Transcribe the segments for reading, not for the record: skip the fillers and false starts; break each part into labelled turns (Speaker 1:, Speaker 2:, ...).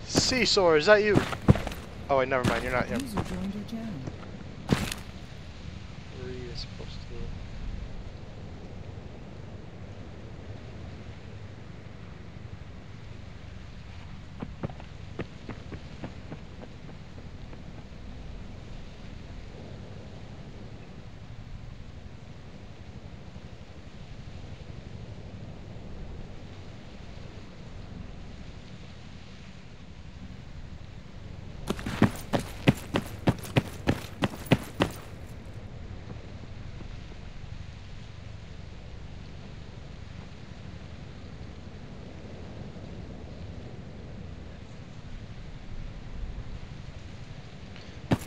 Speaker 1: Seesaw, is that you? Oh wait, never mind, you're not him.
Speaker 2: User joined your channel.
Speaker 1: Where are you supposed to?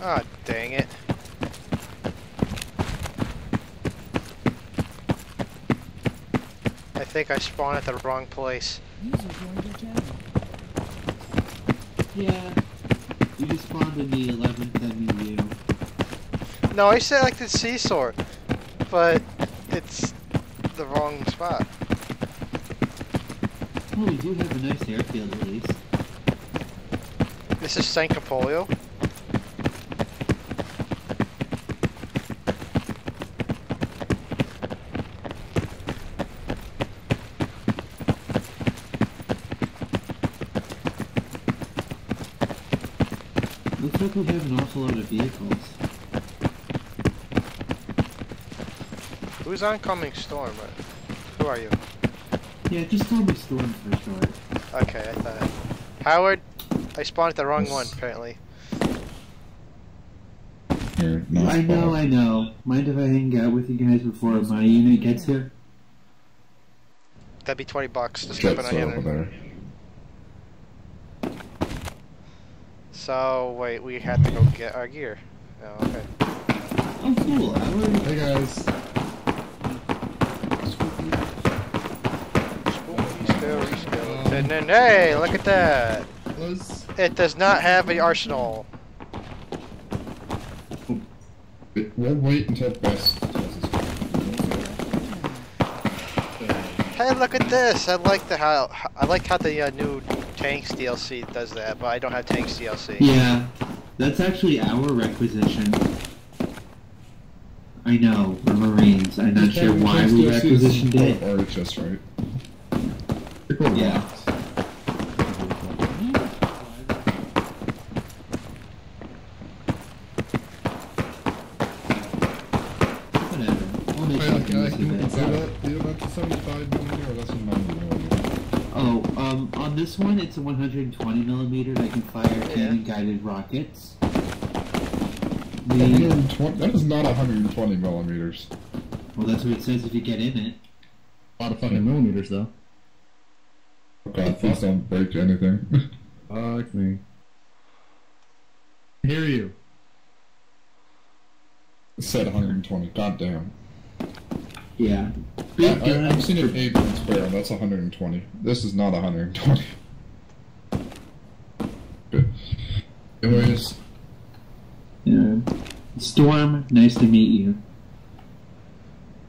Speaker 1: Ah, dang it. I think I spawned at the wrong place.
Speaker 2: User joined your channel.
Speaker 3: Yeah. You just spawned in the 11th MEU.
Speaker 1: No, I said like the seesaw, but it's the wrong spot.
Speaker 3: Oh, we do have a nice airfield at least.
Speaker 1: This is San Capolio.
Speaker 3: Looks like we have an awful lot of vehicles.
Speaker 1: Who's oncoming storm? Who are you?
Speaker 3: Yeah, just call me Storm for short.
Speaker 1: Okay, I thought. Howard, I spawned at the wrong one apparently.
Speaker 3: I know. Mind if I hang out with you guys before my unit gets here?
Speaker 1: That'd be $20. Just keep an eye on it. So wait, we had to go get our gear. Oh, okay.
Speaker 3: Oh, cool, Howard.
Speaker 4: Hey guys.
Speaker 1: Spooky skeleton. And hey, look at that. It does not have an arsenal.
Speaker 4: We'll wait until best.
Speaker 1: Hey, look at this. I like how the new Tanks DLC does that, but I don't have Tanks DLC.
Speaker 3: Yeah, that's actually our requisition. I know, we're Marines. I'm not sure why we requisitioned it.
Speaker 4: RHS, right?
Speaker 3: Yeah. Whatever. We'll make something use of it.
Speaker 4: Do you have up to 75mm or less than 90mm?
Speaker 3: Oh, on this one, it's a 120mm that can fire cannon-guided rockets.
Speaker 4: That is not 120mm.
Speaker 3: Well, that's what it says if you get in it.
Speaker 5: A lot of fucking millimeters, though.
Speaker 4: Oh god, please don't break anything.
Speaker 5: Fuck me. I hear you.
Speaker 4: It said 120, goddamn.
Speaker 3: Yeah.
Speaker 4: I've seen it paid in Sparrow, that's 120. This is not 120. Good. Anyways.
Speaker 3: Yeah. Storm, nice to meet you.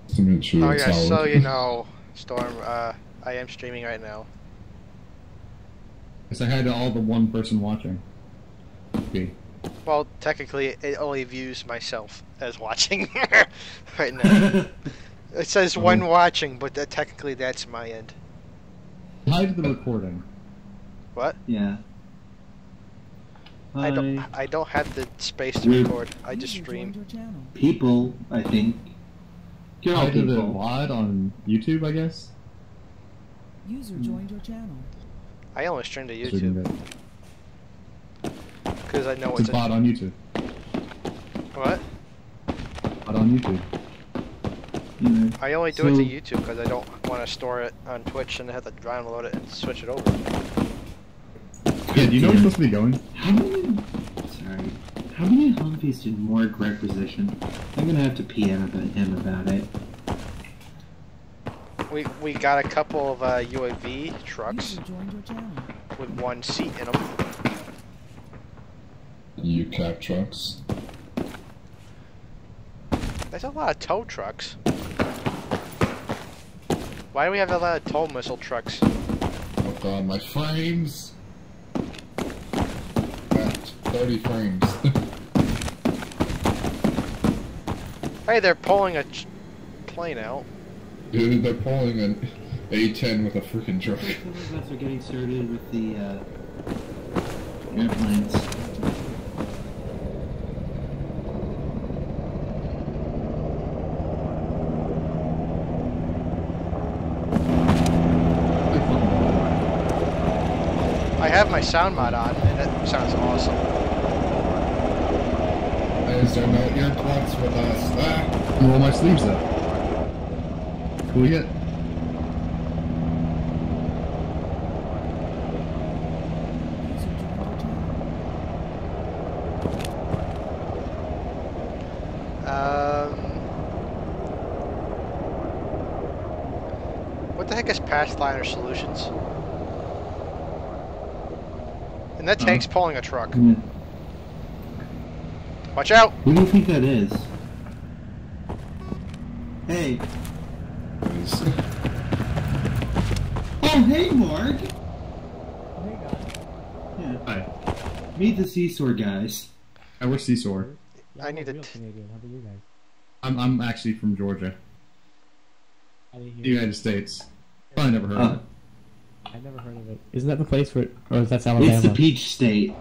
Speaker 4: Nice to meet you.
Speaker 1: Oh yeah, so you know, Storm, I am streaming right now.
Speaker 5: Say hi to all the one person watching. Okay.
Speaker 1: Well, technically, it only views myself as watching right now. It says one watching, but technically that's my end.
Speaker 5: Hi to the recording.
Speaker 1: What?
Speaker 3: Yeah.
Speaker 1: I don't have the space to record. I just stream.
Speaker 3: People, I think. You're all
Speaker 5: Hi to the
Speaker 3: people.
Speaker 5: VOD on YouTube, I guess.
Speaker 2: User joined your channel.
Speaker 1: I only stream to YouTube because I know
Speaker 5: It's a bot on YouTube.
Speaker 1: What?
Speaker 5: Bot on YouTube.
Speaker 1: I only do it to YouTube because I don't want to store it on Twitch and have to download it and switch it over.
Speaker 5: Yeah, do you know where you're supposed to be going?
Speaker 3: How many Humvees did Morg requisition? I'm gonna have to PM him about it.
Speaker 1: We got a couple of UAV trucks with one seat in them.
Speaker 4: UCAP trucks.
Speaker 1: There's a lot of tow trucks. Why do we have a lot of tow missile trucks?
Speaker 4: Oh god, my frames! 30 frames.
Speaker 1: Hey, they're pulling a plane out.
Speaker 4: Dude, they're pulling an A-10 with a freaking truck.
Speaker 3: Some of us are getting started with the airplanes.
Speaker 1: I have my sound mod on, and it sounds awesome.
Speaker 4: Is there no earplugs with us? Ah!
Speaker 5: Roll my sleeves up. Who we get?
Speaker 2: User joined your channel.
Speaker 1: What the heck is Pathfinder Solutions? And that tank's pulling a truck.
Speaker 3: Mm.
Speaker 1: Watch out!
Speaker 3: What do you think that is? Hey. Oh, hey, Mark! Yeah.
Speaker 5: Hi.
Speaker 3: Meet the Seesaw guys.
Speaker 5: I wish Seesaw.
Speaker 1: I need
Speaker 6: real
Speaker 1: it.
Speaker 6: Canadian. How about you guys?
Speaker 5: I'm actually from Georgia,
Speaker 6: I didn't
Speaker 5: the
Speaker 6: hear.
Speaker 5: United States. Probably never heard of it.
Speaker 6: I never heard of it. Isn't that the place where, or is that Alabama?
Speaker 3: It's the Peach State.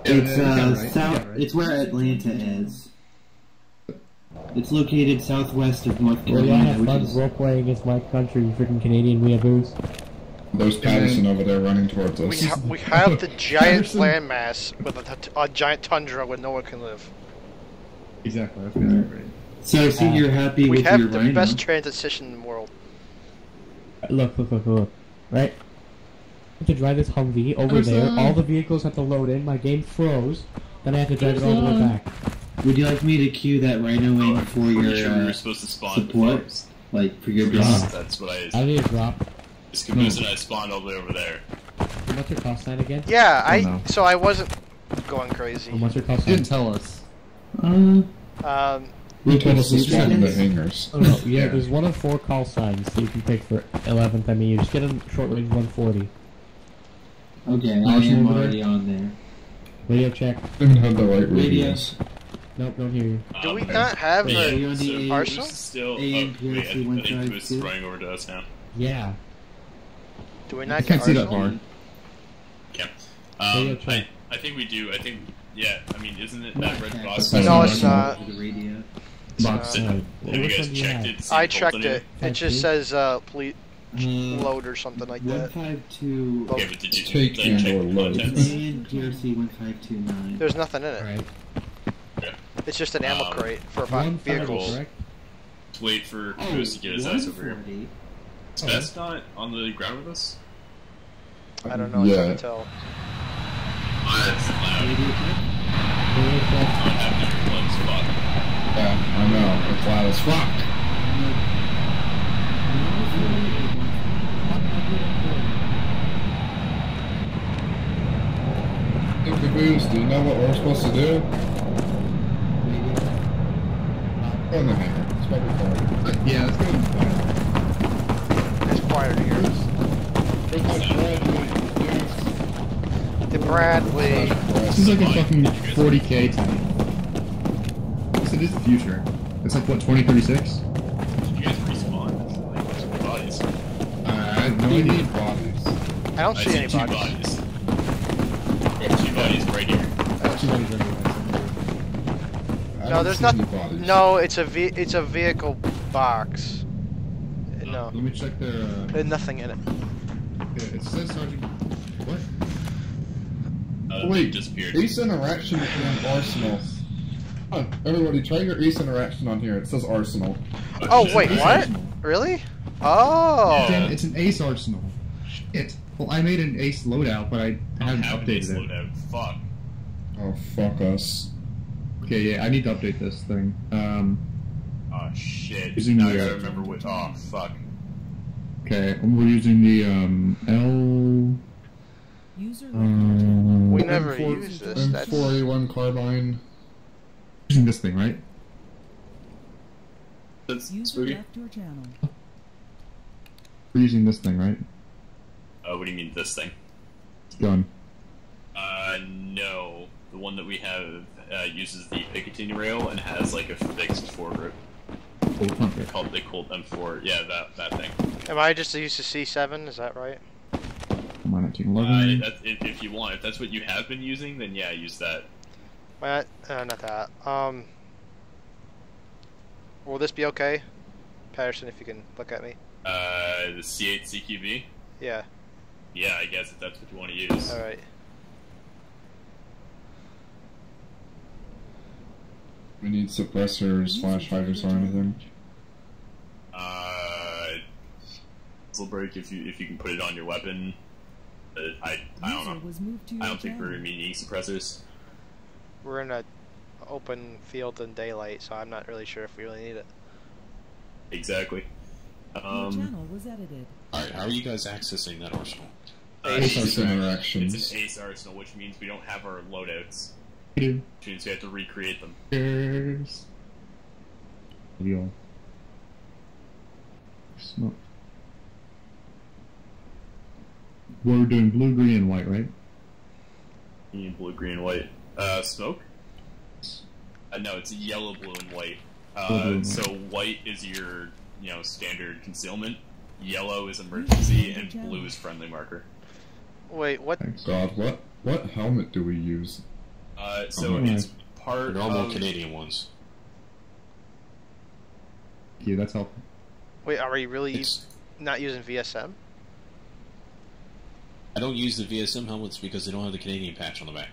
Speaker 3: It's
Speaker 5: you got it right.
Speaker 3: south.
Speaker 5: You got it right.
Speaker 3: It's where Atlanta is. It's located southwest of North
Speaker 6: Well, yeah,
Speaker 3: Carolina,
Speaker 6: have
Speaker 3: which
Speaker 6: fun
Speaker 3: is
Speaker 6: role playing against my country, you freaking Canadian weeaboos.
Speaker 4: There's Patterson over there running towards us.
Speaker 1: We have the giant
Speaker 5: Patterson.
Speaker 1: landmass with a giant tundra where no one can live.
Speaker 5: Exactly. That's basically right.
Speaker 3: So I see you're happy
Speaker 1: We
Speaker 3: with
Speaker 1: have
Speaker 3: your
Speaker 1: the
Speaker 3: Rhino.
Speaker 1: best transition in the world.
Speaker 6: Look. Right? I have to drive this Humvee over
Speaker 5: Patterson.
Speaker 6: there. All the vehicles have to load in. My game froze. Then I have to drive it all the way back.
Speaker 3: Would you like me to cue that Rhino in for
Speaker 7: Pretty
Speaker 3: your
Speaker 7: sure we were supposed to spawn
Speaker 3: support?
Speaker 7: before.
Speaker 3: Like for your
Speaker 7: Yes,
Speaker 3: drop?
Speaker 7: that's what I.
Speaker 6: I need a drop.
Speaker 7: This Caboose and I spawned all the way over there.
Speaker 6: What's your call sign again?
Speaker 1: Yeah,
Speaker 5: Oh, no.
Speaker 1: so I wasn't going crazy.
Speaker 6: What's your call
Speaker 5: You
Speaker 6: sign?
Speaker 5: didn't tell us.
Speaker 4: Who told us to
Speaker 3: Lucas
Speaker 4: spawn in the
Speaker 3: Lucas?
Speaker 4: hangars?
Speaker 6: Oh, no, yeah, there's one of 4 call signs that you can pick for 11th MU. Just get a short range 140.
Speaker 3: Okay, I
Speaker 5: Arsenal
Speaker 3: am
Speaker 5: over there?
Speaker 3: already on there.
Speaker 6: Radio check.
Speaker 4: Didn't have the right
Speaker 3: Radio.
Speaker 4: radios.
Speaker 6: Nope, don't hear you.
Speaker 1: Do we
Speaker 7: Okay.
Speaker 1: not have
Speaker 7: Yeah,
Speaker 3: Are you on
Speaker 1: the
Speaker 3: the
Speaker 7: so
Speaker 1: Arsenal?
Speaker 7: Caboose is still. Oh,
Speaker 3: AM
Speaker 7: wait, I
Speaker 3: PRC
Speaker 7: think Caboose is
Speaker 3: 152?
Speaker 7: running over to us now.
Speaker 6: Yeah.
Speaker 1: Do we
Speaker 5: I
Speaker 1: not
Speaker 5: can't
Speaker 1: get
Speaker 5: see that
Speaker 1: Arsenal?
Speaker 5: far.
Speaker 7: Yeah.
Speaker 6: Radio check.
Speaker 7: I think we do. I think. Yeah. I mean, isn't it that red box?
Speaker 4: No,
Speaker 1: No, it's not.
Speaker 3: The radio.
Speaker 5: Box.
Speaker 1: Uh,
Speaker 7: Have you
Speaker 6: Which
Speaker 7: guys
Speaker 6: one do you
Speaker 7: checked
Speaker 6: have?
Speaker 7: it? See
Speaker 1: I
Speaker 7: the
Speaker 1: checked
Speaker 7: Bolton in
Speaker 1: it. It just says please load or something like that.
Speaker 3: 152.
Speaker 7: Okay, but did you
Speaker 4: Take
Speaker 7: then
Speaker 4: and
Speaker 7: check
Speaker 4: or
Speaker 7: the
Speaker 4: load.
Speaker 7: contents?
Speaker 3: And PRC 1529.
Speaker 1: There's nothing in it.
Speaker 6: Alright.
Speaker 1: It's just an ammo crate for
Speaker 6: One
Speaker 1: vehicles.
Speaker 6: correct?
Speaker 7: Wait for
Speaker 3: Oh,
Speaker 7: Caboose to get his ass over here.
Speaker 3: 140.
Speaker 7: Is Best not on the ground with us?
Speaker 1: I don't know. I
Speaker 4: Yeah.
Speaker 1: can't tell.
Speaker 7: That's loud.
Speaker 3: Radio check.
Speaker 6: Radio check.
Speaker 7: Not having your club spot.
Speaker 4: Yeah, I know. It's loud as fuck. Hey, Caboose, do you know what we're supposed to do? Go in the hangar. It's probably fine.
Speaker 5: Yeah, let's go.
Speaker 1: It's quieter here. The Bradley.
Speaker 5: This is like a fucking 40k tank. Yes, it is the future. It's like, what, 2036?
Speaker 7: Did you guys respawn? Like, what's the bodies?
Speaker 4: I have no idea. Bodies.
Speaker 1: I don't see any
Speaker 7: 2
Speaker 1: bodies.
Speaker 7: bodies. We have 2 bodies right here.
Speaker 4: I
Speaker 1: No,
Speaker 4: don't
Speaker 1: there's
Speaker 4: see
Speaker 1: not.
Speaker 4: any bodies.
Speaker 1: No, it's a vehicle box. No,
Speaker 5: Let me check their,
Speaker 1: there's nothing in it.
Speaker 5: yeah, it says Sergeant... What?
Speaker 7: They
Speaker 4: Wait,
Speaker 7: disappeared.
Speaker 4: Ace Interaction and Arsenal. Huh, everybody, try your Ace Interaction on here. It says Arsenal.
Speaker 1: Oh
Speaker 7: shit.
Speaker 1: wait,
Speaker 5: Ace
Speaker 1: what?
Speaker 5: Arsenal.
Speaker 1: Really? Oh.
Speaker 5: Damn, it's an Ace Arsenal. Shit. Well, I made an Ace loadout, but I haven't updated it.
Speaker 7: Loadout. Fuck.
Speaker 4: Oh, fuck us.
Speaker 5: Okay, yeah, I need to update this thing.
Speaker 7: Oh shit.
Speaker 5: Using
Speaker 7: Now I
Speaker 5: the-
Speaker 7: gotta remember what. Oh fuck.
Speaker 5: Okay, we're using the, L...
Speaker 2: User left your channel.
Speaker 1: We
Speaker 5: M4
Speaker 1: never use this. That's
Speaker 4: M4A1 carbine.
Speaker 5: using this thing, right?
Speaker 7: That's
Speaker 2: User
Speaker 7: spooky.
Speaker 2: left your channel.
Speaker 5: We're using this thing, right?
Speaker 7: What do you mean this thing?
Speaker 5: Gun.
Speaker 7: No. The one that we have uses the Picatinny rail and has like a fixed foregrip. They called M4. Yeah, that thing.
Speaker 1: Am I just used to C7? Is that right?
Speaker 7: If you want, if that's what you have been using, then yeah, use that.
Speaker 1: Well, not that. Will this be okay, Patterson? If you can look at me.
Speaker 7: The C8 CQB.
Speaker 1: Yeah.
Speaker 7: Yeah, I guess if that's what you want to use.
Speaker 1: All right.
Speaker 4: We need suppressors, flash hyders, or anything.
Speaker 7: Muzzle brake if you can put it on your weapon. I don't know. I don't think we're needing suppressors.
Speaker 1: We're in a open field in daylight, so I'm not really sure if we really need it.
Speaker 7: Exactly.
Speaker 2: Your channel was edited.
Speaker 8: Alright, how are you guys accessing that arsenal?
Speaker 4: Ace interactions.
Speaker 7: It's an Ace arsenal, which means we don't have our loadouts.
Speaker 6: Cheers.
Speaker 7: Which means we have to recreate them.
Speaker 6: Cheers. Love you all. Smoke. We're doing blue, green, and white, right?
Speaker 7: You need blue, green, white. Smoke? No, it's yellow, blue, and white. So white is your, standard concealment. Yellow is emergency, and blue is friendly marker.
Speaker 1: Wait, what?
Speaker 4: God, what helmet do we use?
Speaker 7: So it's part
Speaker 8: normal
Speaker 7: of...
Speaker 8: Canadian ones.
Speaker 6: Yeah, that's helpful.
Speaker 1: Wait, are we really not using VSM?
Speaker 8: I don't use the VSM helmets because they don't have the Canadian patch on the back.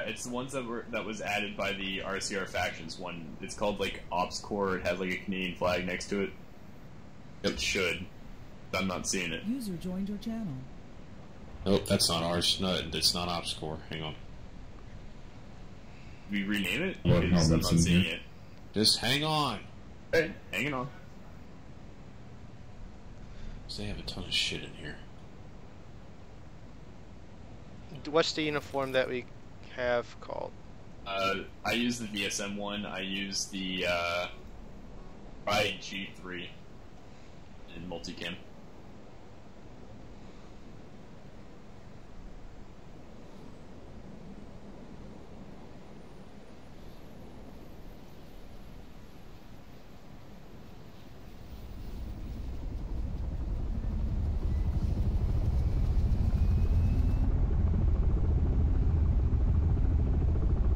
Speaker 7: It's the ones that was added by the RCR factions one. It's called like Ops Corps. It has like a Canadian flag next to it. It should. I'm not seeing it.
Speaker 2: User joined your channel.
Speaker 8: Nope, that's not ours. No, it's not Ops Corps. Hang on.
Speaker 7: We rename it?
Speaker 4: What
Speaker 7: Because I'm
Speaker 4: helmets
Speaker 7: not
Speaker 4: in
Speaker 7: seeing
Speaker 4: here?
Speaker 7: it.
Speaker 8: Just hang on.
Speaker 7: Hey, hanging on.
Speaker 8: They have a ton of shit in here.
Speaker 1: What's the uniform that we have called?
Speaker 7: I use the VSM one. I use the G3 in multicam.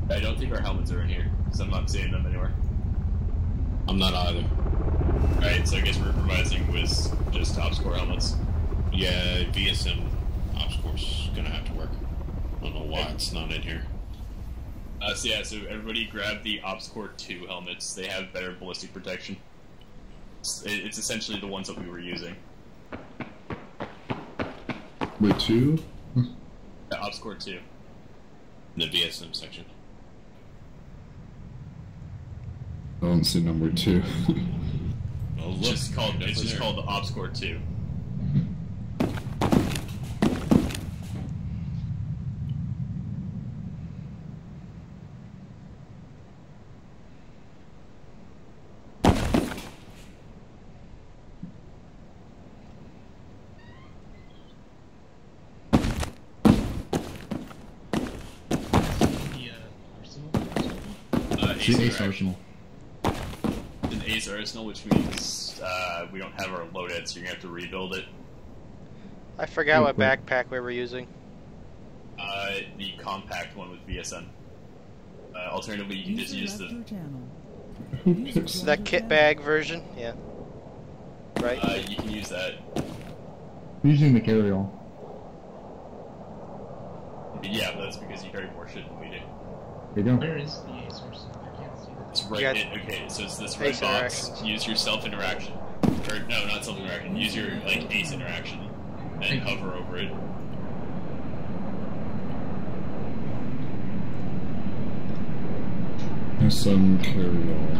Speaker 7: I don't think our helmets are in here, because I'm not seeing them anywhere.
Speaker 8: I'm not either.
Speaker 7: Alright, so I guess we're improvising with just Ops Corps helmets.
Speaker 8: Yeah, VSM Ops Corps is gonna have to work. I don't know why it's not in here.
Speaker 7: So everybody grab the Ops Corps 2 helmets. They have better ballistic protection. It's essentially the ones that we were using.
Speaker 4: Wait, 2?
Speaker 7: The Ops Corps 2.
Speaker 8: In the VSM section.
Speaker 4: I don't see number 2.
Speaker 8: Oh, look.
Speaker 7: It's just called the Ops Corps 2.
Speaker 6: Ace Arsenal.
Speaker 7: An Ace Arsenal, which means we don't have our loadouts, so you're going to have to rebuild it.
Speaker 1: I forgot what backpack we were using.
Speaker 7: The compact one with VSM. Alternatively, you can just use the...
Speaker 1: That kit bag version? Yeah. Right?
Speaker 7: You can use that.
Speaker 6: Using the carry-all.
Speaker 7: Yeah, but that's because you carry more shit than we do.
Speaker 6: There you go.
Speaker 9: Where is the Ace Arsenal? I can't see that.
Speaker 7: It's right okay, so it's this red
Speaker 1: Ace
Speaker 7: box.
Speaker 1: interactions.
Speaker 7: Use your self-interaction. Or, no, not self-interaction. Use your, Ace interaction. And hover over it.
Speaker 4: Some carry-on.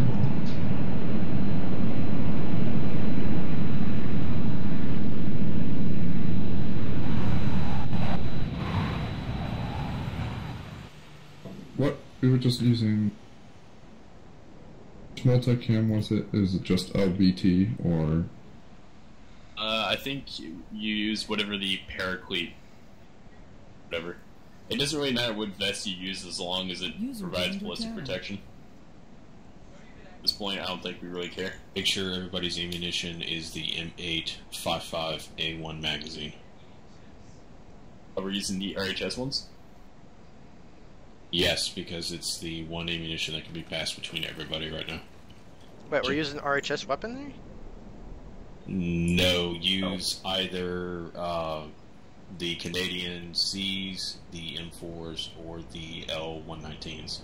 Speaker 4: What? We were just using... Which multicam was it? Is it just LBT or...
Speaker 7: I think you use whatever the Paraclete... Whatever. It doesn't really matter what vest you use as long as it
Speaker 2: User
Speaker 7: provides
Speaker 2: joined your
Speaker 7: ballistic
Speaker 2: channel.
Speaker 7: protection. At this point, I don't think we really care.
Speaker 8: Make sure everybody's ammunition is the M855A1 magazine.
Speaker 7: Oh, we're using the RHS ones?
Speaker 8: Yes, because it's the one ammunition that can be passed between everybody right now.
Speaker 1: Wait, we're using RHS weaponry?
Speaker 8: No, use either the Canadian Cs, the M4s, or the L119s.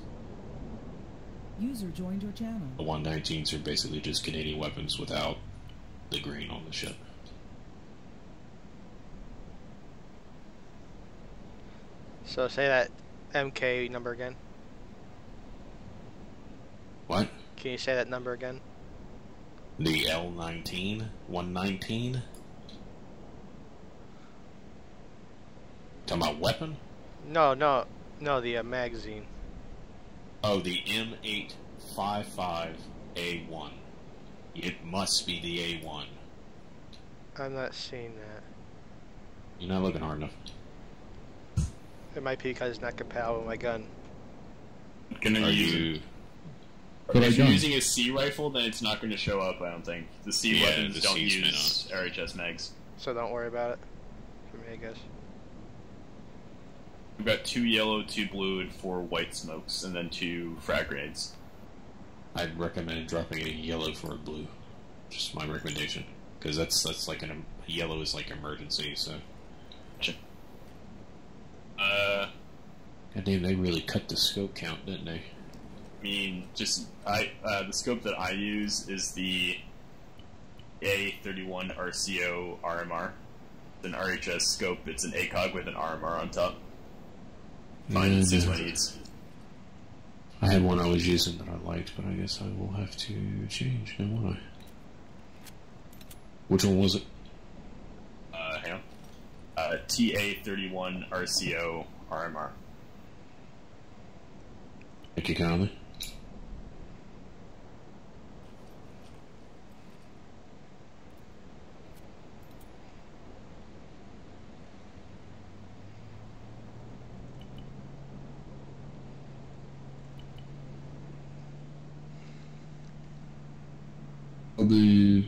Speaker 2: User joined your channel.
Speaker 8: The 119s are basically just Canadian weapons without the green on the ship.
Speaker 1: So say that MK number again.
Speaker 8: What?
Speaker 1: Can you say that number again?
Speaker 8: The L19? 119? Talking about weapon?
Speaker 1: No, the magazine.
Speaker 8: Oh, the M855A1. It must be the A1.
Speaker 1: I'm not seeing that.
Speaker 8: You're not looking hard enough.
Speaker 1: It might be because it's not compatible with my gun.
Speaker 7: Gonna
Speaker 8: Are
Speaker 7: use
Speaker 8: you...
Speaker 5: But
Speaker 7: If
Speaker 5: I
Speaker 7: you're
Speaker 5: don't.
Speaker 7: using a C rifle, then it's not going to show up, I don't think. The C
Speaker 8: Yeah,
Speaker 7: weapons
Speaker 8: the
Speaker 7: don't
Speaker 8: Cs may
Speaker 7: use RHS mags.
Speaker 1: So don't worry about it. For me, I guess.
Speaker 7: We've got 2 yellow, 2 blue, and 4 white smokes, and then 2 frag grenades.
Speaker 8: I'd recommend dropping a yellow for a blue. Just my recommendation. Because that's like yellow is like emergency, so... God damn, they really cut the scope count, didn't they?
Speaker 7: I mean, just the scope that I use is the A31 RCO RMR. It's an RHS scope. It's an ACOG with an RMR on top. Fine, it suits my needs.
Speaker 8: I had one I was using that I liked, but I guess I will have to change, now won't I? Which one was it?
Speaker 7: Hang on. TA31 RCO RMR.
Speaker 8: Thank you kindly.
Speaker 4: The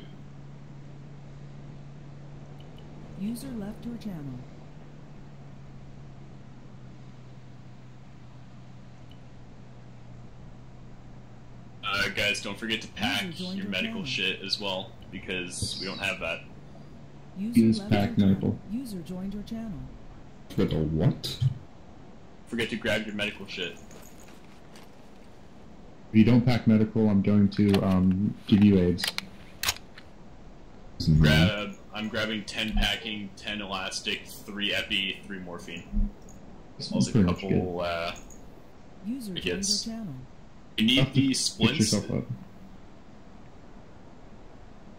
Speaker 2: User left your channel.
Speaker 7: Guys, don't forget to pack
Speaker 2: User joined
Speaker 7: your
Speaker 2: your
Speaker 7: medical
Speaker 2: channel.
Speaker 7: shit as well, because we don't have that.
Speaker 2: User
Speaker 5: Use
Speaker 2: left
Speaker 5: pack
Speaker 2: your
Speaker 5: medical.
Speaker 2: channel. User joined your channel.
Speaker 4: for the what?
Speaker 7: Forget to grab your medical shit.
Speaker 5: If you don't pack medical, I'm going to give you AIDS.
Speaker 7: I'm grabbing 10 packing, 10 elastic, 3 epi, 3 morphine. Also a
Speaker 5: pretty much
Speaker 7: couple,
Speaker 2: User joined
Speaker 7: Yes.
Speaker 2: your channel.
Speaker 7: you need
Speaker 5: Get
Speaker 7: these splints.
Speaker 5: yourself up.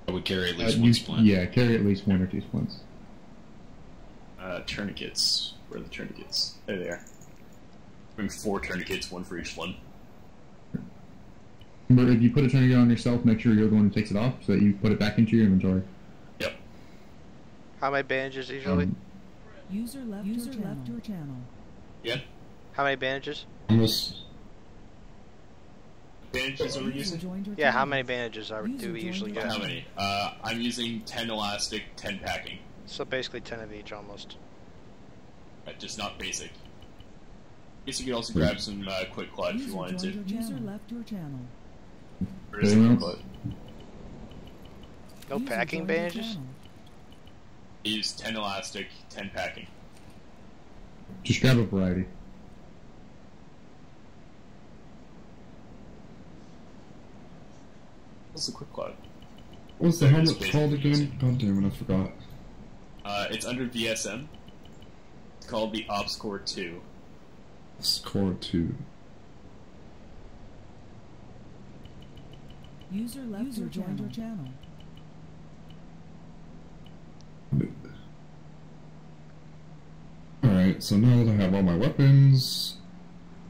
Speaker 8: I would carry at least
Speaker 5: You-
Speaker 8: one splint.
Speaker 5: Yeah, carry at least 1 or 2 splints.
Speaker 7: Tourniquets. Where are the tourniquets? There they are. Bring 4 tourniquets, 1 for each one.
Speaker 5: Remember, if you put a tourniquet on yourself, make sure you're the one who takes it off so that you put it back into your inventory.
Speaker 7: Yep.
Speaker 1: How many bandages usually?
Speaker 2: User left your channel.
Speaker 7: Yeah.
Speaker 1: How many bandages?
Speaker 4: Almost.
Speaker 7: Bandages are we
Speaker 2: User
Speaker 7: using?
Speaker 2: joined your
Speaker 1: Yeah, how
Speaker 2: channel.
Speaker 1: many bandages do we usually
Speaker 2: User
Speaker 1: get?
Speaker 7: How many? I'm using 10 elastic, 10 packing.
Speaker 1: So basically 10 of each almost.
Speaker 7: Just not basic. Guess you could also grab some quick clot if you
Speaker 2: User
Speaker 7: wanted
Speaker 2: joined
Speaker 7: to.
Speaker 2: your channel. User left your channel.
Speaker 7: Or is it
Speaker 5: Anyone
Speaker 7: quick
Speaker 5: else?
Speaker 7: clot?
Speaker 1: No
Speaker 2: User
Speaker 1: packing
Speaker 2: joined your
Speaker 1: bandages?
Speaker 2: channel.
Speaker 7: Use 10 elastic, 10 packing.
Speaker 5: Just grab a variety.
Speaker 7: What's the quick clot?
Speaker 4: What's the
Speaker 7: That
Speaker 4: helmet
Speaker 7: is basically
Speaker 4: called again?
Speaker 7: easy.
Speaker 4: God damn it, I forgot.
Speaker 7: It's under VSM. It's called the OpsCore 2.
Speaker 4: Score 2.
Speaker 2: User left your channel.
Speaker 4: Alright, so now that I have all my weapons,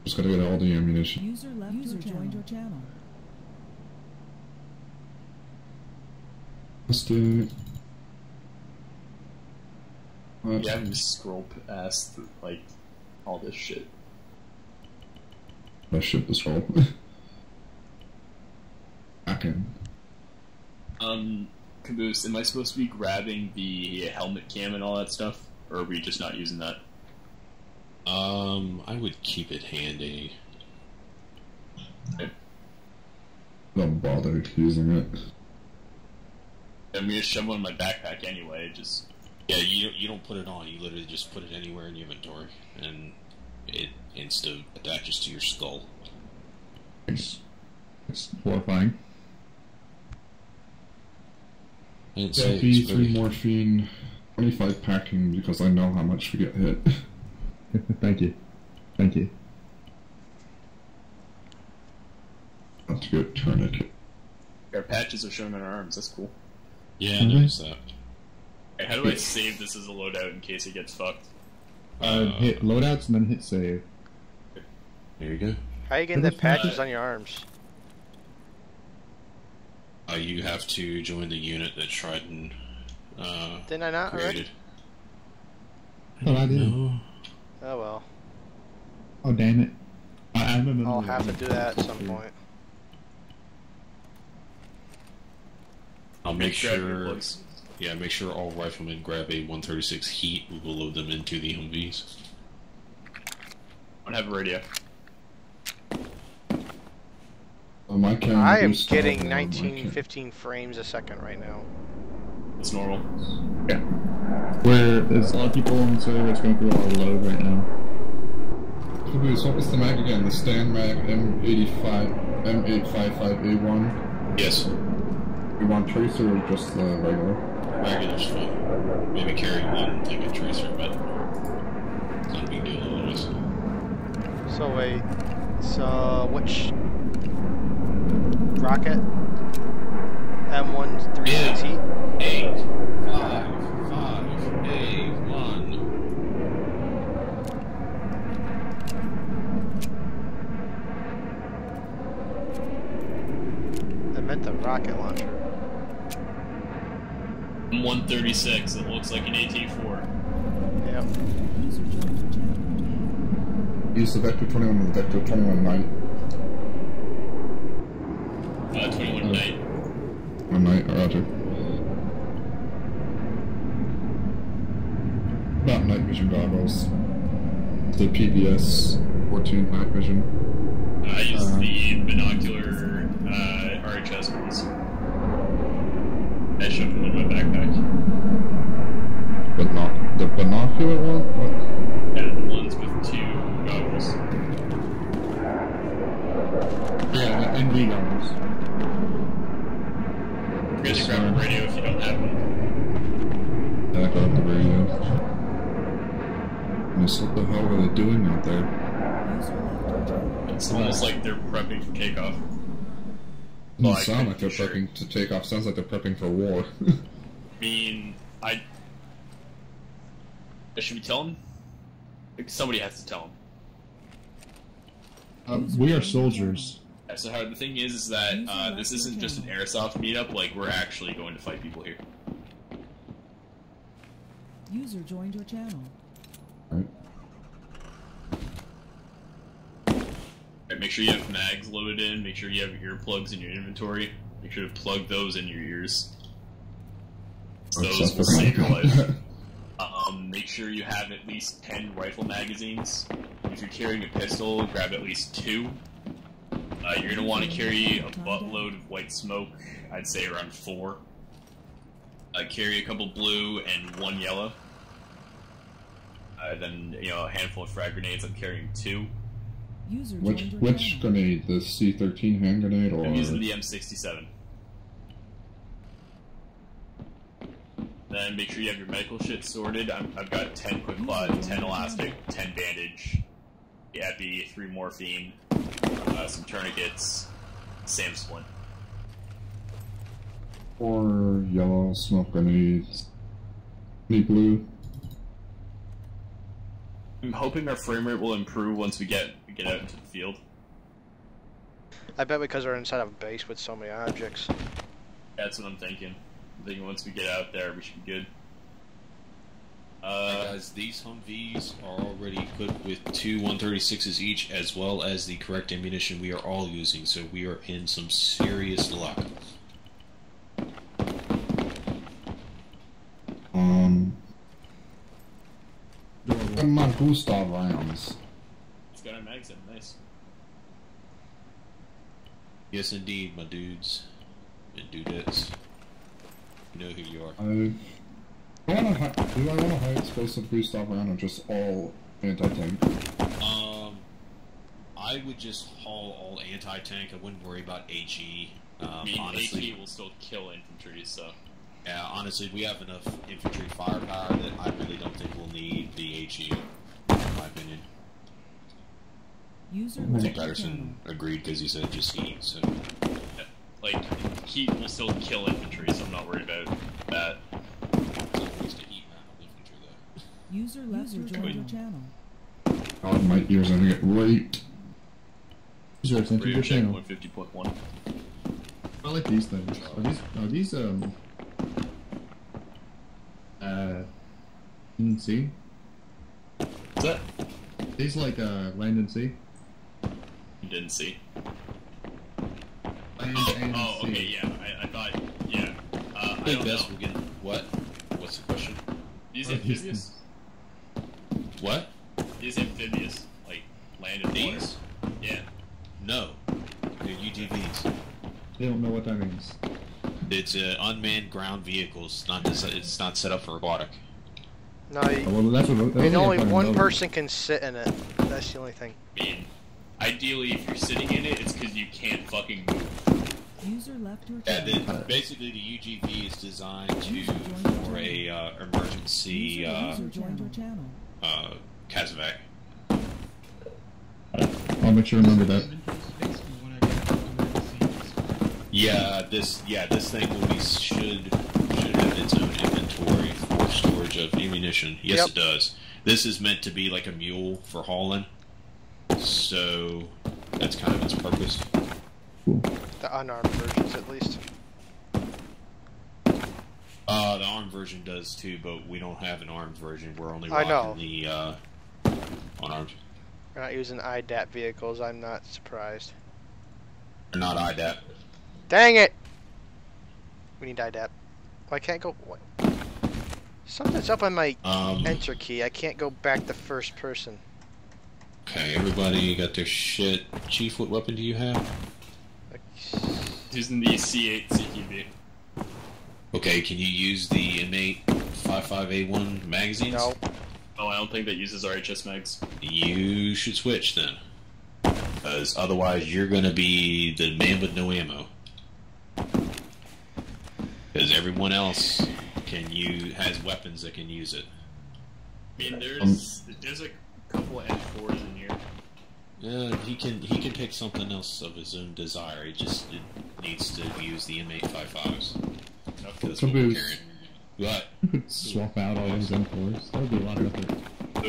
Speaker 4: just gotta get all the ammunition.
Speaker 2: User joined your channel.
Speaker 4: Let's do it.
Speaker 7: You have to scroll past, like, all this shit.
Speaker 4: I ship this roll. Back in.
Speaker 7: Caboose, am I supposed to be grabbing the helmet cam and all that stuff? Or are we just not using that?
Speaker 8: I would keep it handy.
Speaker 7: Okay.
Speaker 4: Don't bother using it.
Speaker 7: I'm gonna shove one in my backpack anyway, just...
Speaker 8: Yeah, you don't put it on, you literally just put it anywhere in your inventory, and it insta-attaches to your skull.
Speaker 5: It's horrifying.
Speaker 8: And it's,
Speaker 4: Yeah,
Speaker 8: it's
Speaker 4: B3
Speaker 8: pretty-
Speaker 4: morphine, 25 packing because I know how much we get hit.
Speaker 5: Thank you. Thank you.
Speaker 4: That's a good tourniquet.
Speaker 7: Our patches are shown on our arms, that's cool.
Speaker 8: Yeah, I noticed that.
Speaker 7: Okay, how do I save this as a loadout in case it gets fucked?
Speaker 5: Hit loadouts and then hit save.
Speaker 8: There you go.
Speaker 1: How are you getting the patches on your arms?
Speaker 8: You have to join the unit that Trident
Speaker 1: Didn't I not already?
Speaker 8: created.
Speaker 5: Oh, I did.
Speaker 8: No.
Speaker 1: Oh well.
Speaker 5: Oh, damn it. I remember.
Speaker 1: I'll have to do that at some point.
Speaker 8: I'll make
Speaker 7: Grab your
Speaker 8: sure.
Speaker 7: plugs.
Speaker 8: Yeah, make sure all riflemen grab a 136 heat. We will load them into the Humvees.
Speaker 7: I don't have a radio.
Speaker 4: My camera
Speaker 1: I am
Speaker 4: boost
Speaker 1: getting
Speaker 4: on my
Speaker 1: 19,
Speaker 4: camera.
Speaker 1: 15 frames a second right now.
Speaker 7: It's normal.
Speaker 5: Yeah. Where there's a lot of people on the server that's going through a lot of load right now.
Speaker 4: Caboose, what was the mag again? The Stan mag M85, M855A1.
Speaker 8: Yes,
Speaker 4: You want tracer or just the regular?
Speaker 8: regular's fine. Maybe carry one, take a tracer, but it's not a big deal otherwise.
Speaker 1: So wait, so which rocket? M136 heat?
Speaker 8: 8, 5, 5, A1.
Speaker 1: I meant the rocket launcher.
Speaker 7: 136, it looks like an AT-4.
Speaker 1: Yep.
Speaker 2: User joined your channel.
Speaker 4: Use the Vector 21 and the Vector 21 night.
Speaker 7: 21 night.
Speaker 4: One night, roger. Not night vision goggles. The PBS 14 night vision.
Speaker 7: I use the binocular RHS ones. I shoved them in my backpack.
Speaker 4: But not the binocular one? What?
Speaker 7: Yeah, the ones with 2 goggles.
Speaker 5: Yeah, NV goggles.
Speaker 7: You guys can grab a radio if you don't have one.
Speaker 4: Yeah, I got the radio. Miss, what the hell are they doing out there?
Speaker 2: User left your channel.
Speaker 7: It's almost like they're prepping for takeoff.
Speaker 4: Doesn't
Speaker 7: Well, I
Speaker 4: sound
Speaker 7: couldn't
Speaker 4: like they're
Speaker 7: be sure.
Speaker 4: prepping to take off. Sounds like they're prepping for war.
Speaker 7: I mean, I should we tell them? Like, somebody has to tell them.
Speaker 5: We are soldiers.
Speaker 7: Yeah, so how the thing is that this isn't just an airsoft meetup. Like, we're actually going to fight people here.
Speaker 2: User joined your channel.
Speaker 4: Right.
Speaker 7: Right, make sure you have mags loaded in. Make sure you have earplugs in your inventory. Make sure to plug those in your ears. Those will save your life. Make sure you have at least 10 rifle magazines. If you're carrying a pistol, grab at least 2. You're going to want to carry a buttload of white smoke, I'd say around 4. Carry a couple blue and 1 yellow. Then, you know, a handful of frag grenades, I'm carrying 2.
Speaker 2: User
Speaker 4: Which
Speaker 2: joined your
Speaker 4: which
Speaker 2: channel.
Speaker 4: grenade? The C13 hand grenade or?
Speaker 7: I'm using the M67. Then make sure you have your medical shit sorted. I've got 10 quick clot, 10 elastic, 10 bandage, epi, 3 morphine, some tourniquets, SAM splint.
Speaker 4: 4 yellow smoke grenades. Any blue?
Speaker 7: I'm hoping our frame rate will improve once we get out into the field.
Speaker 1: I bet because we're inside of a base with so many objects.
Speaker 7: That's what I'm thinking. I think once we get out there, we should be good.
Speaker 8: Alright, guys, these Humvees are already equipped with 2 136s each, as well as the correct ammunition we are all using, so we are in some serious luck.
Speaker 4: And my Gustav rounds.
Speaker 7: It's got our mags in. Nice.
Speaker 8: Yes, indeed, my dudes and dudettes. You know who you are.
Speaker 4: Do I want a high explosive Gustav round or just all anti-tank?
Speaker 8: I would just haul all anti-tank. I wouldn't worry about HE.
Speaker 7: I mean,
Speaker 8: Honestly,
Speaker 7: HE will still kill infantry, so.
Speaker 8: yeah, honestly, we have enough infantry firepower that I really don't think we'll need the HE, in my opinion.
Speaker 2: User
Speaker 8: I
Speaker 2: left
Speaker 8: think
Speaker 2: your
Speaker 8: Patterson
Speaker 2: channel.
Speaker 8: agreed because he said just heat, so.
Speaker 7: Like, heat will still kill infantry, so I'm not worried about that.
Speaker 8: It's to heat, not infantry, though.
Speaker 2: User left your joined your channel.
Speaker 4: God, my ears are gonna get raped.
Speaker 5: User entered your
Speaker 7: Radio check
Speaker 5: channel.
Speaker 7: 150.1.
Speaker 5: I like these things. Are these in sea?
Speaker 7: What's that?
Speaker 5: These like land and sea?
Speaker 7: You didn't see.
Speaker 5: Land and
Speaker 7: Oh,
Speaker 5: sea.
Speaker 7: okay, yeah. I thought, yeah. I
Speaker 8: Big
Speaker 7: don't
Speaker 8: best
Speaker 7: know.
Speaker 8: will get what? What's the question?
Speaker 7: These
Speaker 5: What are these
Speaker 7: amphibious?
Speaker 8: What?
Speaker 7: These amphibious, like, land and water.
Speaker 8: These?
Speaker 7: Yeah.
Speaker 8: No. They're UTVs.
Speaker 5: They don't know what that means.
Speaker 8: It's unmanned ground vehicles. It's not set up for aquatic.
Speaker 1: No,
Speaker 5: Oh, well, that's what.
Speaker 1: I mean, only one person can sit in it. That's the only thing.
Speaker 7: I mean, ideally, if you're sitting in it, it's because you can't fucking move.
Speaker 2: User left your
Speaker 8: Yeah,
Speaker 2: channel.
Speaker 8: basically the UGV is designed for a emergency
Speaker 2: User joined your channel.
Speaker 8: Kazovac.
Speaker 5: I'll make sure to remember that.
Speaker 8: Yeah, this thing will be should have its own inventory for storage of ammunition. Yes,
Speaker 1: Yep.
Speaker 8: it does. This is meant to be like a mule for hauling, so that's kind of its purpose.
Speaker 5: Cool.
Speaker 1: The unarmed versions, at least.
Speaker 8: The armed version does too, but we don't have an armed version. We're only
Speaker 1: I know.
Speaker 8: rocking the unarmed.
Speaker 1: We're not using IDAP vehicles. I'm not surprised.
Speaker 8: They're not IDAP.
Speaker 1: Dang it! We need IDAP. Oh, I can't go. What? Something's up on my enter key. I can't go back to first person.
Speaker 8: Okay, everybody got their shit. Chief, what weapon do you have?
Speaker 7: Using the C8 CQB.
Speaker 8: Okay, can you use the M8 55A1 magazines?
Speaker 1: No.
Speaker 7: Oh, I don't think that uses RHS mags.
Speaker 8: You should switch then. Because otherwise you're gonna be the man with no ammo. Because everyone else has weapons that can use it.
Speaker 7: I mean, there's a couple of M4s in here.
Speaker 8: He can pick something else of his own desire. It needs to use the M855s. That's
Speaker 5: Some
Speaker 8: what we're
Speaker 5: boost.
Speaker 8: carrying. What?
Speaker 5: Swap out all those M4s. That would be a lot of effort.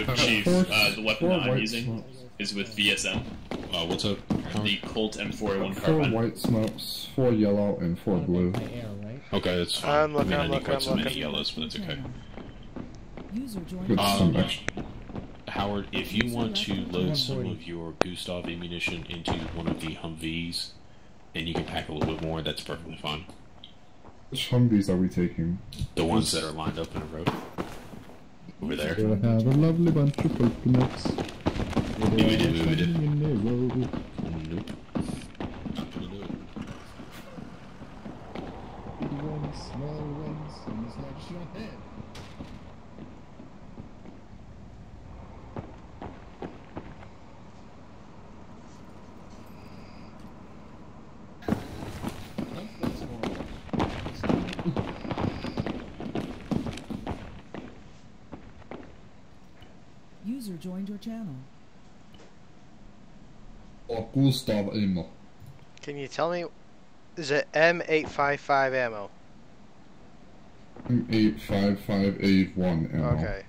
Speaker 7: So, Chief, the weapon that I'm using is with VSM.
Speaker 8: What's up?
Speaker 7: The Colt M4A1
Speaker 4: 4
Speaker 7: carbine.
Speaker 4: white smokes, 4 yellow, and 4 blue.
Speaker 8: Okay, that's fine.
Speaker 1: I'm looking,
Speaker 8: I mean, I
Speaker 1: I'm
Speaker 8: need
Speaker 1: looking,
Speaker 8: quite
Speaker 1: I'm
Speaker 8: so many
Speaker 1: looking.
Speaker 8: yellows, but that's okay.
Speaker 2: User joined
Speaker 4: With
Speaker 2: your
Speaker 4: some
Speaker 2: channel.
Speaker 4: extra.
Speaker 8: Howard, if you want to load some of your Gustav ammunition into one of the Humvees, and you can pack a little bit more, that's perfectly fine.
Speaker 4: Which Humvees are we taking?
Speaker 8: The ones that are lined up in a row. Over there.
Speaker 5: We'll have a lovely bunch of coconuts.
Speaker 8: Doobie-doo-doo-doo.
Speaker 5: In a row.
Speaker 8: Nope. Not gonna do it.
Speaker 5: Big ones, small ones, and as large as your head.
Speaker 2: User joined your channel.
Speaker 4: Oh, Gustav ammo.
Speaker 1: Can you tell me? Is it M855 ammo?
Speaker 4: M855A1 ammo.
Speaker 1: Okay.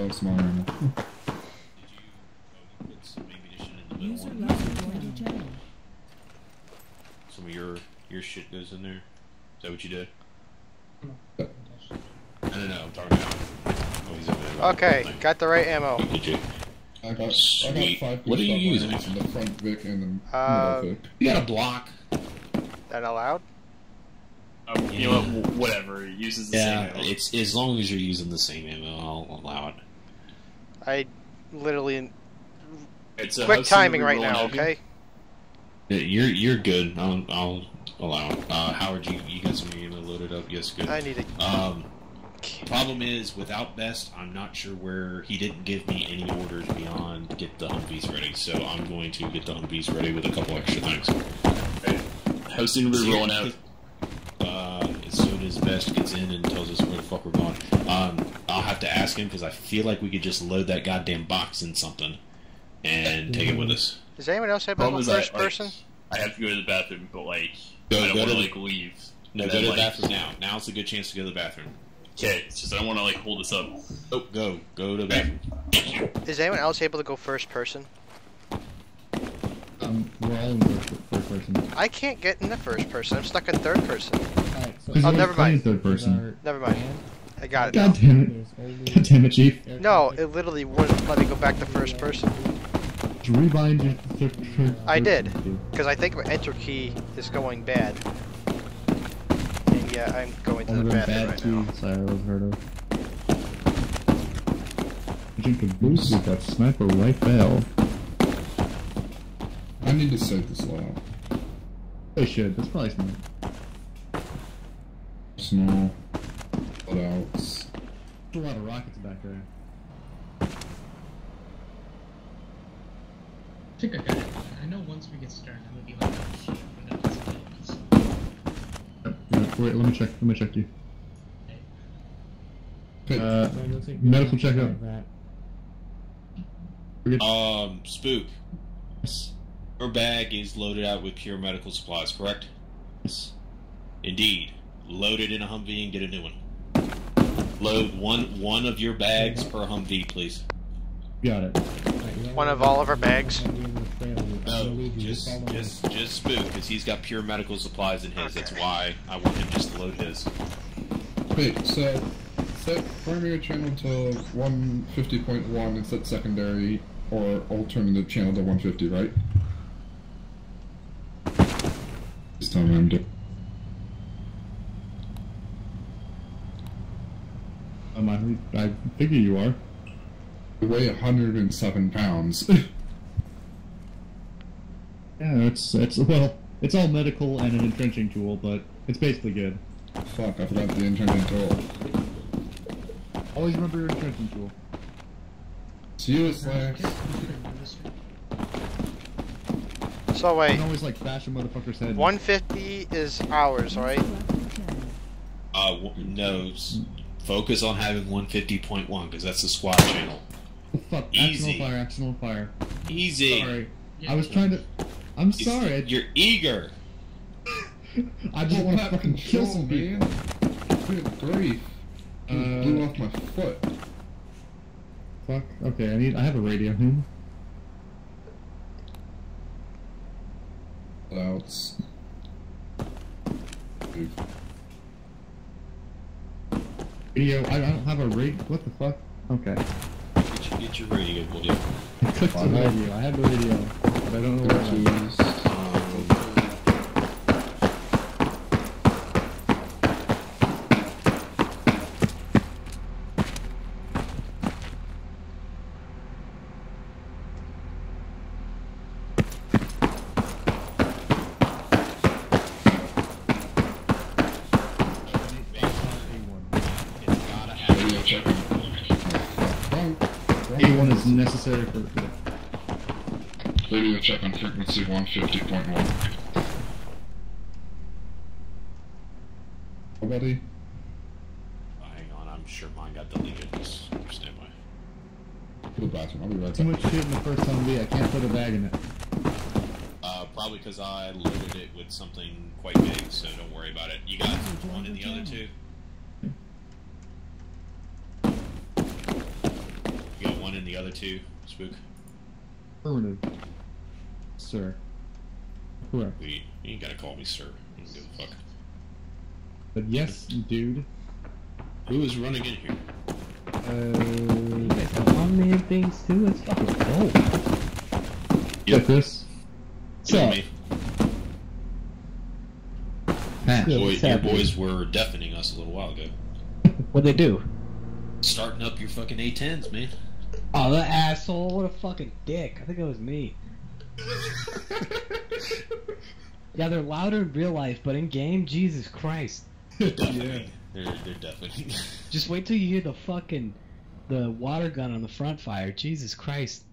Speaker 4: still have small ammo.
Speaker 8: Did you put some ammunition in the middle
Speaker 2: User
Speaker 8: one?
Speaker 2: left joined your channel.
Speaker 8: Some of your shit goes in there? Is that what you did? No, I'm talking about. Oh, he's over there.
Speaker 1: Okay, got the right ammo.
Speaker 8: Did you?
Speaker 4: I got
Speaker 8: Sweet.
Speaker 4: 5
Speaker 8: What are you
Speaker 4: pistol
Speaker 8: using?
Speaker 4: rounds in the front Vic and the
Speaker 1: Uh,
Speaker 4: middle Vic.
Speaker 8: You got a block.
Speaker 1: That allowed?
Speaker 7: You know what? Whatever. It uses the same
Speaker 8: Yeah,
Speaker 7: ammo.
Speaker 8: it's as long as you're using the same ammo, I'll allow it.
Speaker 1: I literally
Speaker 7: It's a
Speaker 1: quick
Speaker 7: how soon are
Speaker 1: timing
Speaker 7: we
Speaker 1: right
Speaker 7: rolling
Speaker 1: now.
Speaker 7: out here?
Speaker 1: Okay.
Speaker 8: You're good. I'll allow it. Howard, you got some of your ammo loaded up? Yes, good.
Speaker 1: I need to.
Speaker 8: Problem is, without Best, I'm not sure where he didn't give me any orders beyond get the Humvees ready. So I'm going to get the Humvees ready with a couple extra things.
Speaker 7: How soon are we rolling out?
Speaker 8: As soon as Best gets in and tells us where the fuck we're going. I'll have to ask him because I feel like we could just load that goddamn box in something and take it with us.
Speaker 1: Does anyone else have
Speaker 7: Problem
Speaker 1: ammo
Speaker 7: is I,
Speaker 1: first person?
Speaker 7: I have to go to the bathroom, but like
Speaker 8: Go-
Speaker 7: I don't
Speaker 8: go
Speaker 7: want to
Speaker 8: to
Speaker 7: like leave.
Speaker 8: No,
Speaker 7: And
Speaker 8: go
Speaker 7: then,
Speaker 8: to the
Speaker 7: like,
Speaker 8: bathroom now. Now's a good chance to go to the bathroom.
Speaker 7: Okay, it's just I don't want to like hold this up.
Speaker 8: Oh, go to the bathroom.
Speaker 1: Is anyone else able to go first person?
Speaker 5: We're all in third person.
Speaker 1: I can't get in the first person. I'm stuck in third person.
Speaker 6: Alright, so
Speaker 5: Because
Speaker 1: Oh,
Speaker 5: you're
Speaker 1: never
Speaker 5: playing
Speaker 1: mind.
Speaker 5: third person.
Speaker 1: Never mind. I got it.
Speaker 5: God
Speaker 1: Now.
Speaker 5: damn it. God damn it, Chief.
Speaker 1: No, it literally wouldn't let me go back to first person.
Speaker 5: Just rebind your third
Speaker 1: I did.
Speaker 5: person.
Speaker 1: Because I think my enter key is going bad. And yeah, I'm going to
Speaker 5: One
Speaker 1: the
Speaker 5: of them
Speaker 1: bathroom
Speaker 5: bad
Speaker 1: right now.
Speaker 5: keys I ever heard of. Agent Caboose with that sniper rifle.
Speaker 4: I need to save this loadout.
Speaker 5: They should. That's probably smart.
Speaker 4: Small loadouts.
Speaker 5: There's a lot of rockets back there.
Speaker 9: I think I got it. I know once we get started, I'm gonna be like, oh shit, I'm gonna have to
Speaker 5: Wait, let me check you.
Speaker 4: Okay.
Speaker 5: Medical checkup.
Speaker 8: Spook.
Speaker 5: Yes.
Speaker 8: Your bag is loaded out with pure medical supplies, correct?
Speaker 5: Yes.
Speaker 8: Indeed. Load it in a Humvee and get a new one. Load one of your bags per Humvee, please.
Speaker 5: Got it.
Speaker 1: One of all of our bags.
Speaker 8: No, just Spook, because he's got pure medical supplies in his. That's why I want him just to load his.
Speaker 4: Wait, so set primary channel to 150.1 and set secondary or alternative channel to 150, right? This time I'm doing.
Speaker 5: I figure you are.
Speaker 4: I weigh 107 pounds.
Speaker 5: Yeah, it's well, it's all medical and an entrenching tool, but it's basically good.
Speaker 4: Fuck, I forgot the intended tool.
Speaker 5: Always remember your entrenching tool.
Speaker 4: See you, Slacks.
Speaker 1: So
Speaker 5: I
Speaker 1: wait,
Speaker 5: can always like bash a motherfucker's head.
Speaker 1: 150 is ours, right?
Speaker 2: User left your channel.
Speaker 8: No, focus on having 150.1, because that's the squad channel.
Speaker 5: Oh, fuck!
Speaker 8: Easy.
Speaker 5: Accidental fire!
Speaker 8: Easy.
Speaker 5: Sorry, I was trying to. I'm sorry.
Speaker 8: You're eager.
Speaker 5: I just want to
Speaker 4: That
Speaker 5: fucking kill
Speaker 4: control,
Speaker 5: some people.
Speaker 4: man. Good grief. Just blew off my foot.
Speaker 5: Fuck. Okay, I have a radio.
Speaker 4: Loudouts.
Speaker 5: Radio. I don't have a radio. What the fuck? Okay.
Speaker 8: Get your radio, will you?
Speaker 5: I clicked the radio. I have the radio, but I don't know where it is.
Speaker 4: Radio checking.
Speaker 5: A1 is necessary for.
Speaker 4: Radio check on frequency 150.1. Oh, buddy.
Speaker 8: Hang on, I'm sure mine got deleted. Just stand by.
Speaker 4: To the bathroom. I'll be right
Speaker 5: Too
Speaker 4: back.
Speaker 5: much shit in the first Humvee. I can't put a bag in it.
Speaker 8: Probably because I loaded it with something quite big, so don't worry about it. You got one in the other two? one and the other two, Spook?
Speaker 5: Affirmative. Sir. Correct.
Speaker 8: You ain't gotta call me sir. I don't give a fuck.
Speaker 5: But yes, dude.
Speaker 8: Who is running in here?
Speaker 6: You guys have unmanned things too? Let's fucking go.
Speaker 5: Yep. This.
Speaker 8: You know me.
Speaker 5: Pass.
Speaker 8: Your boys were deafening us a little while ago.
Speaker 6: What'd they do?
Speaker 8: Starting up your fucking A10s, man.
Speaker 6: Oh, that asshole! What a fucking dick! I think it was me. Yeah, they're louder in real life, but in game, Jesus Christ.
Speaker 8: Deafening. Yeah. They're deafening.
Speaker 6: Just wait till you hear the water gun on the front fire. Jesus Christ.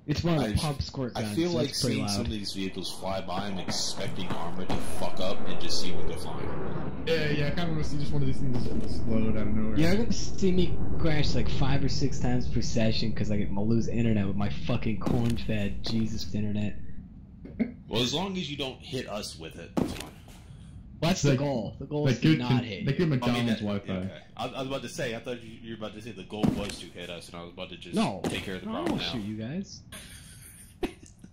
Speaker 6: It's one of the pump squirt guns.
Speaker 8: I feel
Speaker 6: so
Speaker 8: like
Speaker 6: it's pretty
Speaker 8: seeing
Speaker 6: loud.
Speaker 8: some of these vehicles fly by, I'm expecting Armor to fuck up and just see one go flying.
Speaker 5: Yeah, I kind of want to see just one of these things explode out of nowhere.
Speaker 6: You're gonna see me crash like 5 or 6 times per session because I'm gonna lose internet with my fucking corn-fed Jesus internet.
Speaker 8: Well, as long as you don't hit us with it, it's fine.
Speaker 6: What's the goal? The goal is to not hit.
Speaker 5: Like your McDonald's Wi-Fi.
Speaker 8: Okay. I was about to say, I thought you were about to say the goal was to hit us, and I was about to just take care of the problem now.
Speaker 6: Shoot you guys.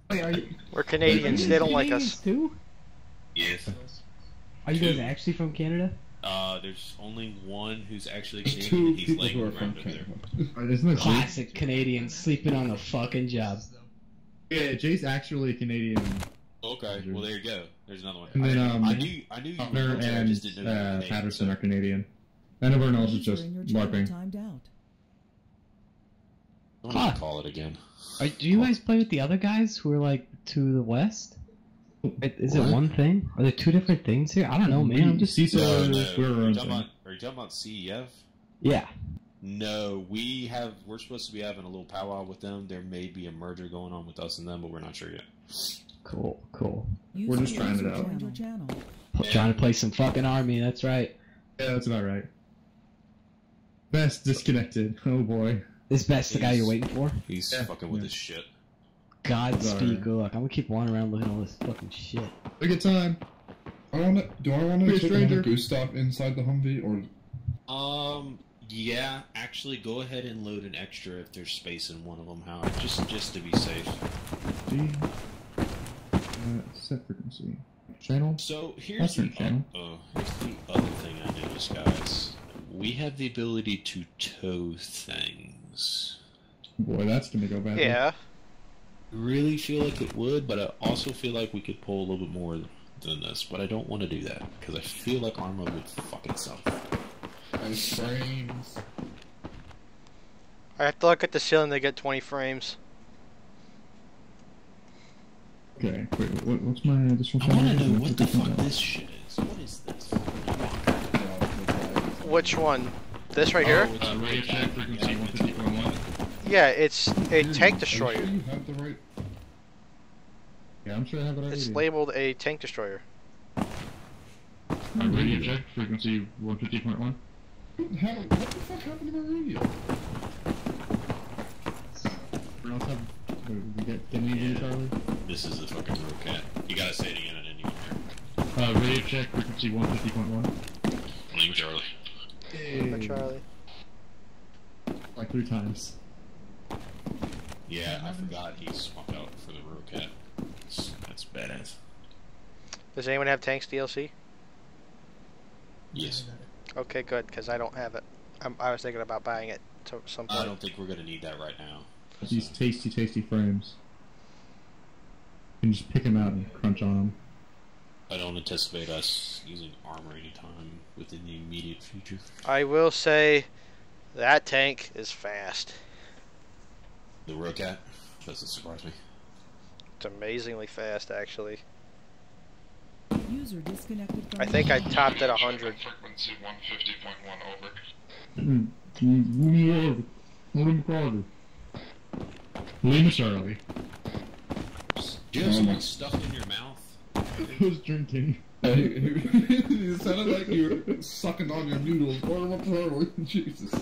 Speaker 5: Wait, are you?
Speaker 1: We're Canadians. They don't like us.
Speaker 6: Too?
Speaker 8: Yes.
Speaker 6: Are you guys actually from Canada?
Speaker 8: There's only one who's actually
Speaker 4: There's
Speaker 8: Canadian.
Speaker 4: two
Speaker 8: He's
Speaker 4: people
Speaker 8: laying
Speaker 4: who are
Speaker 8: around
Speaker 4: from
Speaker 8: over there.
Speaker 4: Canada.
Speaker 5: Isn't it
Speaker 6: Classic Canadian sleeping on the fucking job.
Speaker 5: Yeah, Jay's actually Canadian.
Speaker 8: Okay, well there you go. There's another one.
Speaker 5: And then
Speaker 8: I knew you were
Speaker 5: Huffner
Speaker 8: I just didn't know you were
Speaker 5: and
Speaker 8: Canadian,
Speaker 5: Patterson
Speaker 8: so.
Speaker 5: are Canadian. And everyone else is just
Speaker 2: User in your channel
Speaker 5: LARPing.
Speaker 2: timed out.
Speaker 8: I'm gonna call it again.
Speaker 6: Do you guys play with the other guys who are like to the west? Is it
Speaker 8: What?
Speaker 6: one thing? Are there two different things here? I don't know, man. I'm just
Speaker 5: CISO,
Speaker 8: No,
Speaker 5: we're our own thing.
Speaker 8: are you talking about CEF?
Speaker 6: yeah.
Speaker 8: No, we're supposed to be having a little powwow with them. There may be a merger going on with us and them, but we're not sure yet.
Speaker 6: Cool.
Speaker 2: User
Speaker 5: just trying it out.
Speaker 2: joined your channel.
Speaker 6: Trying to play some fucking army. That's right.
Speaker 5: Yeah, that's about right. Best disconnected. Oh boy.
Speaker 6: Is Best the guy you're waiting for?
Speaker 8: He's fucking with his shit.
Speaker 6: Godspeed. Good luck. I'm gonna keep wandering around looking at all this fucking shit.
Speaker 5: Look at time.
Speaker 4: Do I want to
Speaker 5: Hey,
Speaker 4: take
Speaker 5: stranger.
Speaker 4: a goose stop inside the Humvee, or
Speaker 8: Yeah, actually, go ahead and load an extra if there's space in one of them, Howard, just to be safe.
Speaker 5: G. Set frequency. Channel.
Speaker 8: So here's
Speaker 5: Western
Speaker 8: the
Speaker 5: channel.
Speaker 8: here's the other thing I noticed, guys. We have the ability to tow things.
Speaker 5: Boy, that's gonna go bad.
Speaker 1: Yeah.
Speaker 8: I really feel like it would, but I also feel like we could pull a little bit more than this. But I don't want to do that because I feel like Arma would fuck itself.
Speaker 4: ice frames?
Speaker 1: I have to look at the ceiling to get 20 frames.
Speaker 5: Okay. Wait. What's my additional?
Speaker 8: I want to
Speaker 5: channel?
Speaker 8: know what the fuck this shit is. What is this?
Speaker 1: Which one? This right here?
Speaker 8: It's a
Speaker 5: radio check frequency 150.1.
Speaker 1: Yeah, it's a tank
Speaker 4: Are you
Speaker 1: destroyer.
Speaker 4: sure you have the right?
Speaker 5: Yeah, I'm sure I have it already.
Speaker 1: It's labeled a tank destroyer.
Speaker 5: Radio check frequency 150.1.
Speaker 4: What the fuck happened to my radio?
Speaker 5: Everyone else have? Wait, we get anything, Charlie?
Speaker 8: This is the fucking Rocat. You gotta say it again, I didn't even hear.
Speaker 5: Radio check frequency 150.1.
Speaker 8: Name Charlie.
Speaker 1: Hi, Charlie.
Speaker 5: Like 3 times.
Speaker 8: Yeah, I forgot he swapped out for the Rocat. That's badass.
Speaker 1: Does anyone have tanks DLC?
Speaker 8: Yes.
Speaker 1: Okay, good, because I don't have it. I was thinking about buying it to some point.
Speaker 8: I don't think we're gonna need that right now.
Speaker 5: These tasty frames. You can just pick them out and crunch on them.
Speaker 8: I don't anticipate us using armor anytime within the immediate future.
Speaker 1: I will say that tank is fast.
Speaker 8: The Rocat doesn't surprise me.
Speaker 1: It's amazingly fast, actually.
Speaker 2: User disconnected from
Speaker 1: I think I topped at 100.
Speaker 4: Frequency 150.1 over.
Speaker 5: Lima Charlie.
Speaker 8: Do you have something stuffed in your mouth?
Speaker 5: Who's drinking?
Speaker 4: It sounded like you were sucking on your noodles. Jesus.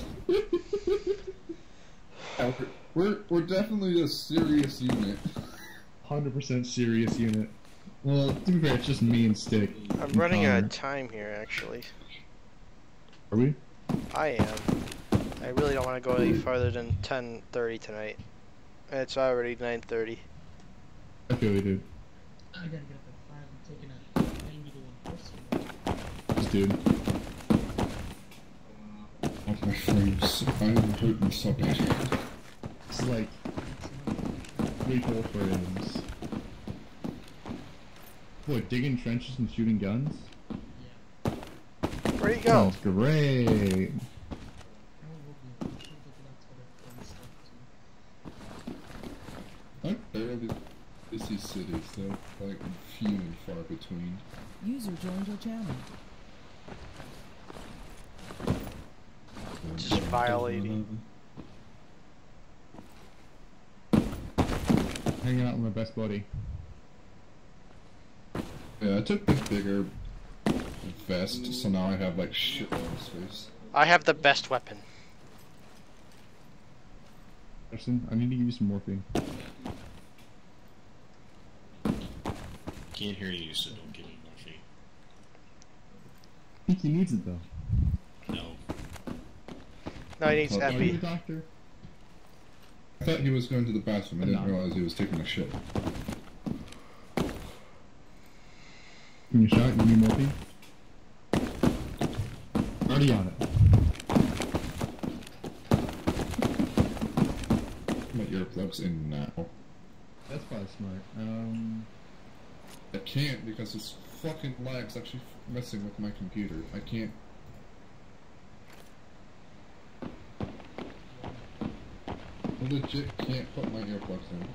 Speaker 4: We're definitely a serious unit.
Speaker 5: 100% serious unit. Well, to be fair, it's just me and Stick.
Speaker 1: I'm running out of time here, actually.
Speaker 5: Are we?
Speaker 1: I am. I really don't want to go any farther than 10:30 tonight. It's already 9:30.
Speaker 5: I feel you, dude.
Speaker 9: I gotta get up at 5. I'm taking a 90 to 1 course.
Speaker 5: This dude.
Speaker 4: Oh, my frames. I'm hurting so bad.
Speaker 5: It's like 3 full frames. What, digging trenches and shooting guns?
Speaker 9: Yeah.
Speaker 1: Where'd you go?
Speaker 5: Sounds great.
Speaker 9: I will be. I'm sure that that's what I've done stuff too.
Speaker 4: I barely busy cities, they're like few and far between.
Speaker 2: User joined your channel.
Speaker 1: Just violating.
Speaker 5: Hanging out with my best buddy.
Speaker 4: Yeah, I took the bigger vest, so now I have like shitload of space.
Speaker 1: I have the best weapon.
Speaker 5: Person, I need to give you some morphine.
Speaker 8: Can't hear you, so don't give me morphine.
Speaker 5: I think he needs it though.
Speaker 8: No.
Speaker 1: No, he needs
Speaker 4: Oh,
Speaker 5: Are you
Speaker 1: epi.
Speaker 5: a doctor?
Speaker 4: I thought he was going to the bathroom, I didn't realize he was taking a shit.
Speaker 5: Give me a shot, give me morphine. Already on it.
Speaker 4: My earplugs in now.
Speaker 5: That's probably smart.
Speaker 4: I can't because this fucking lag's actually messing with my computer. I can't. I legit can't put my earplugs in.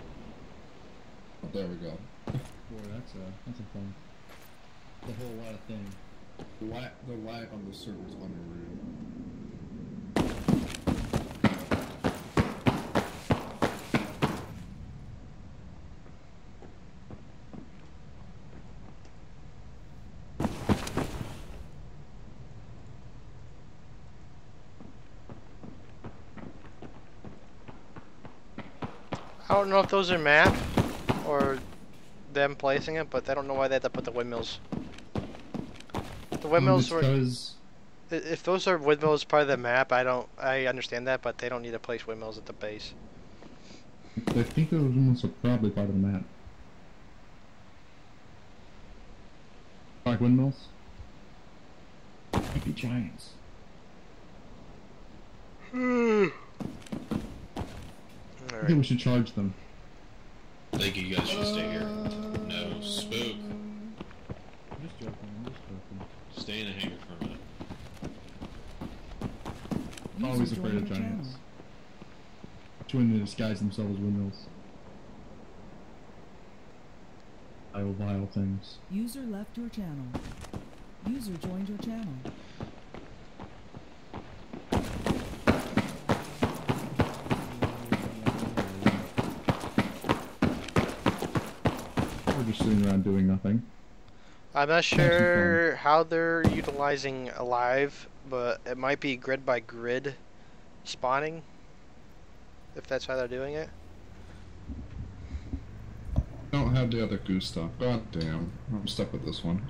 Speaker 4: Oh, there we go.
Speaker 5: Boy, that's a fun. The whole lot of thing.
Speaker 4: The lag on the server is unreal.
Speaker 1: I don't know if those are map or them placing it, but I don't know why they had to put the windmills. The windmills were.
Speaker 5: Because
Speaker 1: If those are windmills part of the map, I understand that, but they don't need to place windmills at the base.
Speaker 5: I think those ones are probably part of the map. Like windmills? Might be giants. I think we should charge them.
Speaker 8: I think you guys should stay here. No, spook.
Speaker 5: I'm just joking,
Speaker 8: Stay in a hangar for a minute.
Speaker 5: Always
Speaker 2: User
Speaker 5: afraid of
Speaker 2: joined your
Speaker 5: giants.
Speaker 2: channel.
Speaker 5: Trying to disguise themselves as windmills. Vile things.
Speaker 2: User left your channel. User joined your channel.
Speaker 5: We're just sitting around doing nothing.
Speaker 1: I'm not sure how they're utilizing Alive, but it might be grid by grid spawning, if that's how they're doing it.
Speaker 4: Don't have the other goose stuff. God damn. I'm stuck with this one.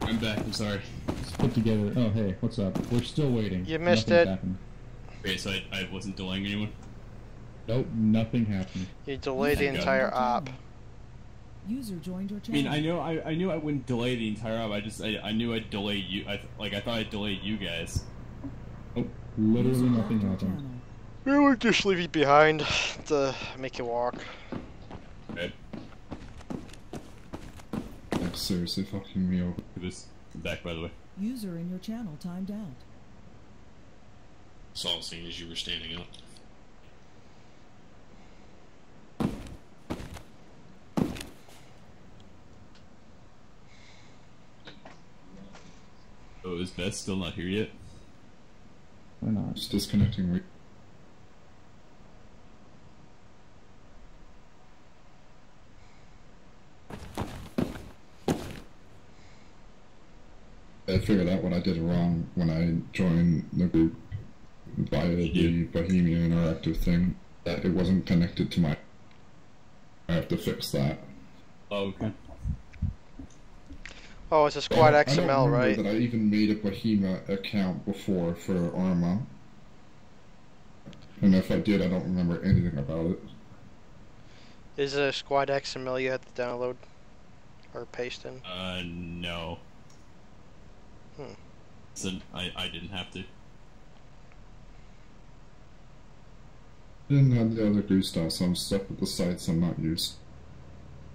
Speaker 8: I'm back, I'm sorry.
Speaker 5: Let's put together. Oh, hey, what's up? We're still waiting.
Speaker 1: You missed
Speaker 5: Nothing's
Speaker 1: it.
Speaker 5: happened.
Speaker 8: Okay, so I wasn't delaying anyone?
Speaker 5: Nope, nothing happened.
Speaker 1: You delayed the
Speaker 8: Thank God.
Speaker 1: entire op.
Speaker 2: User joined your
Speaker 10: I
Speaker 2: channel.
Speaker 10: mean, I knew I wouldn't delay the entire op. I knew I'd delay you. I thought I'd delay you guys.
Speaker 5: Nope, literally
Speaker 2: User left
Speaker 5: nothing
Speaker 2: your
Speaker 5: happened.
Speaker 2: channel.
Speaker 1: We would just leave you behind to make you walk.
Speaker 10: Okay.
Speaker 4: Like, seriously fucking me over.
Speaker 10: This I'm back, by the way.
Speaker 2: User in your channel timed out.
Speaker 8: Saw as soon as you were standing up.
Speaker 10: Oh, is Beth still not here yet?
Speaker 5: Why not?
Speaker 4: Just disconnecting. I figured out what I did wrong when I joined the group via the Bohemian Interactive thing. That it wasn't connected to my. I have to fix that.
Speaker 10: Oh, okay.
Speaker 1: Oh, it's a squad
Speaker 4: I don't
Speaker 1: XML,
Speaker 4: remember
Speaker 1: right?
Speaker 4: that I even made a Bohemia account before for Arma. And if I did, I don't remember anything about it.
Speaker 1: Is a Squad XML you have to download or paste in?
Speaker 10: No. So I didn't have to.
Speaker 4: I didn't have the other do stuff, so I'm stuck with the sites I'm not used.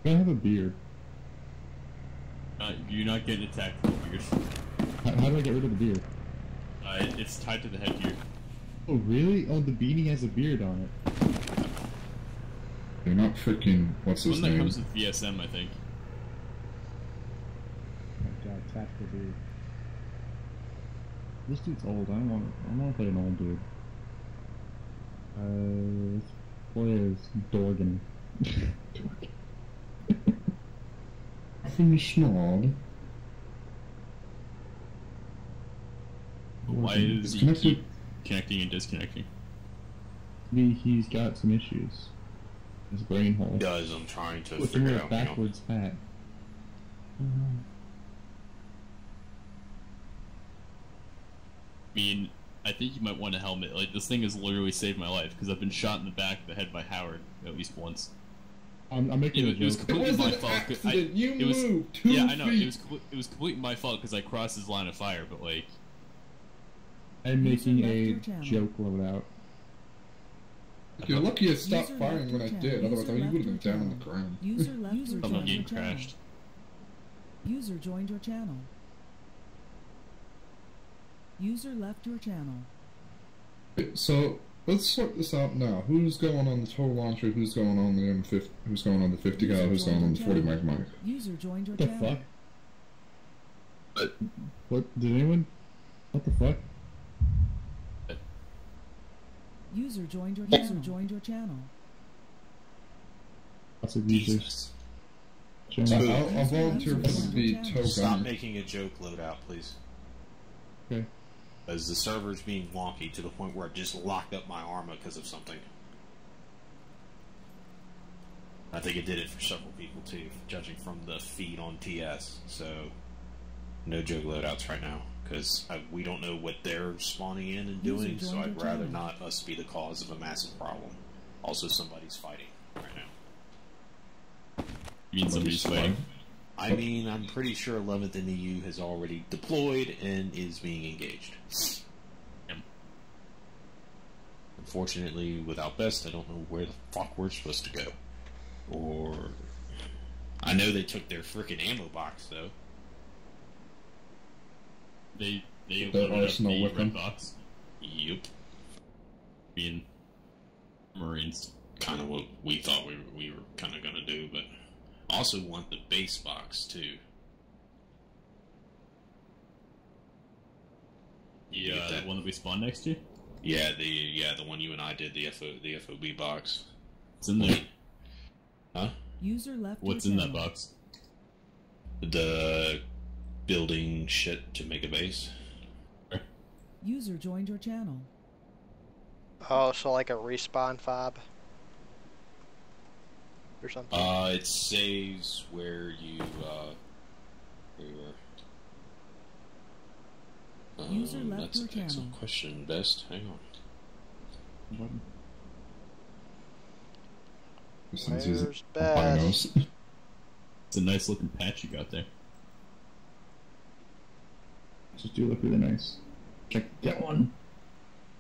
Speaker 5: I have a beard.
Speaker 10: You're not getting attacked with beard.
Speaker 5: How do I get rid of the beard?
Speaker 10: It's tied to the headgear.
Speaker 5: Oh, really? Oh, the beanie has a beard on it.
Speaker 4: You're not freaking... What's his
Speaker 10: One that
Speaker 4: name?
Speaker 10: comes with VSM, I think.
Speaker 5: Oh god, tactical beard. This dude's old. I don't want to play an old dude. Let's play as Dorgan.
Speaker 4: I think he's small.
Speaker 10: Why is he keep connecting and disconnecting?
Speaker 5: He's got some issues. His brain hole.
Speaker 8: He does. I'm trying to
Speaker 5: With him
Speaker 8: figure
Speaker 5: with a
Speaker 8: out.
Speaker 5: backwards hat.
Speaker 10: I mean, I think you might want a helmet. Like, this thing has literally saved my life, because I've been shot in the back of the head by Howard at least once.
Speaker 5: I'm making a joke.
Speaker 10: It was completely my fault.
Speaker 4: Accident. You
Speaker 10: it was,
Speaker 4: moved 2
Speaker 10: yeah, I know.
Speaker 4: feet.
Speaker 10: It was completely my fault because I crossed his line of fire. But like,
Speaker 5: I'm making a
Speaker 2: User left your channel.
Speaker 5: joke loadout.
Speaker 4: You're lucky I stopped
Speaker 2: User
Speaker 4: firing
Speaker 2: left
Speaker 4: when I
Speaker 2: your
Speaker 4: did,
Speaker 2: channel.
Speaker 4: otherwise I
Speaker 2: User
Speaker 4: would have
Speaker 2: left
Speaker 4: been
Speaker 2: your
Speaker 4: down on the
Speaker 2: channel.
Speaker 4: ground.
Speaker 2: User left your
Speaker 10: I'm
Speaker 2: channel.
Speaker 10: not getting crashed.
Speaker 2: User joined your channel. User left your channel.
Speaker 4: So let's sort this out now. Who's going on the total launcher? Who's going on the M50? Who's going on the 50 cal? Who's going on the 40 mag mic?
Speaker 2: User joined your
Speaker 5: What the
Speaker 2: channel.
Speaker 5: fuck? What? Did anyone? What the fuck?
Speaker 2: User joined your channel.
Speaker 5: Lots of users.
Speaker 4: I'll volunteer for the tow
Speaker 8: Stop
Speaker 4: gun.
Speaker 8: making a joke loadout, please.
Speaker 5: Okay.
Speaker 8: As the server's being wonky to the point where I just locked up my Arma because of something. I think it did it for several people too, judging from the feed on TS. So, no joke loadouts right now, because we don't know what they're spawning in and doing, so I'd rather not us be the cause of a massive problem. Also, somebody's fighting right now.
Speaker 10: You mean somebody's fighting?
Speaker 8: I mean, I'm pretty sure 11th in the EU has already deployed and is being engaged. Unfortunately, without Best, I don't know where the fuck we're supposed to go. Or... I know they took their frickin' ammo box, though.
Speaker 10: They
Speaker 4: Their
Speaker 10: loaded up
Speaker 4: arsenal
Speaker 10: the
Speaker 4: with them.
Speaker 10: red box.
Speaker 8: Yup.
Speaker 10: Being Marines.
Speaker 8: Kind of what we thought we were kind of gonna do, but... Also want the base box, too.
Speaker 10: Yeah, the one that we spawned next to?
Speaker 8: Yeah, the one you and I did, the FOB box.
Speaker 10: It's in there.
Speaker 8: Huh?
Speaker 2: User left
Speaker 10: What's
Speaker 2: your
Speaker 10: in
Speaker 2: channel.
Speaker 10: that box?
Speaker 8: The building shit to make a base.
Speaker 2: User joined your channel.
Speaker 1: Oh, so like a respawn fob? Or something?
Speaker 8: It saves where you were.
Speaker 2: User left
Speaker 8: That's
Speaker 2: your
Speaker 8: an excellent
Speaker 2: channel.
Speaker 8: question, Best. Hang on.
Speaker 4: Since he's
Speaker 1: Where's
Speaker 4: albinos.
Speaker 1: Best?
Speaker 10: It's a nice looking patch you got there.
Speaker 5: Just do look really nice. Check that one.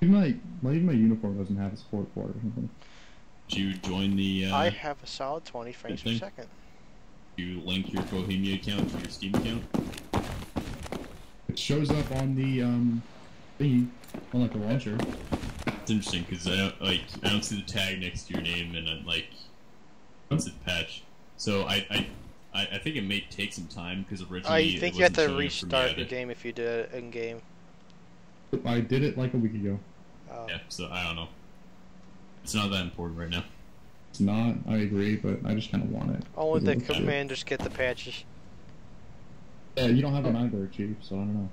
Speaker 5: Even my uniform doesn't have a support port or something.
Speaker 10: Did you join the,
Speaker 1: I have a solid 20 frames per
Speaker 10: thing?
Speaker 1: second.
Speaker 10: you link your Bohemia account to your Steam account?
Speaker 5: It shows up on the thingy, on like the launcher.
Speaker 10: It's interesting, because I don't see the tag next to your name, and I'm like, what's it patch? So I think it may take some time, because originally
Speaker 1: I think
Speaker 10: it
Speaker 1: you have to
Speaker 10: wasn't showing for me
Speaker 1: restart the
Speaker 10: either.
Speaker 1: game if you did it in game.
Speaker 5: I did it like a week ago.
Speaker 1: Oh.
Speaker 10: Yeah, so I don't know. It's not that important right now.
Speaker 5: It's not, I agree, but I just kind of want it.
Speaker 1: Only the
Speaker 5: It's a little
Speaker 1: commanders get the patches.
Speaker 5: Yeah, you don't have them either, Chief, so I don't know.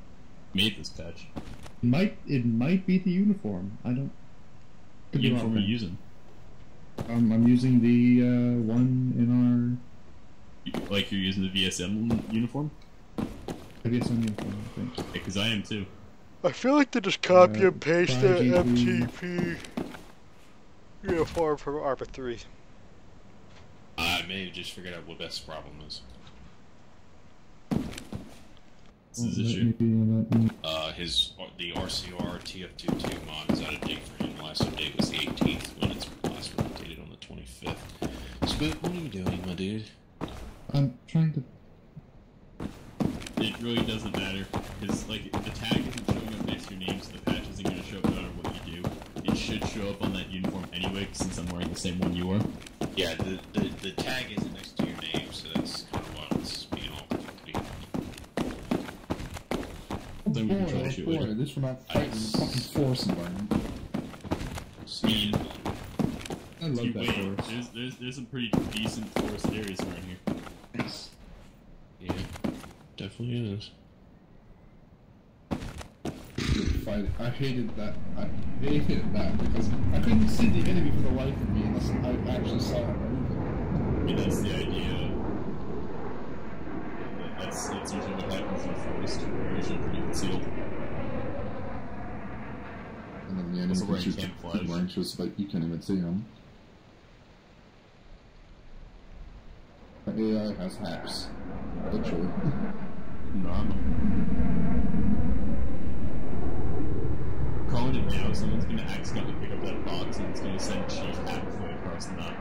Speaker 10: Made this patch.
Speaker 5: It might be the uniform. I don't.
Speaker 10: What
Speaker 5: could be
Speaker 10: uniform are
Speaker 5: wrong.
Speaker 10: you using?
Speaker 5: I'm using the one in
Speaker 10: Like you're using the VSM uniform?
Speaker 5: our VSM uniform, I think.
Speaker 10: Because I am too.
Speaker 1: I feel like they just copy and
Speaker 5: paste the
Speaker 1: MTP. uniform from Arbor 3.
Speaker 8: I may have just figured out what Beth's problem is.
Speaker 10: This is issue.
Speaker 8: The RCR TF22 mod is out of date for him. Last update was the 18th, when it's last updated on the 25th. Spook, what are you doing, my dude?
Speaker 5: I'm trying to.
Speaker 10: It really doesn't matter, because like the tag isn't showing up next to your name, so the patch isn't going to show up no matter what you do. It should show up on that uniform anyway, since I'm wearing the same one you are.
Speaker 8: Yeah, the tag isn't next to your name, so that's kind of why it's being awkward to be.
Speaker 10: Then we can troubleshoot
Speaker 4: boy,
Speaker 10: later.
Speaker 4: at least we're not fighting in the fucking forest environment.
Speaker 8: See,
Speaker 5: I love
Speaker 10: You
Speaker 5: that
Speaker 10: wait,
Speaker 5: forest.
Speaker 10: there's some pretty decent forest areas around here.
Speaker 5: Yes.
Speaker 8: yeah, definitely is.
Speaker 4: I hated that. I hated that because I couldn't see the enemy for the life of me unless I actually saw it moving.
Speaker 10: I mean, that's the idea. That's usually what happens in the forest. You're usually pretty concealed.
Speaker 4: And then the enemy
Speaker 10: Also
Speaker 4: puts you
Speaker 10: wearing
Speaker 4: too
Speaker 10: camouflage.
Speaker 4: anxious that you can't even see them. The AI has hacks. Literally.
Speaker 10: Normal. Calling it now, someone's gonna accidentally pick up that box and it's gonna send Chief halfway across the map.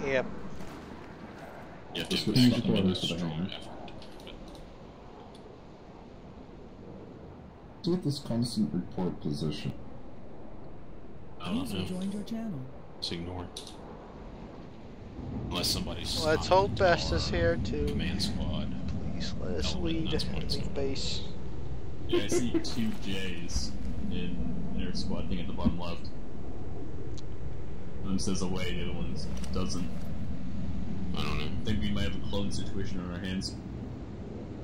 Speaker 1: Yep.
Speaker 8: Yeah,
Speaker 4: Just
Speaker 8: dude,
Speaker 4: with
Speaker 8: it's
Speaker 4: the
Speaker 8: not
Speaker 4: orders
Speaker 8: a
Speaker 4: for the
Speaker 8: strong
Speaker 4: hand.
Speaker 8: effort.
Speaker 4: So with this constant report position.
Speaker 8: I don't
Speaker 2: User
Speaker 8: know.
Speaker 2: joined your channel.
Speaker 8: Just ignore it. Unless somebody's.
Speaker 1: Let's
Speaker 8: sniping
Speaker 1: hope
Speaker 8: into
Speaker 1: Best
Speaker 8: our
Speaker 1: is here to
Speaker 8: Command squad.
Speaker 1: please let us
Speaker 8: Oh,
Speaker 1: lead
Speaker 8: that's what it's
Speaker 1: the
Speaker 8: for.
Speaker 1: base.
Speaker 10: Yeah, I see 2 J's in their squad thing at the bottom left. One says away, the other one doesn't.
Speaker 8: I don't know.
Speaker 10: I think we might have a clone situation on our hands.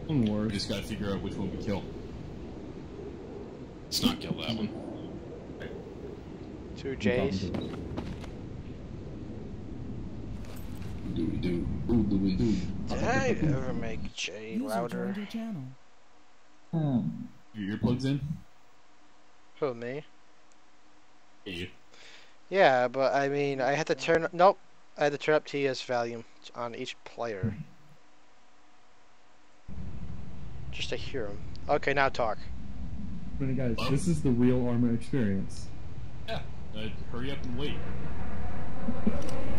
Speaker 5: One
Speaker 10: We
Speaker 5: word.
Speaker 10: just gotta figure out which one we kill.
Speaker 8: Let's not kill that one.
Speaker 1: 2 J's.
Speaker 4: Do we do? Ooh, do we do?
Speaker 1: Did I ever make J
Speaker 2: User
Speaker 1: louder?
Speaker 2: joined your channel.
Speaker 10: Your earplugs in?
Speaker 1: Who, me?
Speaker 10: Yeah, you.
Speaker 1: Yeah, but I mean, I had to turn. Nope. I had to turn up TS volume on each player. Just to hear him. Okay, now talk.
Speaker 5: Guys,
Speaker 10: Hello?
Speaker 5: this is the real Arma experience.
Speaker 10: Yeah. Hurry up and wait.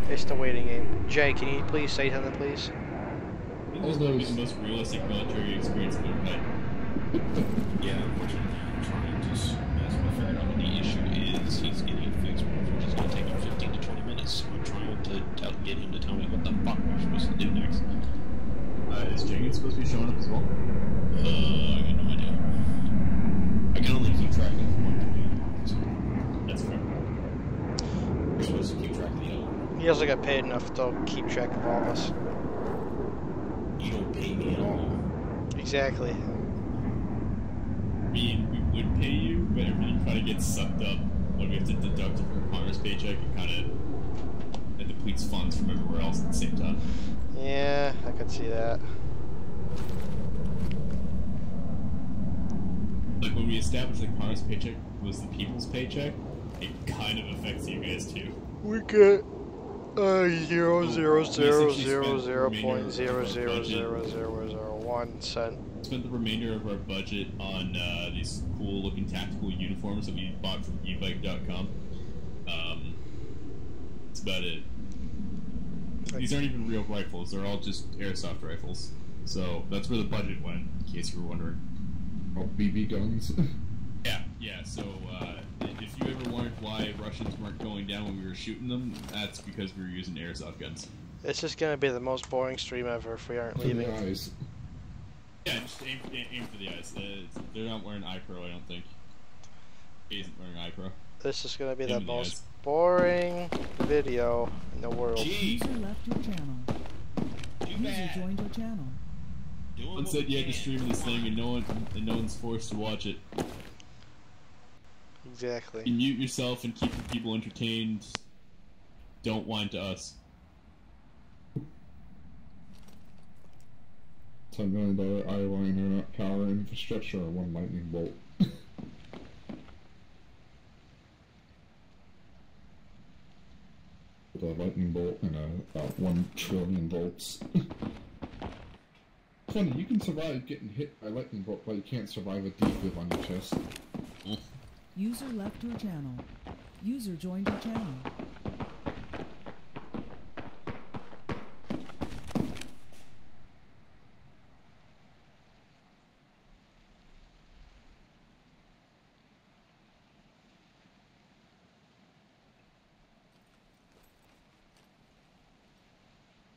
Speaker 1: It's the waiting game. Jay, can you please say something, please?
Speaker 10: This is probably the most realistic military experience I've ever had.
Speaker 8: Yeah, unfortunately, I'm trying to, as we figured out what the issue is, he's getting it fixed, which is going to take him 15 to 20 minutes. So I'm trying to get him to tell me what the fuck we're supposed to do next.
Speaker 10: Is Jenkins supposed to be showing up as well?
Speaker 8: I got no idea. I can only keep track of one command, so
Speaker 10: That's fair.
Speaker 8: you're supposed to keep track of the other one.
Speaker 1: He also got paid enough to keep track of all of us.
Speaker 8: You don't pay me at all.
Speaker 1: Exactly.
Speaker 10: I mean, we would pay you, but everything kind of gets sucked up when we have to deduct it from Connor's paycheck. It depletes funds from everywhere else at the same time.
Speaker 1: Yeah, I could see that.
Speaker 10: Like when we established that Connor's paycheck was the people's paycheck, it kind of affects you guys too.
Speaker 1: We get 0.00000.0000001 cent.
Speaker 10: Spent the remainder of our budget on these cool looking tactical uniforms that we bought from ebike.com. That's about it. These aren't even real rifles, they're all just airsoft rifles. So that's where the budget went, in case you were wondering.
Speaker 4: Oh, BB guns.
Speaker 10: Yeah, so if you ever wondered why Russians weren't going down when we were shooting them, that's because we were using airsoft guns.
Speaker 1: This is gonna be the most boring stream ever if we aren't
Speaker 4: For the
Speaker 1: leaving.
Speaker 4: eyes.
Speaker 10: Yeah, just aim for the eyes. They're not wearing iPro, I don't think. He isn't wearing iPro.
Speaker 1: This is gonna be
Speaker 10: Aim
Speaker 1: the
Speaker 10: in the
Speaker 1: most
Speaker 10: eyes.
Speaker 1: boring video in the world.
Speaker 8: Gee,
Speaker 2: User left your channel.
Speaker 8: too
Speaker 2: User
Speaker 8: bad.
Speaker 2: joined your channel.
Speaker 8: Doing
Speaker 10: Someone
Speaker 8: what
Speaker 10: said
Speaker 8: we
Speaker 10: you had to
Speaker 8: can.
Speaker 10: stream this thing and no one's forced to watch it.
Speaker 1: Exactly.
Speaker 10: You mute yourself and keep the people entertained. Don't whine to us.
Speaker 4: $10 million Iowa internet power infrastructure or one lightning bolt. lightning bolt and about 1 trillion volts. Funny, you can survive getting hit by lightning bolt, but you can't survive a defib on your chest.
Speaker 2: User left your channel. User joined your channel.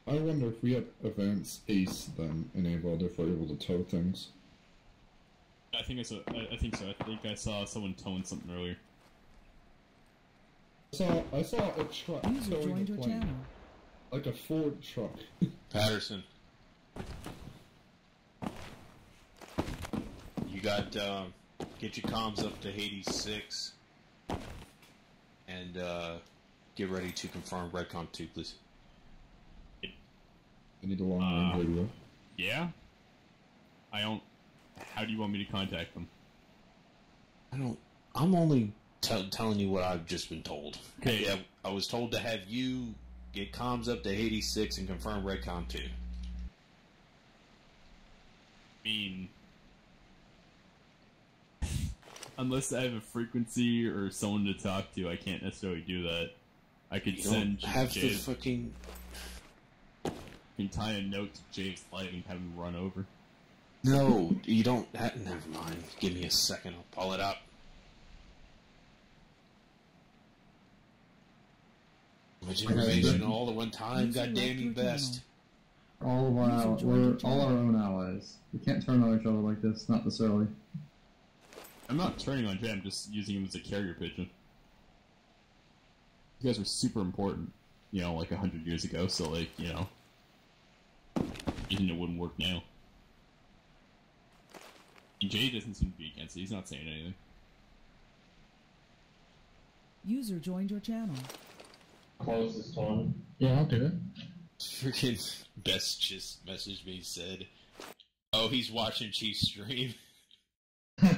Speaker 4: I wonder if we had events ACE then enabled if we're able to tow things.
Speaker 10: I think so. I think I saw someone towing something earlier.
Speaker 4: I saw a truck
Speaker 2: User
Speaker 4: towing
Speaker 2: joined
Speaker 4: a
Speaker 2: your
Speaker 4: plane.
Speaker 2: channel.
Speaker 4: Like a Ford truck.
Speaker 8: Patterson. You got, get your comms up to Hades 6. And, get ready to confirm Redcon 2, please.
Speaker 4: I need a long-range radio.
Speaker 10: Yeah? I don't... How do you want me to contact them?
Speaker 8: I'm only telling you what I've just been told.
Speaker 10: Okay.
Speaker 8: Yeah, I was told to have you get comms up to Hades 6 and confirm Redcon 2.
Speaker 10: I mean... Unless I have a frequency or someone to talk to, I can't necessarily do that. I could send
Speaker 8: have
Speaker 10: Jay...
Speaker 8: the fucking...
Speaker 10: You can tie a note to Jay's light and have him run over.
Speaker 8: No, you don't have... Never mind. Give me a second. I'll pull it up. Much information all at one time.
Speaker 2: User
Speaker 8: Goddamn
Speaker 2: left
Speaker 8: you
Speaker 2: your
Speaker 8: best.
Speaker 5: All of our
Speaker 2: User
Speaker 5: allies,
Speaker 2: joined
Speaker 5: we're
Speaker 2: your
Speaker 5: all our
Speaker 2: channel.
Speaker 5: own allies. We can't turn on each other like this, not this early.
Speaker 10: I'm not turning on Jay, I'm just using him as a carrier pigeon. You guys were super important, you know, like 100 years ago, so, like, you know... Even it wouldn't work now. And Jay doesn't seem to be against it, he's not saying anything.
Speaker 2: User joined your channel.
Speaker 9: Closest one. Yeah, I'll do it.
Speaker 8: Freaking Best just messaged me, said, "Oh, he's watching Chief stream."
Speaker 10: No.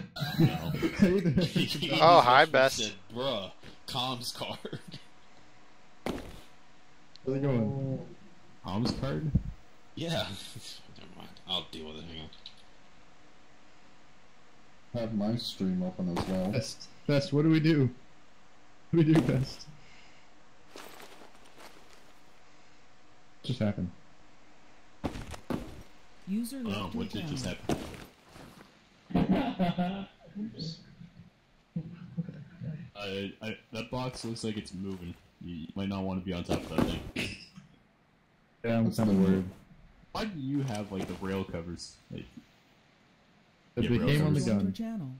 Speaker 5: Hey there.
Speaker 8: He
Speaker 1: Oh, hi,
Speaker 8: messaged me,
Speaker 1: Best.
Speaker 8: said, "Bruh, comms card."
Speaker 5: How's it going?
Speaker 10: Comms card?
Speaker 8: Yeah. Never mind. I'll deal with it. Hang on.
Speaker 4: Have my stream open as well.
Speaker 5: Best, what do we do? What do we do, Best? What just happened?
Speaker 2: User
Speaker 10: Oh,
Speaker 2: left your
Speaker 10: what did
Speaker 2: channel.
Speaker 10: just happen?
Speaker 9: Oops.
Speaker 10: That box looks like it's moving. You might not want to be on top of that thing.
Speaker 5: Yeah, I'm kind of worried.
Speaker 10: Why do you have, like, the rail covers? Like,
Speaker 5: But
Speaker 10: Yeah,
Speaker 5: they
Speaker 10: bro.
Speaker 5: came on the
Speaker 2: User joined your
Speaker 5: gun.
Speaker 2: channel.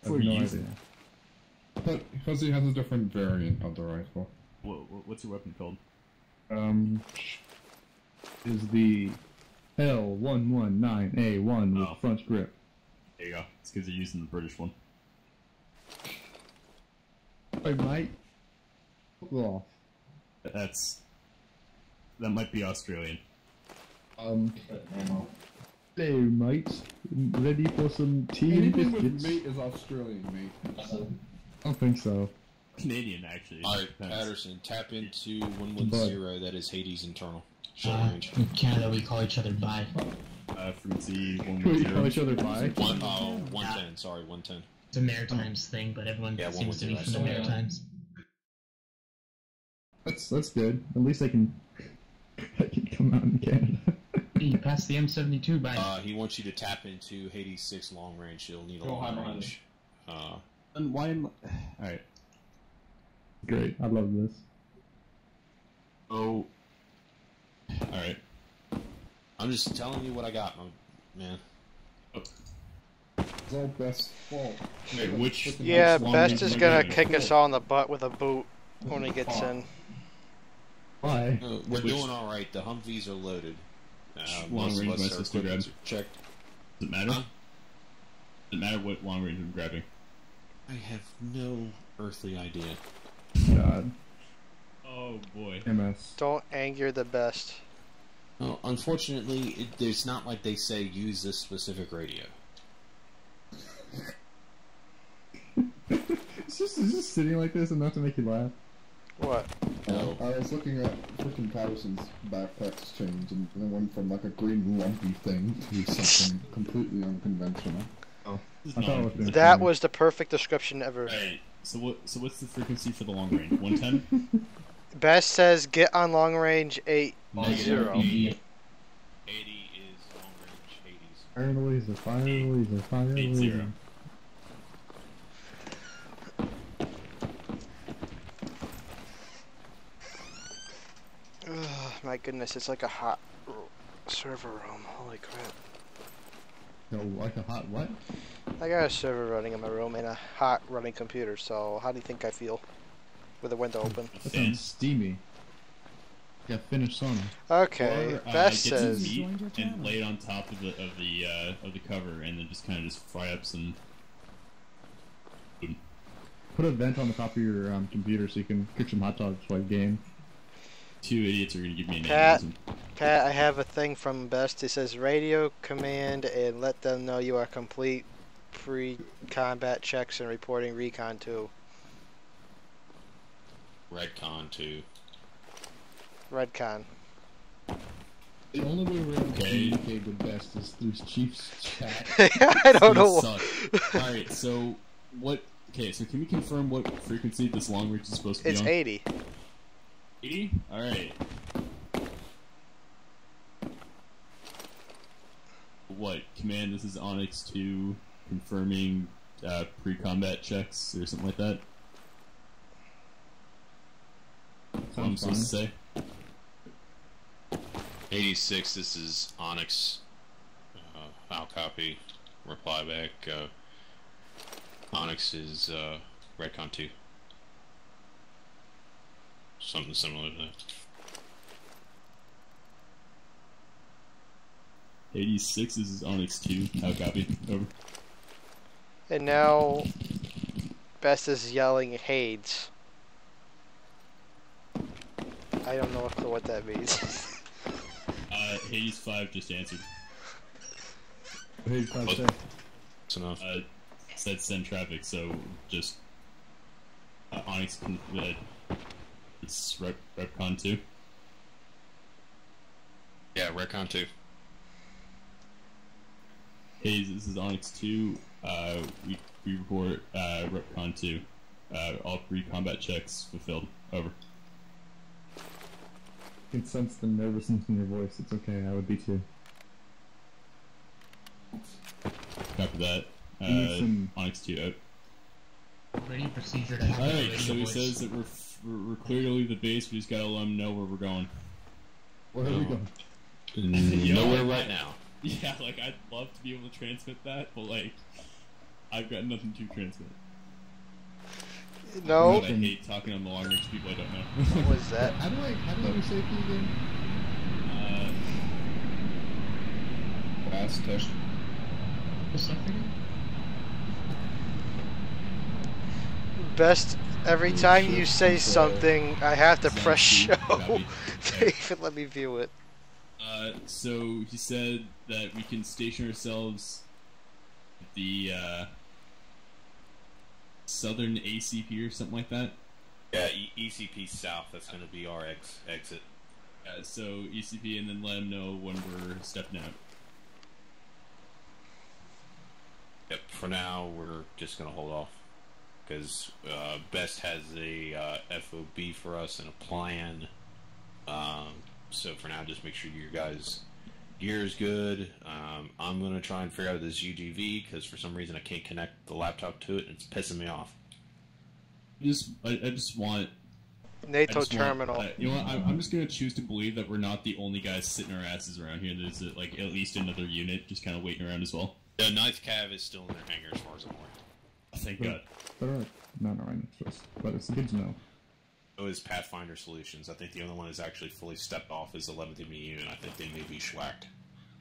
Speaker 5: I have no
Speaker 10: use
Speaker 5: idea.
Speaker 4: But because he has a different variant of the rifle.
Speaker 10: what's your weapon called?
Speaker 5: Is the L119A1 with
Speaker 10: Oh.
Speaker 5: front grip.
Speaker 10: There you go. It's because you're using the British one.
Speaker 5: Hey, mate. Fuck off.
Speaker 10: That might be Australian.
Speaker 5: Hello, mate. Ready for some tea and
Speaker 4: Anything with
Speaker 5: biscuits?
Speaker 4: mate is Australian, mate.
Speaker 5: I don't think so.
Speaker 10: Canadian, actually.
Speaker 8: Alright,
Speaker 10: Depends.
Speaker 8: Patterson, tap into 110. That is Hades internal. Short range.
Speaker 9: In Canada, we call each other bye.
Speaker 10: Frequency
Speaker 5: We call
Speaker 10: 110.
Speaker 5: each other bye.
Speaker 8: 110. Sorry, 110.
Speaker 9: It's a Maritimes thing, but everyone
Speaker 8: Yeah,
Speaker 9: seems to be
Speaker 8: 110,
Speaker 9: from the
Speaker 8: I saw that.
Speaker 9: Maritimes.
Speaker 5: That's good. At least I can come out in Canada.
Speaker 9: You passed the M72 by.
Speaker 8: He wants you to tap into Hades 6 long range. He'll need a long range.
Speaker 10: And why am Alright.
Speaker 5: Great. I love this.
Speaker 10: Oh. Alright.
Speaker 8: I'm just telling you what I got, man.
Speaker 4: It's all Best's fault.
Speaker 10: Wait, which...
Speaker 1: Yeah,
Speaker 10: long
Speaker 1: Best
Speaker 10: range
Speaker 1: is
Speaker 10: am I
Speaker 1: gonna
Speaker 10: grabbing?
Speaker 1: kick us all in the butt with a boot when he gets in.
Speaker 5: Why?
Speaker 8: We're doing alright. The Humvees are loaded.
Speaker 10: long
Speaker 8: Most of
Speaker 10: range
Speaker 8: us
Speaker 10: my
Speaker 8: are
Speaker 10: sister
Speaker 8: equipment
Speaker 10: grabbed?
Speaker 8: checked.
Speaker 10: Does it matter?
Speaker 8: Huh?
Speaker 10: Does it matter what long range I'm grabbing?
Speaker 8: I have no earthly idea.
Speaker 5: God.
Speaker 10: Oh boy.
Speaker 5: MS.
Speaker 1: Don't anger the Best.
Speaker 8: Well, unfortunately, it's not like they say use this specific radio.
Speaker 5: It's just sitting like this enough to make you laugh.
Speaker 1: What?
Speaker 8: No.
Speaker 4: I was looking at freaking Patterson's backpacks change, and it went from like a green lumpy thing to something completely unconventional.
Speaker 5: Oh,
Speaker 10: This is
Speaker 5: I thought it
Speaker 10: not-
Speaker 5: was
Speaker 1: That was the perfect description ever.
Speaker 10: Right. So what's the frequency for the long range? 110?
Speaker 1: Best says get on long range 80.
Speaker 8: Negative 80 is long range 80s.
Speaker 5: Fire laser, fire laser, fire
Speaker 10: 80.
Speaker 5: laser.
Speaker 1: Ugh, my goodness, it's like a hot server room. Holy crap.
Speaker 5: Yo, like a hot what?
Speaker 1: I got a server running in my room and a hot running computer, so how do you think I feel with the window open?
Speaker 5: That sounds steamy. Yeah, finished song.
Speaker 1: Okay,
Speaker 10: Or,
Speaker 1: Best
Speaker 10: get some
Speaker 1: says
Speaker 10: meat
Speaker 2: Joined your
Speaker 10: and
Speaker 2: channel.
Speaker 10: lay it on top of the cover, and then just kind of just fry up some.
Speaker 5: Put a vent on the top of your computer so you can cook some hot dogs while you game.
Speaker 10: Two idiots are gonna give me an
Speaker 1: Pat.
Speaker 10: aneurysm.
Speaker 1: Pat, I have a thing from Best. It says radio command and let them know you are complete pre-combat checks and reporting recon 2.
Speaker 8: Redcon 2.
Speaker 1: Redcon.
Speaker 5: The only way we're able to
Speaker 10: Okay.
Speaker 5: communicate with Best is through Chief's chat.
Speaker 1: I don't know.
Speaker 10: Alright, so what? Okay, so can we confirm what frequency this long range is supposed to be
Speaker 1: It's
Speaker 10: on?
Speaker 1: 80.
Speaker 10: 80? Alright. What? Command, this is Onyx 2 confirming pre-combat checks or something like that? What I'm supposed to say?
Speaker 8: 86, this is Onyx. I'll copy. Reply back. Onyx is Redcon 2. Something similar to that.
Speaker 10: 86, this is Onyx 2. How copy? Over.
Speaker 1: And now Best is yelling Hades. I don't know what that means.
Speaker 10: Hades 5 just answered.
Speaker 5: Hey, five
Speaker 8: What?
Speaker 5: seconds.
Speaker 8: That's enough.
Speaker 10: Said send traffic, so just Onyx. It's Repcon 2.
Speaker 8: Yeah, Redcon 2.
Speaker 10: Hey, this is Onyx 2. We report Repcon 2. All pre-combat checks fulfilled. Over.
Speaker 5: I can sense the nervousness in your voice. It's okay, I would be too.
Speaker 10: Copy that.
Speaker 5: You need some-
Speaker 10: Onyx 2 out.
Speaker 9: Ready procedure to have
Speaker 10: Alright,
Speaker 9: radio
Speaker 10: so he
Speaker 9: voice.
Speaker 10: says that we're clear to leave the base. We just gotta let him know where we're going.
Speaker 5: Where are we going?
Speaker 8: Nowhere right now.
Speaker 10: Yeah, like I'd love to be able to transmit that, but like I've got nothing to transmit.
Speaker 1: No.
Speaker 10: I hate talking on the long range people I don't know.
Speaker 1: What was that?
Speaker 5: How do I say safety again?
Speaker 4: Fast test.
Speaker 9: What's that again?
Speaker 1: Best, every time you say something, I have to press show
Speaker 10: Copy.
Speaker 1: to even let me view it.
Speaker 10: So he said that we can station ourselves at the southern ACP or something like that.
Speaker 8: Yeah, ECP South. That's going to be our exit.
Speaker 10: So ECP, and then let him know when we're stepping out.
Speaker 8: Yep. For now, we're just going to hold off because Best has a FOB for us and a plan. So for now, just make sure your guys' gear is good. I'm going to try and figure out this UGV because for some reason I can't connect the laptop to it and it's pissing me off.
Speaker 10: I just want
Speaker 1: NATO terminal.
Speaker 10: You know what? I'm just gonna choose to believe that we're not the only guys sitting our asses around here. There's like at least another unit just kind of waiting around as well.
Speaker 8: The 9th Cav is still in their hangar as far as I'm aware.
Speaker 10: Thank God.
Speaker 5: They're not right next to us, but it's good to know.
Speaker 8: So is Pathfinder Solutions. I think the only one that's actually fully stepped off is 11th MU, and I think they may be schwacked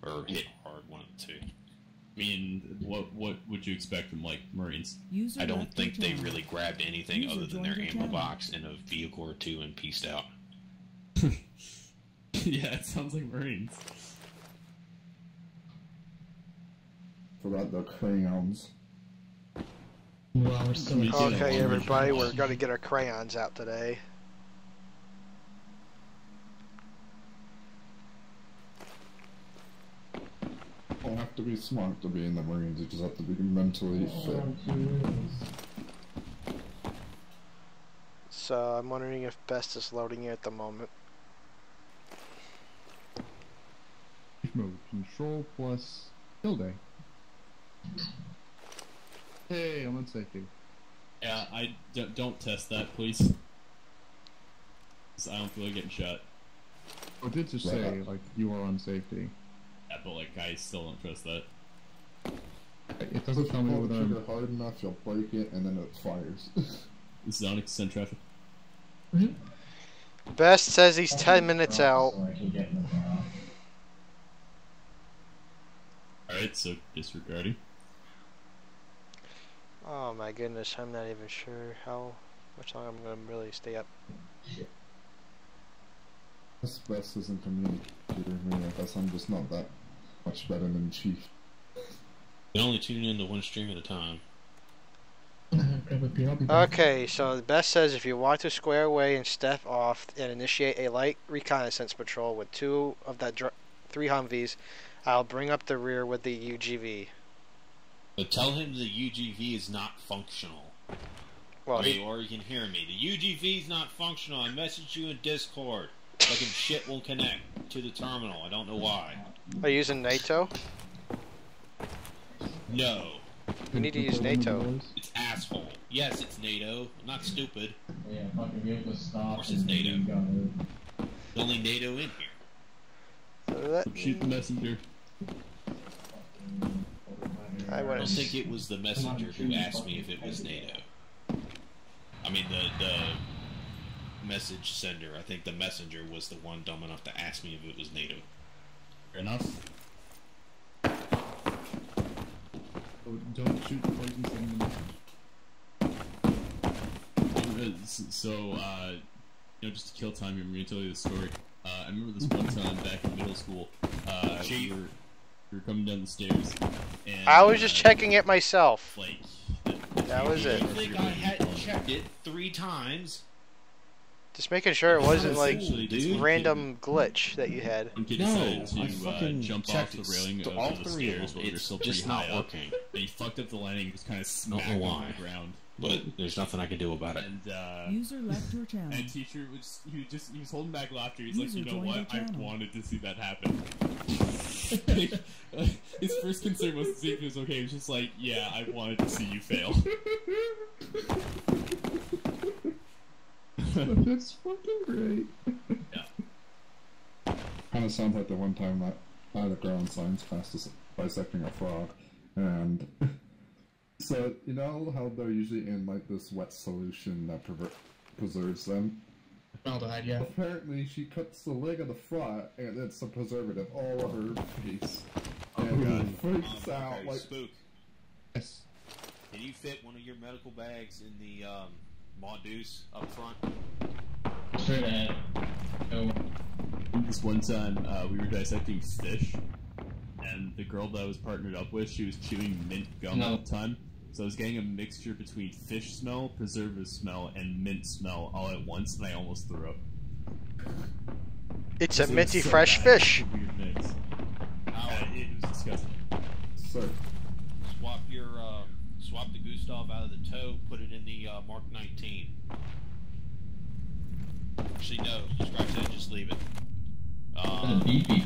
Speaker 8: or hit hard, one of the two.
Speaker 10: I mean, what would you expect from like Marines?
Speaker 2: User
Speaker 8: I don't
Speaker 2: left
Speaker 8: think
Speaker 2: your
Speaker 8: they
Speaker 2: channel.
Speaker 8: really grabbed anything
Speaker 2: User
Speaker 8: other than
Speaker 2: joined
Speaker 8: their
Speaker 2: your
Speaker 8: ammo
Speaker 2: channel.
Speaker 8: box and a vehicle or two and pieced out.
Speaker 10: Yeah, it sounds like Marines.
Speaker 4: Forgot the crayons.
Speaker 9: Well, we're still in
Speaker 10: Okay,
Speaker 1: Okay,
Speaker 10: Yeah,
Speaker 1: everybody,
Speaker 10: long
Speaker 1: we're
Speaker 10: range.
Speaker 1: gonna get our crayons out today.
Speaker 4: to be smart to be in the Marines. You just have to be mentally fit.
Speaker 1: So I'm wondering if Best is loading it at the moment.
Speaker 5: Mode control plus kill day. Hey, I'm on safety.
Speaker 10: Yeah, don't test that, please. 'Cause I don't feel like getting shot.
Speaker 5: Oh, it did just say like you are on safety.
Speaker 10: Yeah, but like I still don't trust that.
Speaker 5: It doesn't tell me
Speaker 4: Pull
Speaker 5: whether
Speaker 4: the
Speaker 5: I'm.
Speaker 4: trigger hard enough, you'll break it, and then it fires.
Speaker 10: This is Onyx, send traffic.
Speaker 1: Best says he's 10 minutes out.
Speaker 10: Alright, so disregarding.
Speaker 1: Oh my goodness, I'm not even sure how much longer I'm gonna really stay up.
Speaker 4: This Best isn't communicating me. I guess I'm just not that much better than Chief.
Speaker 8: You can only tune in to one stream at a time.
Speaker 1: Okay, so Best says if you want to square away and step off and initiate a light reconnaissance patrol with 2 of that 3 Humvees, I'll bring up the rear with the UGV.
Speaker 8: But tell him the UGV is not functional.
Speaker 1: Well,
Speaker 8: or you can hear me. The UGV is not functional. I messaged you in Discord. Fucking shit won't connect to the terminal. I don't know why.
Speaker 1: Are you using NATO?
Speaker 8: No.
Speaker 1: You need to use NATO.
Speaker 8: It's asshole. Yes, it's NATO. I'm not stupid.
Speaker 6: Yeah, fucking be able to stop.
Speaker 8: Of course it's NATO. There's only NATO in here.
Speaker 1: So
Speaker 10: Shoot the messenger.
Speaker 1: I
Speaker 8: I don't think it was the messenger who asked me if it was NATO. I mean, the message sender. I think the messenger was the one dumb enough to ask me if it was NATO.
Speaker 10: Fair enough.
Speaker 5: Oh, don't shoot the person sending the message.
Speaker 10: So, you know, just to kill time, I'm going to tell you the story. I remember this one time back in middle school. We were coming down the stairs, and
Speaker 1: I was just checking it myself.
Speaker 10: Like,
Speaker 1: that was it.
Speaker 8: I think I hadn't checked it 3 times.
Speaker 1: Just making sure it wasn't like
Speaker 8: dude.
Speaker 1: random glitch that you had.
Speaker 10: One kid
Speaker 8: No,
Speaker 10: decided
Speaker 8: I
Speaker 10: to
Speaker 8: fucking
Speaker 10: jump off
Speaker 8: checked
Speaker 10: the
Speaker 8: it.
Speaker 10: railing
Speaker 8: All
Speaker 10: of the
Speaker 8: 3 of
Speaker 10: stairs
Speaker 8: them.
Speaker 10: while we were
Speaker 8: It's
Speaker 10: still
Speaker 8: just
Speaker 10: pretty
Speaker 8: not
Speaker 10: high up.
Speaker 8: working.
Speaker 10: And he fucked up the landing and just kind of
Speaker 8: Don't
Speaker 10: smacked
Speaker 8: know
Speaker 10: on
Speaker 8: why.
Speaker 10: the ground.
Speaker 8: But there's nothing I can do about it.
Speaker 10: And
Speaker 2: User left your channel.
Speaker 10: and teacher was he was holding back laughter. He's like,
Speaker 2: User
Speaker 10: you know
Speaker 2: joined
Speaker 10: what?
Speaker 2: your
Speaker 10: I
Speaker 2: channel.
Speaker 10: wanted to see that happen. His first concern was to see if it was okay. He was just like, yeah, I wanted to see you fail.
Speaker 5: That's fucking great.
Speaker 4: Kind of sounds like the one time that I had a ground science class dissecting a frog, and so you know how they're usually in like this wet solution that preserves them.
Speaker 9: Formaldehyde, yeah.
Speaker 4: Apparently, she cuts the leg of the frog, and it's a preservative all over her face, and freaks out
Speaker 8: Okay,
Speaker 4: like.
Speaker 8: Spook.
Speaker 5: Yes.
Speaker 8: Can you fit one of your medical bags in the Mondeuse up front?
Speaker 9: Straight ahead. No.
Speaker 10: This one time, we were dissecting fish, and the girl that I was partnered up with, she was chewing mint gum all the time. So I was getting a mixture between fish smell, preservative smell, and mint smell all at once, and I almost threw up.
Speaker 1: It's a
Speaker 10: It was
Speaker 1: minty
Speaker 10: so
Speaker 1: fresh
Speaker 10: bad.
Speaker 1: fish.
Speaker 10: It was a weird mix. It was disgusting.
Speaker 4: Sir,
Speaker 8: Swap the Gustav out of the tow, put it in the Mark 19. Actually, no, scratch that, just leave it.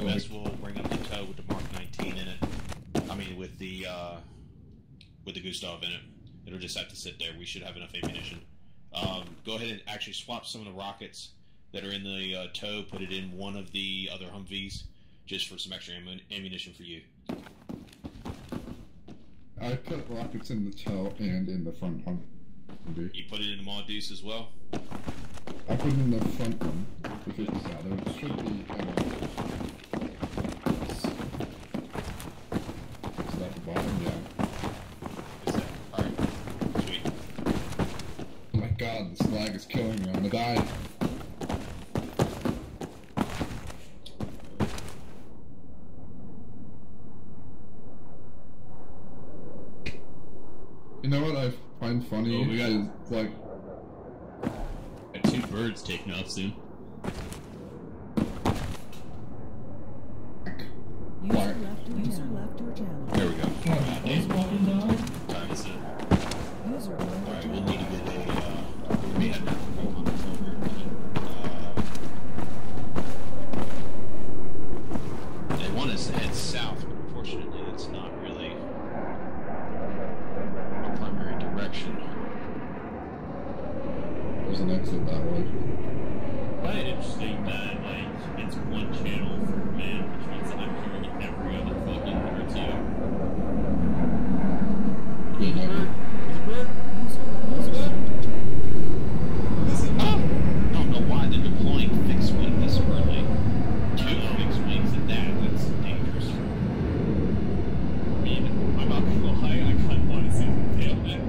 Speaker 8: Best will bring up the tow with the Mark 19 in it. I mean, with the Gustav in it. It'll just have to sit there. We should have enough ammunition. Go ahead and actually swap some of the rockets that are in the tow, put it in one of the other Humvees, just for some extra ammunition for you.
Speaker 4: I put rockets in the tail and in the front Humvee.
Speaker 8: You put it in the Mondeuse as well?
Speaker 4: I put it in the front one because there should be. Is that the bottom? Yeah.
Speaker 8: Alright, sweet.
Speaker 4: Oh my god, this lag is killing me. I'm gonna die. You know what I find funny
Speaker 10: Oh, we got-
Speaker 4: is like
Speaker 10: Got 2 birds taking off soon.
Speaker 2: User left your channel.
Speaker 8: There we go.
Speaker 7: Time is it?
Speaker 2: User joined your
Speaker 8: Alright, we'll
Speaker 2: channel.
Speaker 8: need to get a, we had nothing going on the filter, but, they want us to head south, but unfortunately it's not really our primary direction.
Speaker 4: There's an exit that way.
Speaker 10: I find it interesting that, like, it's one channel for command, which means that I'm hearing every other fucking RTO.
Speaker 5: Yeah, never.
Speaker 8: I don't know why they're deploying fixed wing this early. 2 fixed wings at that, that's dangerous.
Speaker 10: I mean, I'm not gonna lie, I kind of want to see them fail that.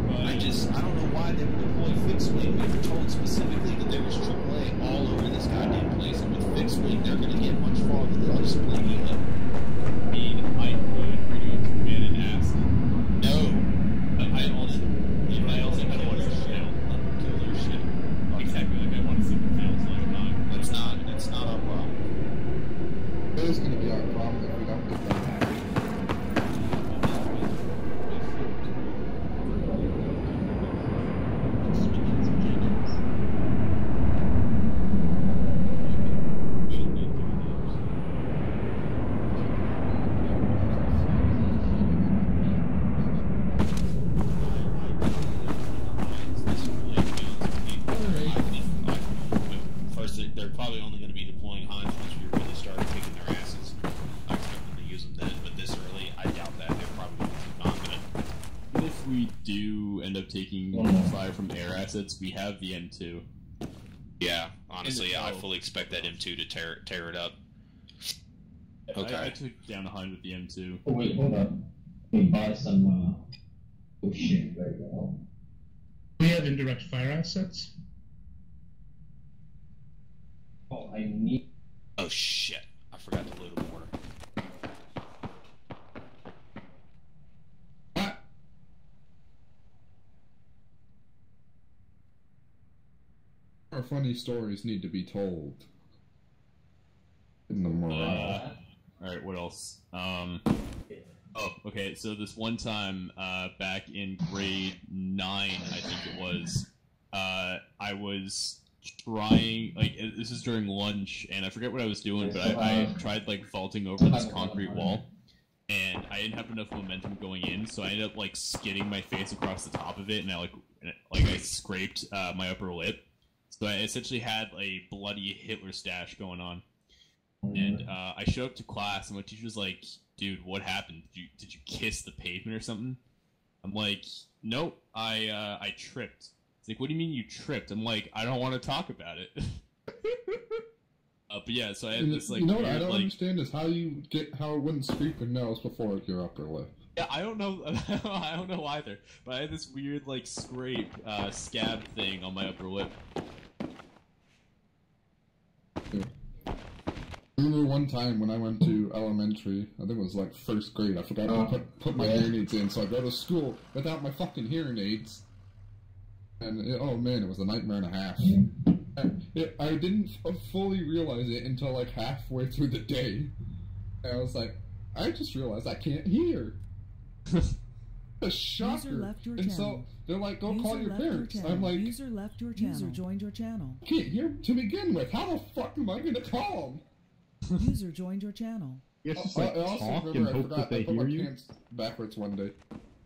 Speaker 10: But
Speaker 8: I don't know why they would deploy fixed wing. We were told specifically that there was AAA all over this goddamn place, and with fixed wing, they're gonna get much farther. They'll just bling you up.
Speaker 10: I mean, I could bring you up to command and ask.
Speaker 8: No. I also
Speaker 10: I don't want to see them fail.
Speaker 8: kill their shit.
Speaker 10: Exactly, like I want to see them fail, so I'm not.
Speaker 8: That's not our problem.
Speaker 4: It is going to be our problem if we don't get them back.
Speaker 8: First, they're probably only going to be deploying Heinz once we really start kicking their asses. I expect them to use them then, but this early, I doubt that. They're probably going to be confident.
Speaker 10: If we do end up taking fire from air assets, we have the M2.
Speaker 8: Yeah, honestly, yeah, I fully expect that M2 to tear it up. Okay.
Speaker 10: I took down a Hind with the M2.
Speaker 11: Oh wait, hold up. Let me buy some, oh shit, there you go.
Speaker 9: We have indirect fire assets.
Speaker 11: Oh, I need...
Speaker 8: Oh shit, I forgot to load a mortar.
Speaker 4: Our funny stories need to be told. In the morale.
Speaker 10: Alright, what else? Oh, okay, so this one time, back in grade 9, I think it was, I was trying, like, this is during lunch, and I forget what I was doing, but I tried, like, vaulting over this concrete wall, and I didn't have enough momentum going in, so I ended up, like, skidding my face across the top of it, and I, I scraped, my upper lip. So I essentially had a bloody Hitler stash going on. And I showed up to class, and my teacher was like, dude, what happened? Did you kiss the pavement or something? I'm like, nope, I tripped. It's like, what do you mean you tripped? I'm like, I don't want to talk about it. But yeah, so I had this, like,
Speaker 4: you know what
Speaker 10: weird,
Speaker 4: I don't
Speaker 10: like,
Speaker 4: understand is how it wouldn't scrape your nose before your upper lip.
Speaker 10: Yeah, I don't know. I don't know either. But I had this weird, like, scrape, scab thing on my upper lip.
Speaker 4: I remember one time when I went to elementary, I think it was like first grade, I forgot to put my hearing aids in, so I go to school without my fucking hearing aids. And, oh man, it was a nightmare and a half. I didn't fully realize it until like halfway through the day. And I was like, I just realized I can't hear. A shocker. And so they're like, go call your parents. I'm like,
Speaker 2: user left your channel. User joined your channel.
Speaker 4: I can't hear to begin with. How the fuck am I gonna call them?
Speaker 2: User joined your channel.
Speaker 5: You just like
Speaker 4: I also
Speaker 5: talk
Speaker 4: remember
Speaker 5: and
Speaker 4: I
Speaker 5: hope
Speaker 4: forgot
Speaker 5: that they
Speaker 4: I put
Speaker 5: hear
Speaker 4: my
Speaker 5: you.
Speaker 4: pants backwards one day.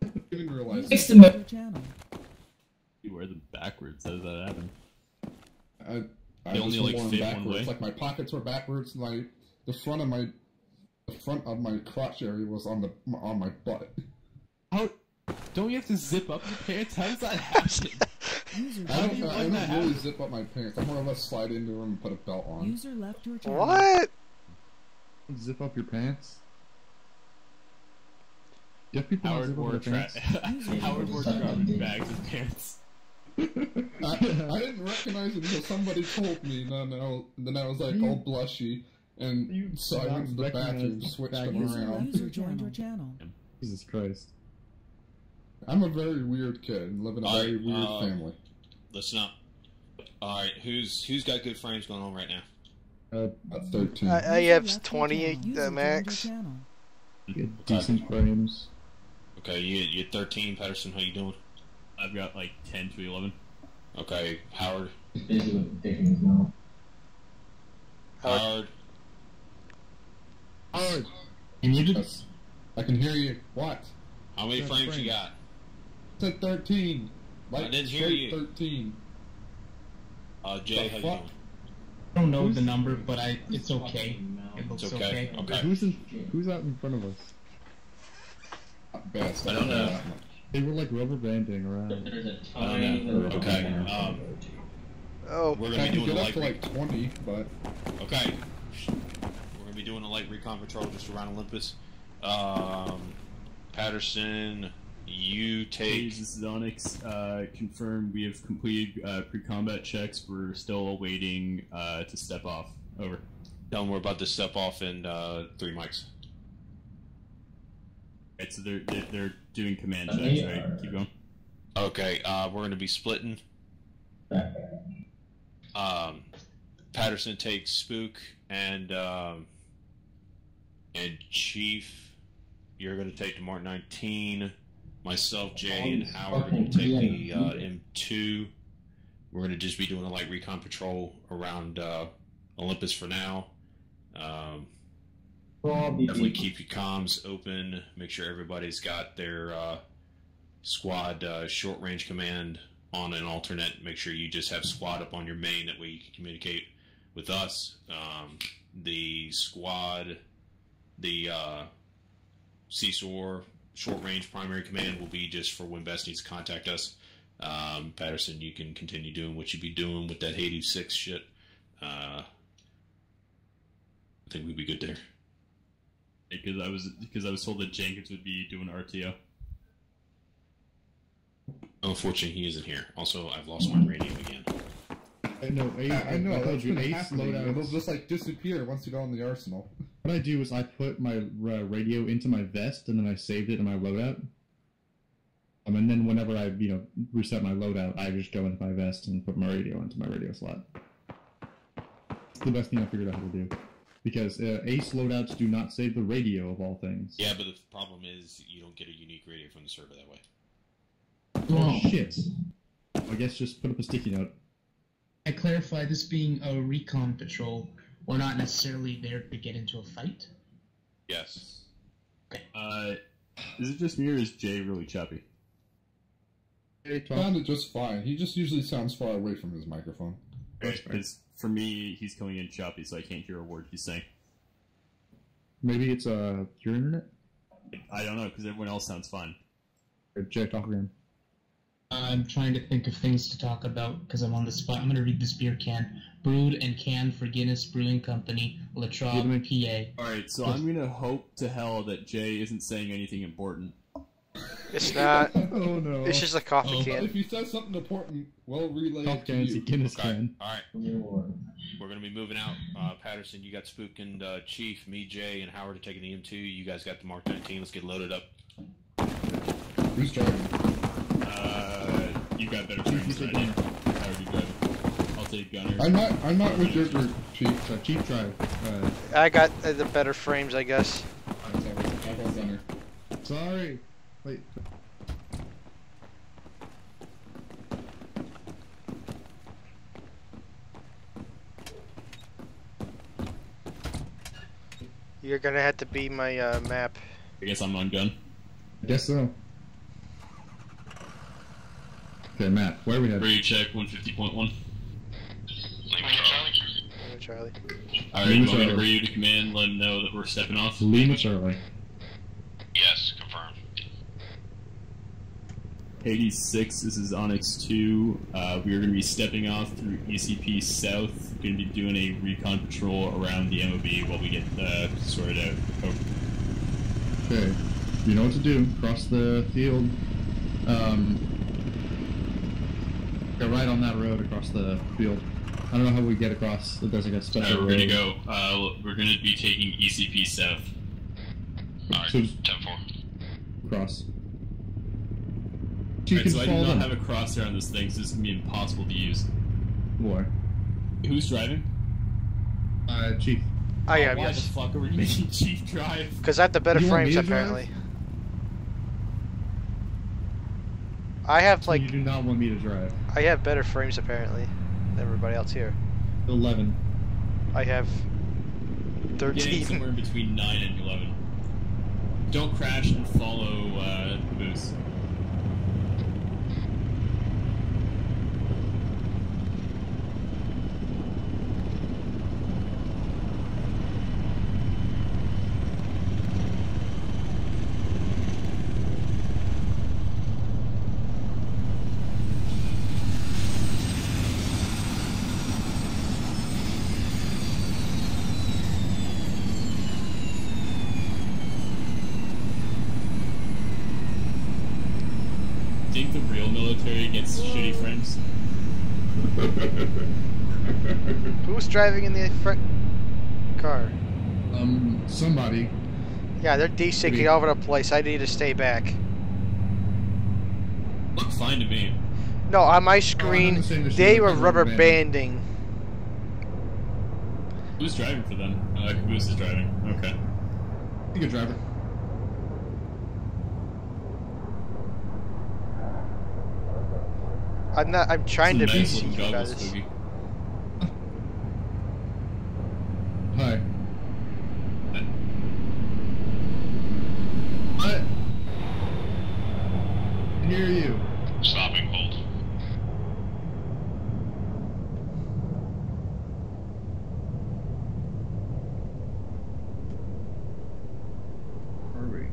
Speaker 4: I didn't realize.
Speaker 2: User joined your channel.
Speaker 10: You wear them backwards. How does that happen?
Speaker 4: I
Speaker 10: They only,
Speaker 4: just
Speaker 10: like,
Speaker 4: wore them
Speaker 10: fit one
Speaker 4: backwards.
Speaker 10: way?
Speaker 4: Like my pockets were backwards. The front of my crotch area was on my butt.
Speaker 10: How? Don't you have to zip up your pants? How does that happen?
Speaker 4: I don't really zip up my pants. I more or less slide into them and put a belt on.
Speaker 2: User left your channel.
Speaker 1: What?
Speaker 5: Zip up your pants? Deaf people
Speaker 10: Howard
Speaker 5: zip up
Speaker 10: wore
Speaker 5: their pants?
Speaker 10: Howard wore garbage bags of pants.
Speaker 4: I didn't recognize it until somebody told me, and then I was like all blushy, and so I went to the bathroom, switched them around.
Speaker 2: User joined your channel.
Speaker 5: Jesus Christ.
Speaker 4: I'm a very weird kid and live in a very weird family.
Speaker 8: Listen up. Alright, who's got good frames going on right now?
Speaker 4: That's 13.
Speaker 1: I have 20
Speaker 2: User
Speaker 1: max.
Speaker 2: joined your channel.
Speaker 5: You get decent frames.
Speaker 8: Okay, you get 13, Patterson. How you doing?
Speaker 10: I've got like 10 to 11.
Speaker 8: Okay, Howard.
Speaker 11: He's busy with taking his mouth.
Speaker 8: Howard.
Speaker 5: Howard.
Speaker 6: You muted?
Speaker 4: Yes. I can hear you. What?
Speaker 8: How many
Speaker 5: That's
Speaker 8: frames you
Speaker 5: frames.
Speaker 8: got?
Speaker 4: I said 13. Like,
Speaker 8: I didn't hear
Speaker 4: straight
Speaker 8: you.
Speaker 4: 13.
Speaker 8: Jay,
Speaker 4: The
Speaker 8: how you
Speaker 4: fuck?
Speaker 8: doing?
Speaker 9: I don't know the number, but it's okay. It looks
Speaker 8: It's okay.
Speaker 9: okay.
Speaker 8: Okay.
Speaker 5: Who's out in front of us?
Speaker 4: At best.
Speaker 8: I don't know.
Speaker 5: They were like rubber banding around.
Speaker 11: There's a
Speaker 8: I don't
Speaker 11: tiny
Speaker 8: know.
Speaker 11: little
Speaker 8: Okay.
Speaker 1: Oh,
Speaker 8: We're
Speaker 4: I
Speaker 8: gonna be
Speaker 4: can
Speaker 8: doing
Speaker 4: get
Speaker 8: a
Speaker 4: up
Speaker 8: light.
Speaker 4: to like 20, but
Speaker 8: Okay. We're gonna be doing a light recon patrol just around Olympus. Patterson, you take.
Speaker 10: This is Onyx. Confirmed we have completed pre-combat checks. We're still awaiting to step off. Over.
Speaker 8: Tell them we're about to step off in 3 mics.
Speaker 10: Right, so they're doing command
Speaker 11: They
Speaker 10: checks, right?
Speaker 11: are-
Speaker 10: Keep going.
Speaker 8: Okay. We're gonna be splitting. Patterson takes Spook and Chief. You're gonna take the Mark 19. Myself, Jay, and Howard are gonna take the M2. We're gonna just be doing a light recon patrol around Olympus for now. Definitely keep your comms open. Make sure everybody's got their squad short range command on an alternate. Make sure you just have squad up on your main, that way you can communicate with us. The squad, the CSOR short range primary command will be just for when Best needs to contact us. Patterson, you can continue doing what you be doing with that Hades 6 shit. I think we'd be good there.
Speaker 10: Because I was told that Jenkins would be doing RTO.
Speaker 8: Unfortunately, he isn't here. Also, I've lost my radio again.
Speaker 5: I know.
Speaker 4: I know.
Speaker 5: I told
Speaker 4: That's
Speaker 5: you,
Speaker 4: been
Speaker 5: Ace
Speaker 4: happening. It'll
Speaker 5: loadouts.
Speaker 4: just like disappear once you go in the arsenal.
Speaker 5: What I do is I put my radio into my vest and then I saved it in my loadout. And then whenever I, reset my loadout, I just go into my vest and put my radio into my radio slot. It's the best thing I figured out how to do. Because Ace loadouts do not save the radio of all things.
Speaker 8: Yeah, but the problem is you don't get a unique radio from the server that way.
Speaker 5: Oh, shit. I guess just put up a sticky note.
Speaker 9: I clarify, this being a recon patrol, we're not necessarily there to get into a fight.
Speaker 8: Yes.
Speaker 10: Is it just me or is Jay really choppy?
Speaker 4: Sounded just fine. He just usually sounds far away from his microphone.
Speaker 10: Because for me, he's coming in choppy, so I can't hear a word he's saying.
Speaker 5: Maybe it's your internet?
Speaker 10: I don't know, because everyone else sounds fine.
Speaker 5: Jay, talk again.
Speaker 9: I'm trying to think of things to talk about because I'm on the spot. I'm going to read this beer can. Brewed and canned for Guinness Brewing Company, Latrobe, PA.
Speaker 10: Alright, so I'm going to hope to hell that Jay isn't saying anything important.
Speaker 1: It's not.
Speaker 5: Oh no.
Speaker 1: It's just a coffee can.
Speaker 4: If he says something important, we'll relay
Speaker 5: Coffee
Speaker 4: it to
Speaker 5: can's a
Speaker 4: you.
Speaker 5: Guinness
Speaker 8: Okay.
Speaker 5: can.
Speaker 8: Alright. We're going to be moving out. Patterson, you got Spook and Chief. Me, Jay, and Howard are taking the M2. You guys got the Mark 19. Let's get loaded up.
Speaker 4: Who's driving?
Speaker 10: You got better frames than I did. I already driving. I'll take Gunner.
Speaker 4: I'm not with your group, Chief.
Speaker 5: So Chief drive.
Speaker 1: I got the better frames, I guess.
Speaker 4: I'll go Gunner.
Speaker 5: Sorry. Wait.
Speaker 1: You're gonna have to be my map.
Speaker 10: I guess I'm on gun.
Speaker 5: I guess so. Okay, Matt, where are we at?
Speaker 10: Ready check 150.1.
Speaker 1: Charlie.
Speaker 10: Alright, you want me to radio to command, let them know that we're stepping off?
Speaker 5: Lima Charlie.
Speaker 8: Yes, confirmed.
Speaker 10: Hades 6, this is Onyx 2. We are going to be stepping off through ECP South. Going to be doing a recon patrol around the MOB while we get sorted out. Over.
Speaker 5: Okay. You know what to do. Cross the field. Go right on that road across the field. I don't know how we get across. There's like a special
Speaker 10: We're
Speaker 5: road.
Speaker 10: going to go. We're going to be taking ECP South.
Speaker 8: Alright,
Speaker 5: So-
Speaker 8: 10-4.
Speaker 5: Cross. So you
Speaker 10: Alright,
Speaker 5: can
Speaker 10: so I do
Speaker 5: follow
Speaker 10: not
Speaker 5: them.
Speaker 10: have a crosshair on this thing, so this is going to be impossible to use.
Speaker 5: Why?
Speaker 10: Who's driving?
Speaker 5: Chief.
Speaker 1: I am,
Speaker 10: Why
Speaker 1: yes.
Speaker 10: the fuck are we making Chief drive?
Speaker 1: Because I have the better
Speaker 5: You want me
Speaker 1: frames,
Speaker 5: to drive?
Speaker 1: apparently. I have, like,
Speaker 5: You do not want me to drive.
Speaker 1: I have better frames, apparently, than everybody else here.
Speaker 5: 11.
Speaker 1: I have
Speaker 10: Getting
Speaker 1: 13.
Speaker 10: somewhere between 9 and 11. Don't crash and follow Caboose. Think the real military gets shitty frames?
Speaker 1: Who's driving in the front car?
Speaker 5: Somebody.
Speaker 1: Yeah, they're desyncing all over the place. I need to stay back.
Speaker 10: Look fine to me.
Speaker 1: No, on my screen, they were rubber banding.
Speaker 10: Who's driving for them? Caboose is driving. Okay.
Speaker 5: You good driver.
Speaker 1: I'm not. I'm trying to be
Speaker 10: Nice looking
Speaker 1: you
Speaker 10: goggles,
Speaker 1: guys.
Speaker 10: Spooky.
Speaker 5: Hi. What? I hear you.
Speaker 12: Stopping hold.
Speaker 5: Where are we?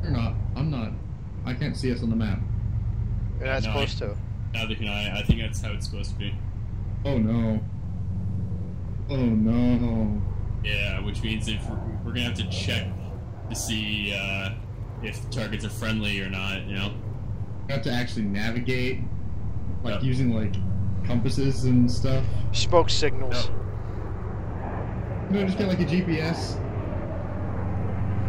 Speaker 5: You're not. I'm not. I can't see us on the map.
Speaker 1: You're not supposed to.
Speaker 10: Neither can I. I think that's how it's supposed to be.
Speaker 5: Oh no. Oh no.
Speaker 10: Yeah, which means if we're gonna have to check to see if targets are friendly or not, you know?
Speaker 5: You have to actually navigate, like using like compasses and stuff.
Speaker 1: Smoke signals.
Speaker 5: No, just get like a GPS.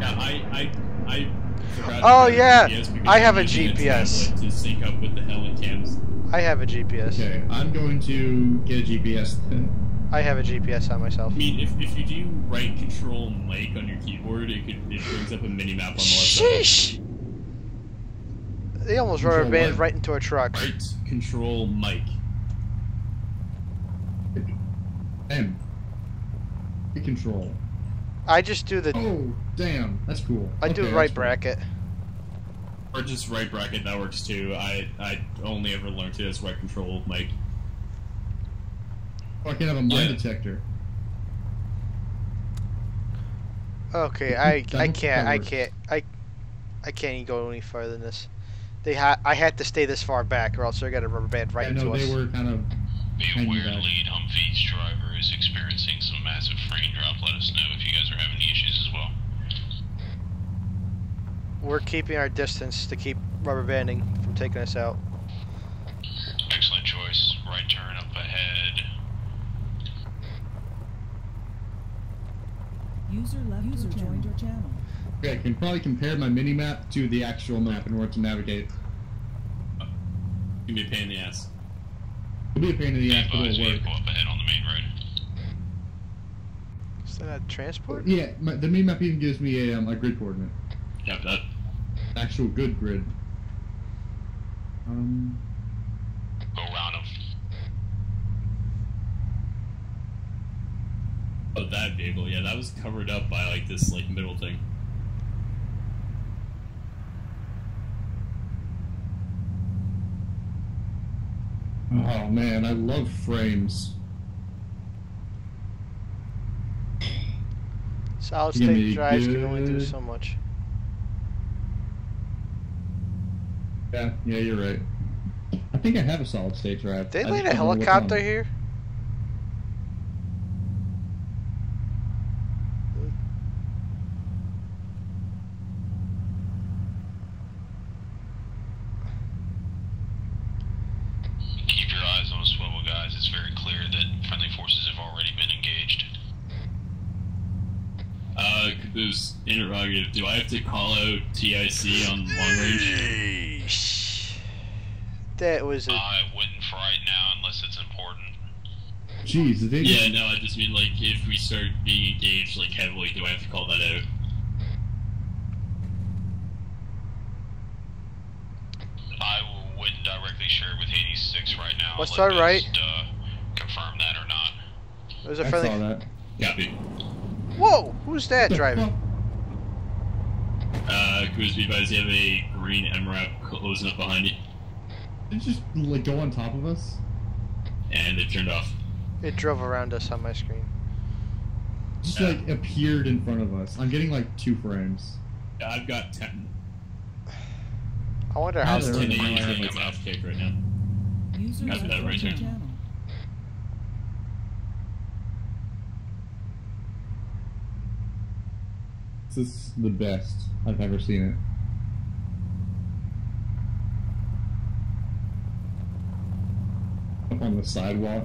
Speaker 10: Yeah, I forgot.
Speaker 1: Oh,
Speaker 10: to get
Speaker 1: yeah,
Speaker 10: GPS because
Speaker 1: I
Speaker 10: I'm
Speaker 1: have a
Speaker 10: using
Speaker 1: GPS.
Speaker 10: tablet to sync up with the helmet cams.
Speaker 1: I have a GPS.
Speaker 5: Okay, I'm going to get a GPS then.
Speaker 1: I have a GPS on myself.
Speaker 10: I mean, if you do right control Mike on your keyboard, it brings up a mini map on the left side.
Speaker 1: Sheesh! They almost
Speaker 10: Control
Speaker 1: rubber banded
Speaker 10: what?
Speaker 1: right into a truck.
Speaker 10: Right control Mike.
Speaker 5: M. Control.
Speaker 1: I just do the.
Speaker 5: Oh, damn, that's cool.
Speaker 1: I do
Speaker 5: Okay,
Speaker 1: right
Speaker 5: that's cool.
Speaker 1: bracket.
Speaker 10: Or just right bracket, that works too. I only ever learned it as right control Mike.
Speaker 5: Oh, I can have a mine detector.
Speaker 1: Okay, I
Speaker 5: That'll
Speaker 1: can't
Speaker 5: cover.
Speaker 1: I can't even go any further than this. I had to stay this far back, or else they're gonna rubber band right
Speaker 5: I
Speaker 1: into
Speaker 5: know
Speaker 1: us.
Speaker 5: they were kind of.
Speaker 12: Be
Speaker 5: hanging
Speaker 12: aware
Speaker 5: back.
Speaker 12: lead Humvee's driver is experiencing some massive frame drop. Let us know if you guys are having any issues as well.
Speaker 1: We're keeping our distance to keep rubber banding from taking us out.
Speaker 12: Excellent choice. Right turn up ahead.
Speaker 2: User joined your channel.
Speaker 5: Okay, I can probably compare my mini map to the actual map in order to navigate.
Speaker 10: Give me a pain in the ass.
Speaker 5: It'll be a pain in the ass, but
Speaker 12: Advise
Speaker 5: it'll work.
Speaker 12: vehicle up ahead on the main road.
Speaker 1: Is that a transport?
Speaker 5: Yeah, the mini map even gives me a grid coordinate.
Speaker 10: Got that.
Speaker 5: Actual good grid.
Speaker 12: Go round them.
Speaker 10: Oh, that vehicle, yeah, that was covered up by like this like middle thing.
Speaker 5: Oh man, I love frames.
Speaker 1: Solid
Speaker 5: Give me
Speaker 1: state drives can only do
Speaker 5: good-
Speaker 1: so much.
Speaker 5: Yeah, you're right. I think I have a solid state drive.
Speaker 1: They
Speaker 5: I
Speaker 1: land
Speaker 5: just
Speaker 1: a
Speaker 5: don't know which
Speaker 1: helicopter
Speaker 5: one.
Speaker 1: here?
Speaker 12: Keep your eyes on a swivel, guys. It's very clear that friendly forces have already been engaged.
Speaker 10: Caboose, interrogative, do I have to call out TIC on long range?
Speaker 1: That was a.
Speaker 12: I wouldn't for right now unless it's important.
Speaker 5: Jeez, did they
Speaker 10: Yeah, no, I just mean, like, if we start being engaged, like, heavily, do I have to call that out?
Speaker 12: I wouldn't directly share it with Hades 6 right now.
Speaker 1: What's
Speaker 12: Let
Speaker 1: our right?
Speaker 12: Best, confirm that or not.
Speaker 1: There's a
Speaker 5: I
Speaker 1: friendly.
Speaker 5: saw that.
Speaker 10: Copy.
Speaker 1: Whoa! Who's that driving?
Speaker 10: Goose, be advised, you have a green MRAP closing up behind you.
Speaker 5: Did it just, like, go on top of us?
Speaker 10: And it turned off.
Speaker 1: It drove around us on my screen.
Speaker 5: Just, like, appeared in front of us. I'm getting, like, 2 frames.
Speaker 10: I've got 10.
Speaker 1: I wonder how
Speaker 10: How's
Speaker 1: they're
Speaker 10: 1080 it's off kick right now.
Speaker 2: User
Speaker 10: Copy that right there.
Speaker 2: channel.
Speaker 5: This is the best I've ever seen it. Up on the sidewalk.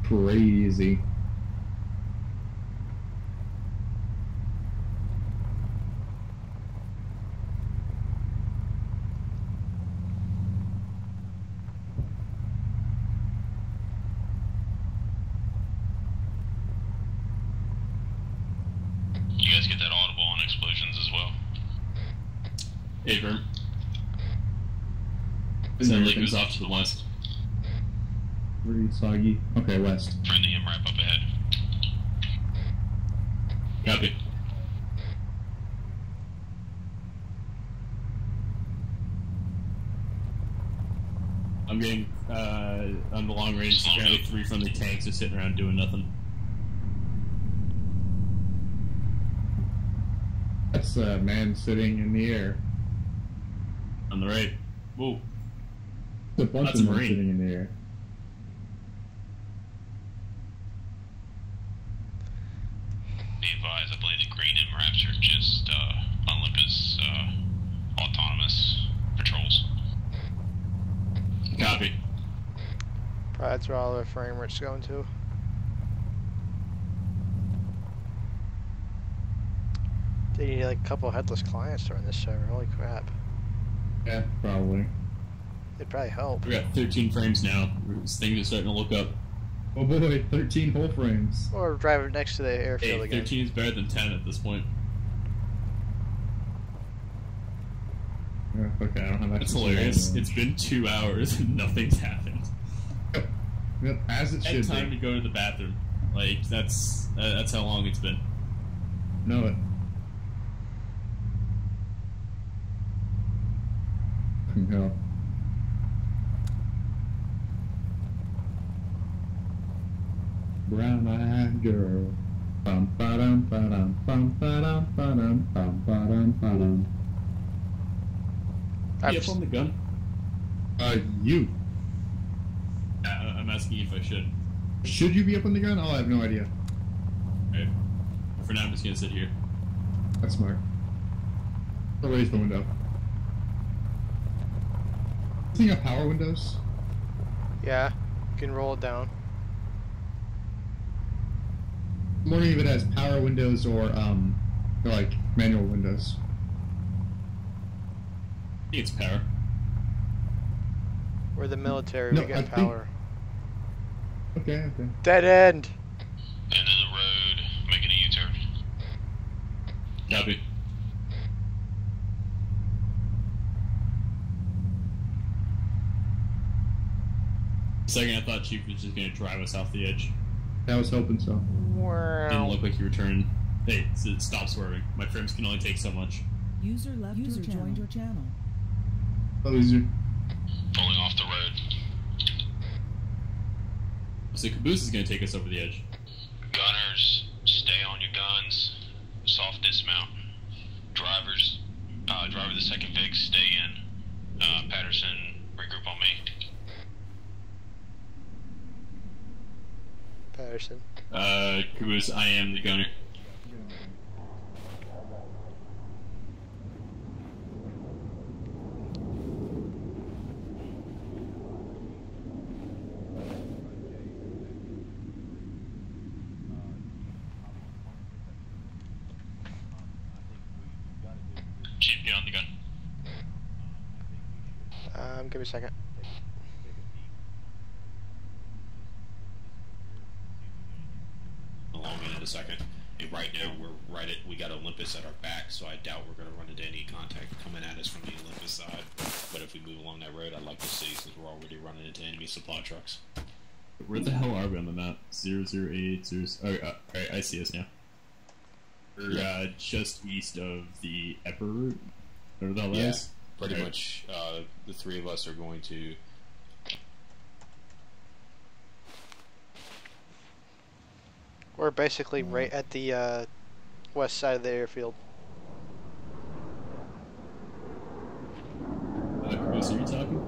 Speaker 5: Crazy.
Speaker 12: You guys get that audible on explosions as well?
Speaker 10: Hey, Verm. Sound like it was off to the west.
Speaker 5: Pretty soggy. Okay, west.
Speaker 12: Friendly MRAP up ahead.
Speaker 10: Copy. I'm getting, on the long range, apparently 3 friendly tanks are sitting around doing nothing.
Speaker 5: That's a man sitting in the air.
Speaker 10: On the right. Whoa.
Speaker 5: There's a bunch
Speaker 10: That's
Speaker 5: of
Speaker 10: a
Speaker 5: men
Speaker 10: Marine.
Speaker 5: sitting in the air.
Speaker 12: Be advised, I believe the green MRAPs are just Olympus autonomous patrols.
Speaker 10: Copy.
Speaker 1: Probably that's where all the frame rate's going to. They need like a couple headless clients to run this server. Holy crap.
Speaker 5: Yeah, probably.
Speaker 1: It'd probably help.
Speaker 10: We got 13 frames now. This thing is starting to look up.
Speaker 5: Oh boy, 13 whole frames.
Speaker 1: Or drive it next to the airfield
Speaker 10: Hey,
Speaker 1: again.
Speaker 10: 13 is better than 10 at this point.
Speaker 5: Yeah, okay, I don't have
Speaker 10: That's
Speaker 5: access to
Speaker 10: hilarious.
Speaker 5: that.
Speaker 10: It's been 2 hours and nothing's happened.
Speaker 5: Yep, as it
Speaker 10: I had
Speaker 5: should
Speaker 10: time
Speaker 5: be.
Speaker 10: to go to the bathroom. Like, that's how long it's been.
Speaker 5: Know it. Fucking hell. Brown-eyed girl. Bum ba dum ba dum bum ba dum ba dum bum ba dum ba dum.
Speaker 10: Yep, on the gun.
Speaker 5: You.
Speaker 10: I'm asking you if I should.
Speaker 5: Should you be up on the gun? Oh, I have no idea.
Speaker 10: Alright. For now, I'm just gonna sit here.
Speaker 5: That's smart. I'll raise the window. Does this thing have power windows?
Speaker 1: Yeah, you can roll it down.
Speaker 5: I'm wondering if it has power windows or like manual windows.
Speaker 10: I think it's power.
Speaker 1: We're the military,
Speaker 5: No,
Speaker 1: we
Speaker 5: I
Speaker 1: get
Speaker 5: think-
Speaker 1: power.
Speaker 5: Okay, okay.
Speaker 1: Dead end!
Speaker 12: End of the road, making a U-turn.
Speaker 10: Copy. A second, I thought Chief was just gonna drive us off the edge.
Speaker 5: I was hoping so.
Speaker 10: Didn't look like you were turning. Hey, stop swerving. My frames can only take so much.
Speaker 2: User left User joined your channel.
Speaker 5: Oh, easier.
Speaker 12: Pulling off the road.
Speaker 10: So Caboose is gonna take us over the edge.
Speaker 12: Gunners, stay on your guns. Soft dismount. Drivers, driver of the second VIG, stay in. Patterson, regroup on me.
Speaker 1: Patterson.
Speaker 10: Caboose, I am the gunner.
Speaker 12: Chief, get on the gun.
Speaker 1: Give me a second.
Speaker 8: we got Olympus at our back, so I doubt we're going to run into any contact coming at us from the Olympus side. But if we move along that road, I'd like to see, since we're already running into enemy supply trucks.
Speaker 10: Where the hell are we on the map? 008, alright, I see us now. We're just east of the Epper route. Whatever the hell that is.
Speaker 8: Pretty much, the three of us are going to...
Speaker 1: We're basically right at the west side of the airfield.
Speaker 10: Chris, are you talking?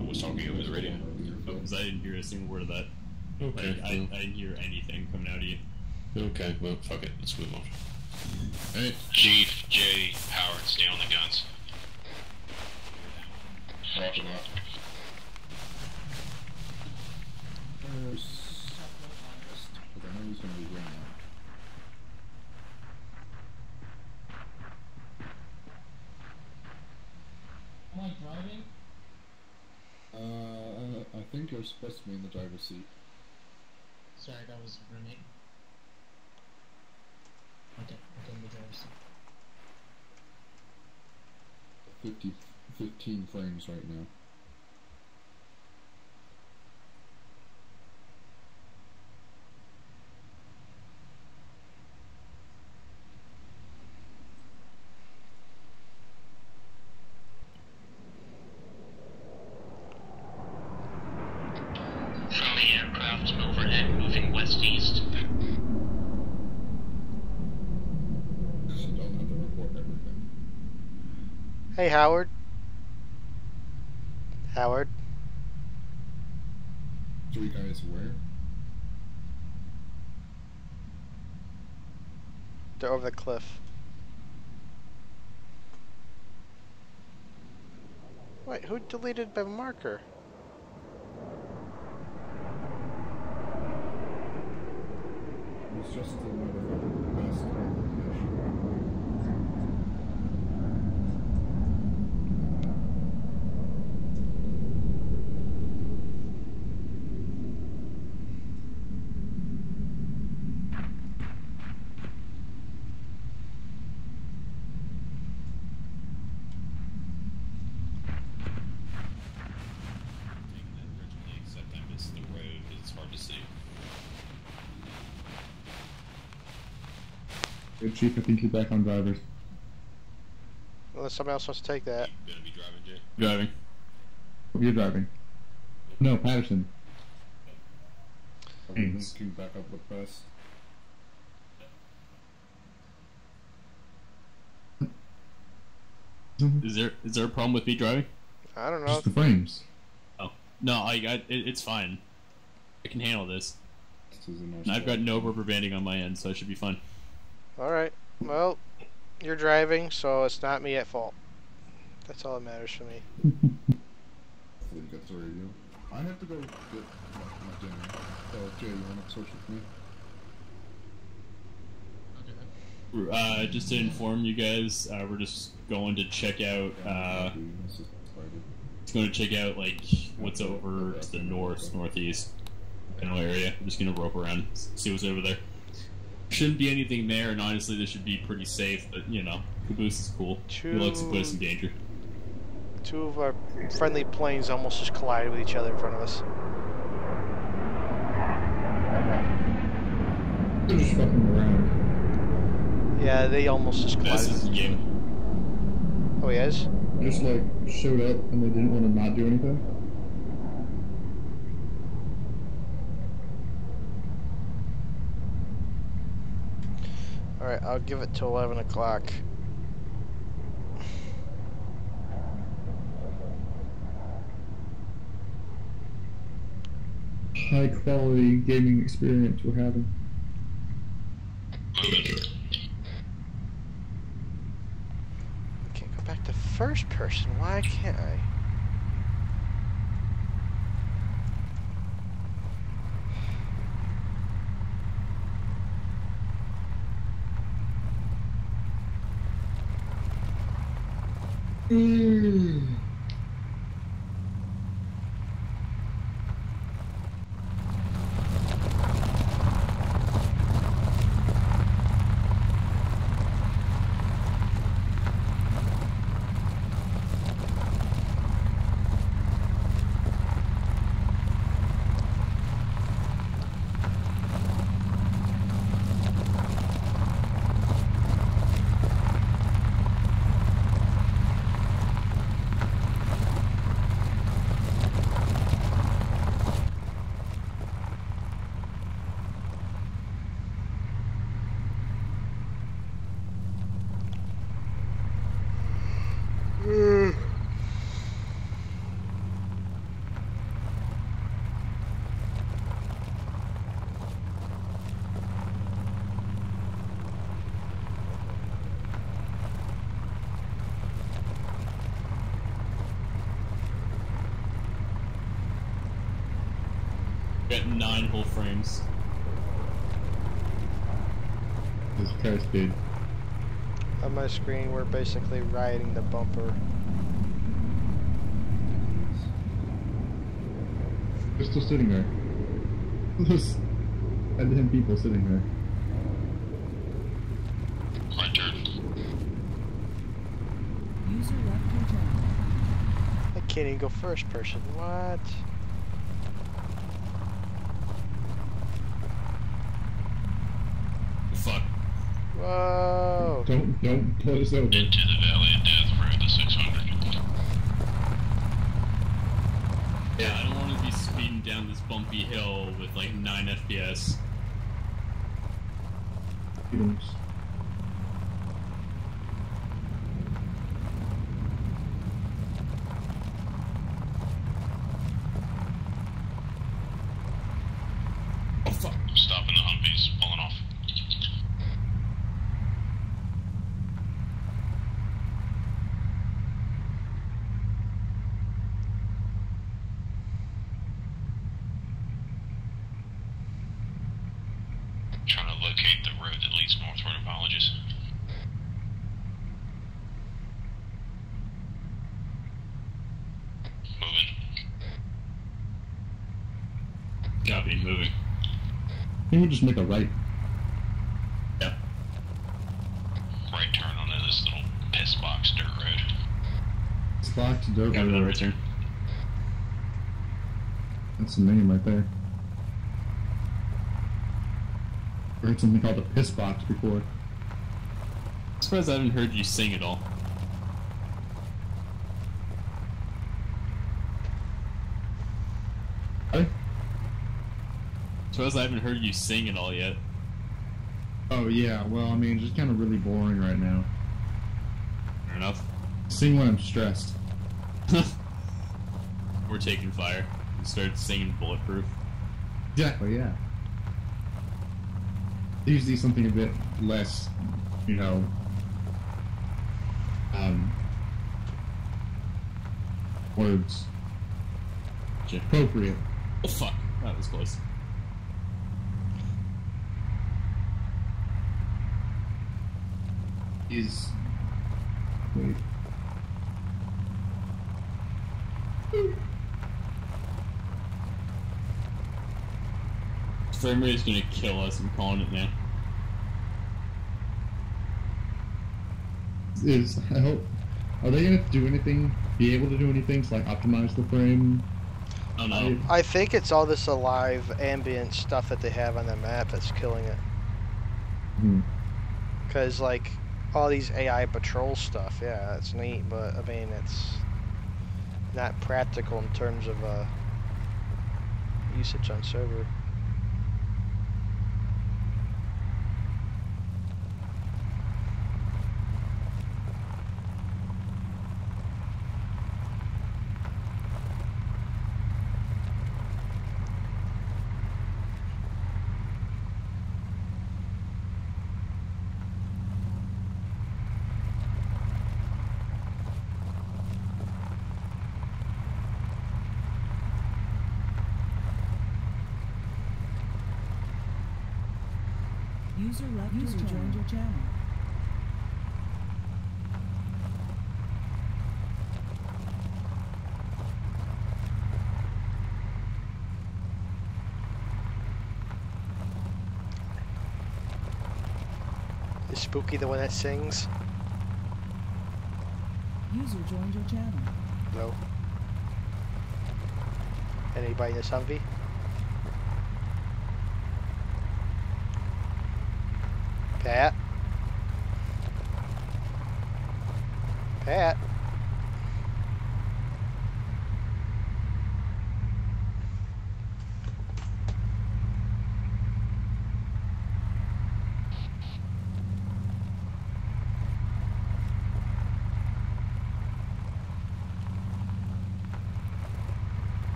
Speaker 8: I was talking over the radio.
Speaker 10: Because I didn't hear a single word of that.
Speaker 8: Okay.
Speaker 10: Like, I didn't hear anything coming out of you.
Speaker 8: Okay, well, fuck it. Let's move on.
Speaker 12: Alright. Chief, Jay, Howard, stay on the guns.
Speaker 4: Roger that. Because I know he's going to be doing that.
Speaker 9: Am I driving?
Speaker 4: I think you're supposed to be in the driver's seat.
Speaker 9: Sorry, that was a roommate. Okay, in the driver's seat.
Speaker 4: 15 frames right now.
Speaker 12: Friendly aircraft overhead moving west-east.
Speaker 4: So don't have to report everything.
Speaker 1: Hey, Howard. Howard.
Speaker 4: 3 guys where?
Speaker 1: They're over the cliff. Wait, who deleted the marker?
Speaker 4: It's just another best confirmation.
Speaker 8: Except I missed the road, it's hard to see.
Speaker 5: Good, Chief, I think you're back on drivers.
Speaker 1: Unless somebody else wants to take that.
Speaker 8: You gonna be driving, Jay?
Speaker 10: Driving.
Speaker 5: You're driving. No, Patterson.
Speaker 4: Are we linking back up with best?
Speaker 10: Is there a problem with me driving?
Speaker 1: I don't know.
Speaker 5: Just the frames.
Speaker 10: Oh no, it's fine. I can handle this.
Speaker 4: This is a nice
Speaker 10: And I've got no rubber banding on my end, so it should be fine.
Speaker 1: Alright. Well, you're driving, so it's not me at fault. That's all that matters for me.
Speaker 4: Hopefully you get the radio. I have to go get my dinner. So Jay, you want to switch with me?
Speaker 10: Just to inform you guys, we're just going to check out. Going to check out like what's over to the northeast general area. We're just gonna rope around, see what's over there. Shouldn't be anything there, and honestly, this should be pretty safe. But you know, Caboose is cool. He likes to put us in danger.
Speaker 1: 2 of our friendly planes almost just collided with each other in front of us.
Speaker 5: They're just fucking around.
Speaker 1: Yeah, they almost just collided.
Speaker 10: This is the game.
Speaker 1: Oh, he is?
Speaker 5: Just like showed up and they didn't want to not do anything.
Speaker 1: Alright, I'll give it to 11 o'clock.
Speaker 5: High quality gaming experience we're having.
Speaker 1: Can't go back to first person. Why can't I?
Speaker 10: got 9 whole frames.
Speaker 5: Jesus Christ, dude.
Speaker 1: On my screen, we're basically riding the bumper.
Speaker 5: They're still sitting there. Those goddamn people sitting there.
Speaker 12: My turn.
Speaker 2: User left your channel.
Speaker 1: I can't even go first person. What?
Speaker 10: Fuck.
Speaker 1: Whoa!
Speaker 5: Don't pull us over.
Speaker 12: Into the Valley of Death for the 600.
Speaker 10: Yeah, I don't want to be speeding down this bumpy hill with like 9 FPS.
Speaker 5: Oops.
Speaker 10: Oh fuck.
Speaker 12: Stopping the Humvees, pulling off. Trying to locate the road that leads northward. Apologies. Moving.
Speaker 10: Copy, moving.
Speaker 5: Can you just make a right?
Speaker 10: Yeah.
Speaker 12: Right turn onto this little piss box dirt road.
Speaker 5: It's locked to dirt
Speaker 10: Copy
Speaker 5: road.
Speaker 10: that right turn.
Speaker 5: That's the name right there. I heard something called a piss box before.
Speaker 10: I'm surprised I haven't heard you sing at all.
Speaker 5: Hey?
Speaker 10: Suppose I haven't heard you sing at all yet.
Speaker 5: Oh yeah, well I mean, just kind of really boring right now.
Speaker 10: Fair enough.
Speaker 5: Sing when I'm stressed.
Speaker 10: We're taking fire. We started singing Bulletproof.
Speaker 5: Exactly, yeah. Usually something a bit less, you know, words. Appropriate.
Speaker 10: Oh fuck, that was close.
Speaker 5: Is... Wait.
Speaker 10: Frame rate is gonna kill us, I'm calling it now.
Speaker 5: I hope... Are they gonna do anything, be able to do anything to like optimize the frame?
Speaker 10: Oh no.
Speaker 1: I think it's all this alive ambient stuff that they have on the map that's killing it. Because like all these AI patrol stuff, yeah, it's neat, but I mean it's not practical in terms of usage on server.
Speaker 2: User joined your channel.
Speaker 1: Is Spooky the one that sings?
Speaker 2: User joined your channel.
Speaker 1: No. Anybody in this Humvee? Pat? Pat?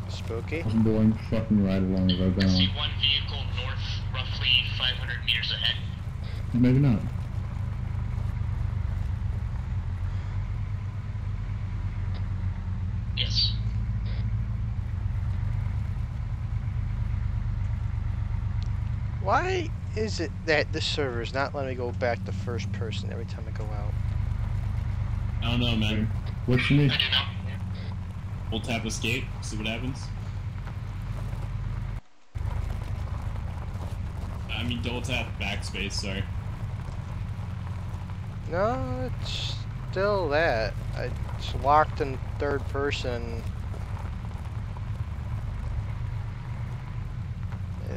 Speaker 1: Spooky?
Speaker 5: I'm going fucking right along the road
Speaker 9: I see
Speaker 5: down.
Speaker 9: one vehicle north, roughly 500 meters ahead.
Speaker 5: Maybe not.
Speaker 9: Yes.
Speaker 1: Why is it that this server is not letting me go back to first person every time I go out?
Speaker 10: I don't know, man.
Speaker 5: What you mean?
Speaker 10: We'll tap escape, see what happens. I mean, double tap backspace, sorry.
Speaker 1: No, it's still that. It's locked in third person.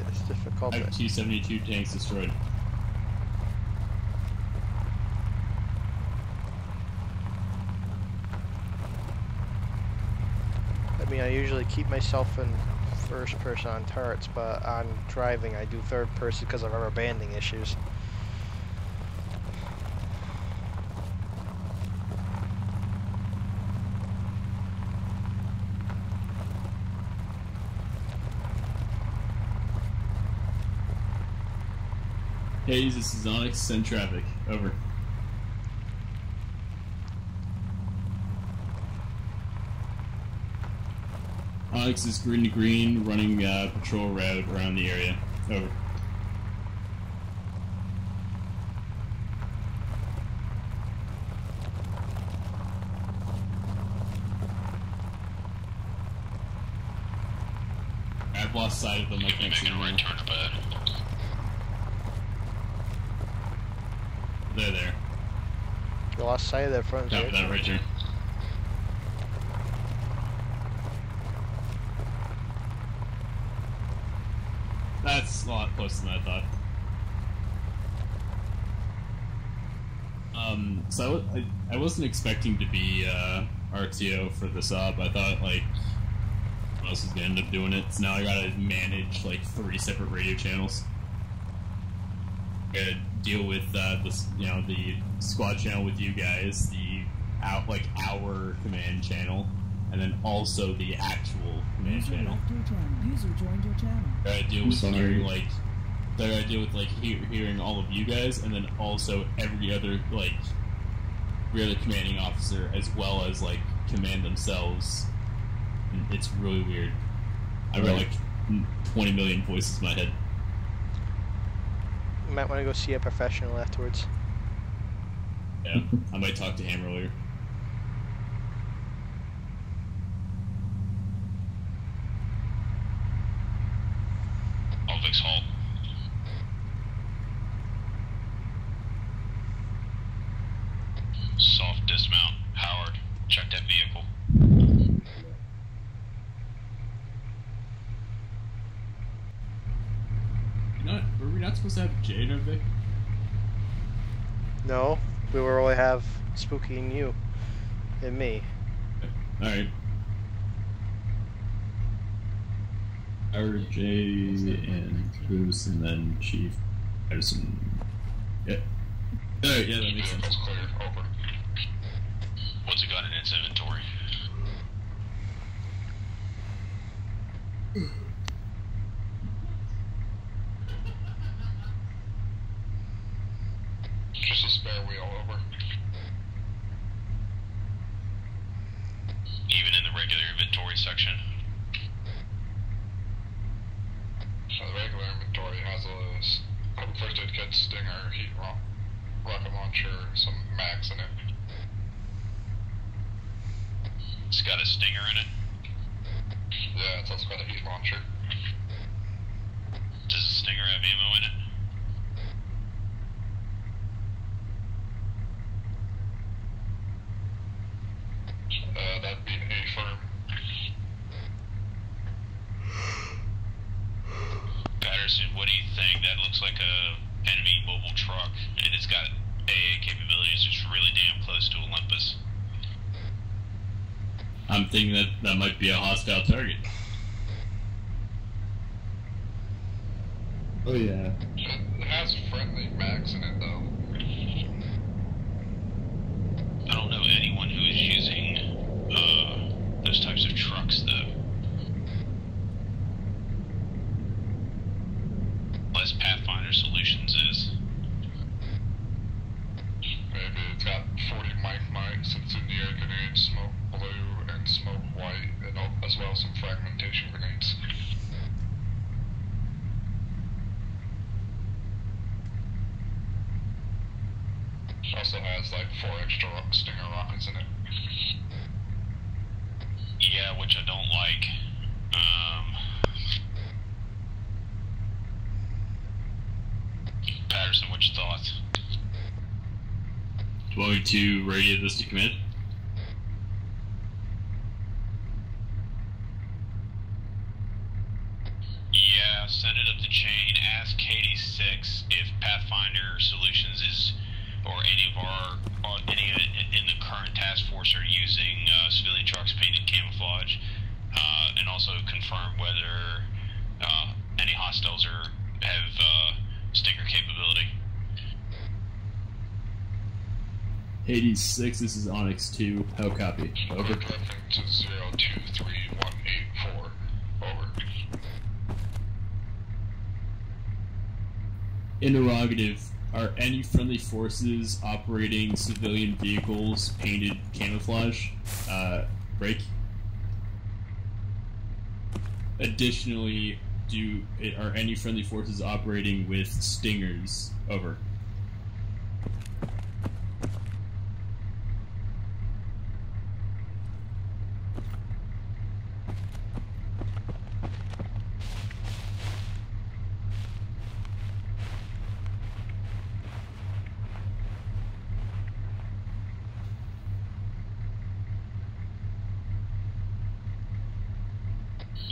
Speaker 1: It's difficult.
Speaker 10: I have 272 tanks destroyed.
Speaker 1: I mean, I usually keep myself in first person on turrets, but on driving I do third person because of rubber banding issues.
Speaker 10: Hey, this is Onyx, send traffic. Over. Onyx is green to green, running patrol route around the area. Over. I've lost sight of them, I can't see them.
Speaker 12: Right turn bad.
Speaker 10: They're there.
Speaker 1: You lost sight of their front.
Speaker 10: No, that right there. That's a lot closer than I thought. So I wasn't expecting to be RTO for this op. I thought like I was gonna end up doing it. So now I gotta manage like 3 separate radio channels. I gotta deal with this, you know, the squad channel with you guys, the our command channel, and then also the actual command channel.
Speaker 2: User joined your channel.
Speaker 10: I gotta deal with hearing hearing all of you guys, and then also every other commanding officer, as well as like command themselves. And it's really weird. I've got like 20 million voices in my head.
Speaker 1: You might want to go see a professional afterwards.
Speaker 10: Yeah, I might talk to him earlier.
Speaker 12: Alvix halt. Soft dismount. Howard, check that vehicle.
Speaker 10: Were we not supposed to have Jade or Vic?
Speaker 1: No, we will only have Spooky and you. And me.
Speaker 10: Alright. Howard, Jay, and Bruce, and then Chief Edison. Yeah. Alright, yeah, that makes sense.
Speaker 12: That's clear. Over. What's it got in its inventory? Just a spare wheel, over. Even in the regular inventory section? So the regular inventory has a first aid kit, stinger, heat rocket launcher, some mags in it. It's got a stinger in it? Yeah, it's also got a heat launcher. Does the stinger have ammo in it? That'd be an A firm. Patterson, what do you think? That looks like a enemy mobile truck, and it's got AA capabilities. It's really damn close to Olympus.
Speaker 10: I'm thinking that might be a hostile target.
Speaker 5: Oh yeah.
Speaker 12: It has friendly mags in it, though. I don't know anyone who is using those types of trucks, though. Less Pathfinder Solutions is. Maybe it's got 40 mics, incendiary grenades, smoke blue, and smoke white, and as well as some fragmentation grenades. Also has like 4 extra Stinger rockets in it. Yeah, which I don't like. Patterson, what's your thoughts?
Speaker 7: Do you want me to radio this to command?
Speaker 12: Yeah, send it up the chain. Ask Katie 6 if Pathfinder Solutions is, or any of any in the current task force are using civilian trucks painted camouflage, and also confirm whether any hostiles have Stinger capability.
Speaker 10: 86, this is Onyx 2. How copy? Over.
Speaker 12: Traffic to 023184. Over.
Speaker 10: Interrogative. Are any friendly forces operating civilian vehicles painted camouflage? Break. Additionally, are any friendly forces operating with Stingers? Over.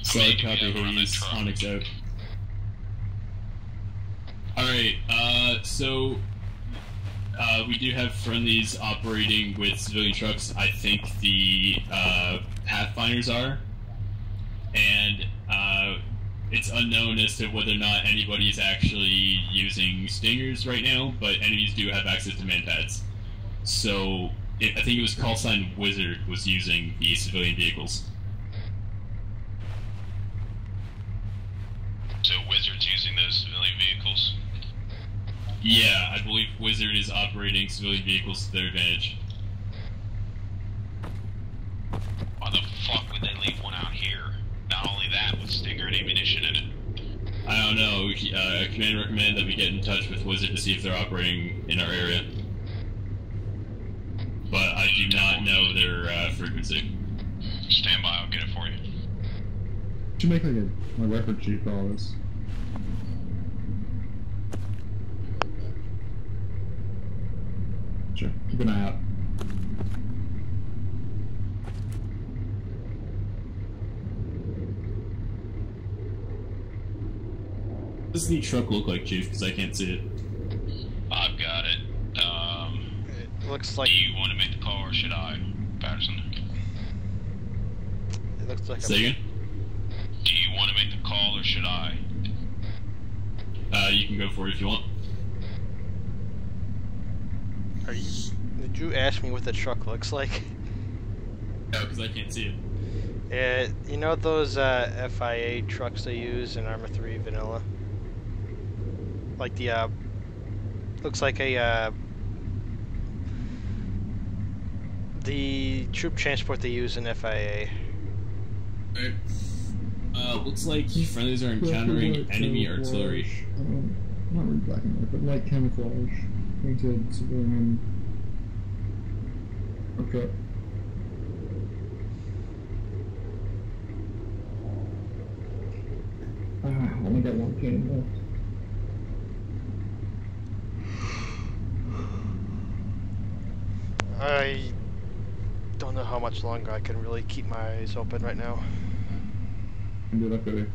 Speaker 10: Solid copy, Hades. Onyx out. Alright, we do have friendlies operating with civilian trucks. I think the Pathfinders are. And it's unknown as to whether or not anybody is actually using Stingers right now, but enemies do have access to manpads. So, I think it was callsign Wizard was using the civilian vehicles.
Speaker 12: So Wizard's using those civilian vehicles?
Speaker 10: Yeah, I believe Wizard is operating civilian vehicles to their advantage.
Speaker 12: Why the fuck would they leave one out here? Not only that, with Stinger and ammunition in it.
Speaker 10: I don't know. Command recommend that we get in touch with Wizard to see if they're operating in our area. But I do not know their frequency.
Speaker 12: Stand by, I'll get it for you.
Speaker 5: Should make like a record sheet for all this. Sure, keep an eye out.
Speaker 10: What does the truck look like, Chief? Because I can't see it.
Speaker 12: I've got it.
Speaker 1: It looks like.
Speaker 12: Do you want to make the call or should I, Patterson?
Speaker 1: It looks like.
Speaker 10: Say again?
Speaker 12: Do you want to make the call or should I?
Speaker 10: You can go for it if you want.
Speaker 1: Did you ask me what the truck looks like?
Speaker 10: No, because I can't see it.
Speaker 1: You know those FIA trucks they use in Arma 3 Vanilla? Like the, looks like a, the troop transport they use in FIA.
Speaker 10: Right. Looks like friendlies are encountering enemy artillery.
Speaker 5: Not really black and white, but light camouflage. Painted civilian. Okay. Only got one cannon left.
Speaker 1: I don't know how much longer I can really keep my eyes open right now.
Speaker 5: Good luck, baby.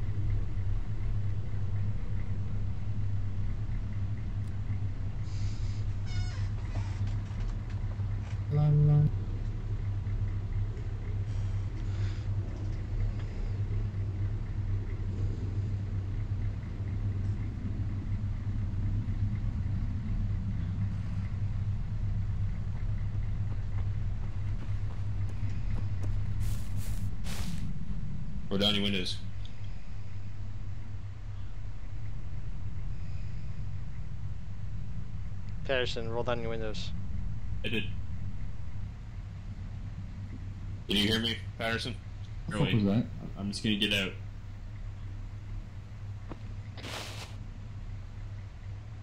Speaker 8: Roll down your windows.
Speaker 1: Patterson, roll down your windows.
Speaker 10: I did.
Speaker 8: Can you hear me, Patterson?
Speaker 5: What was that?
Speaker 10: I'm just gonna get out.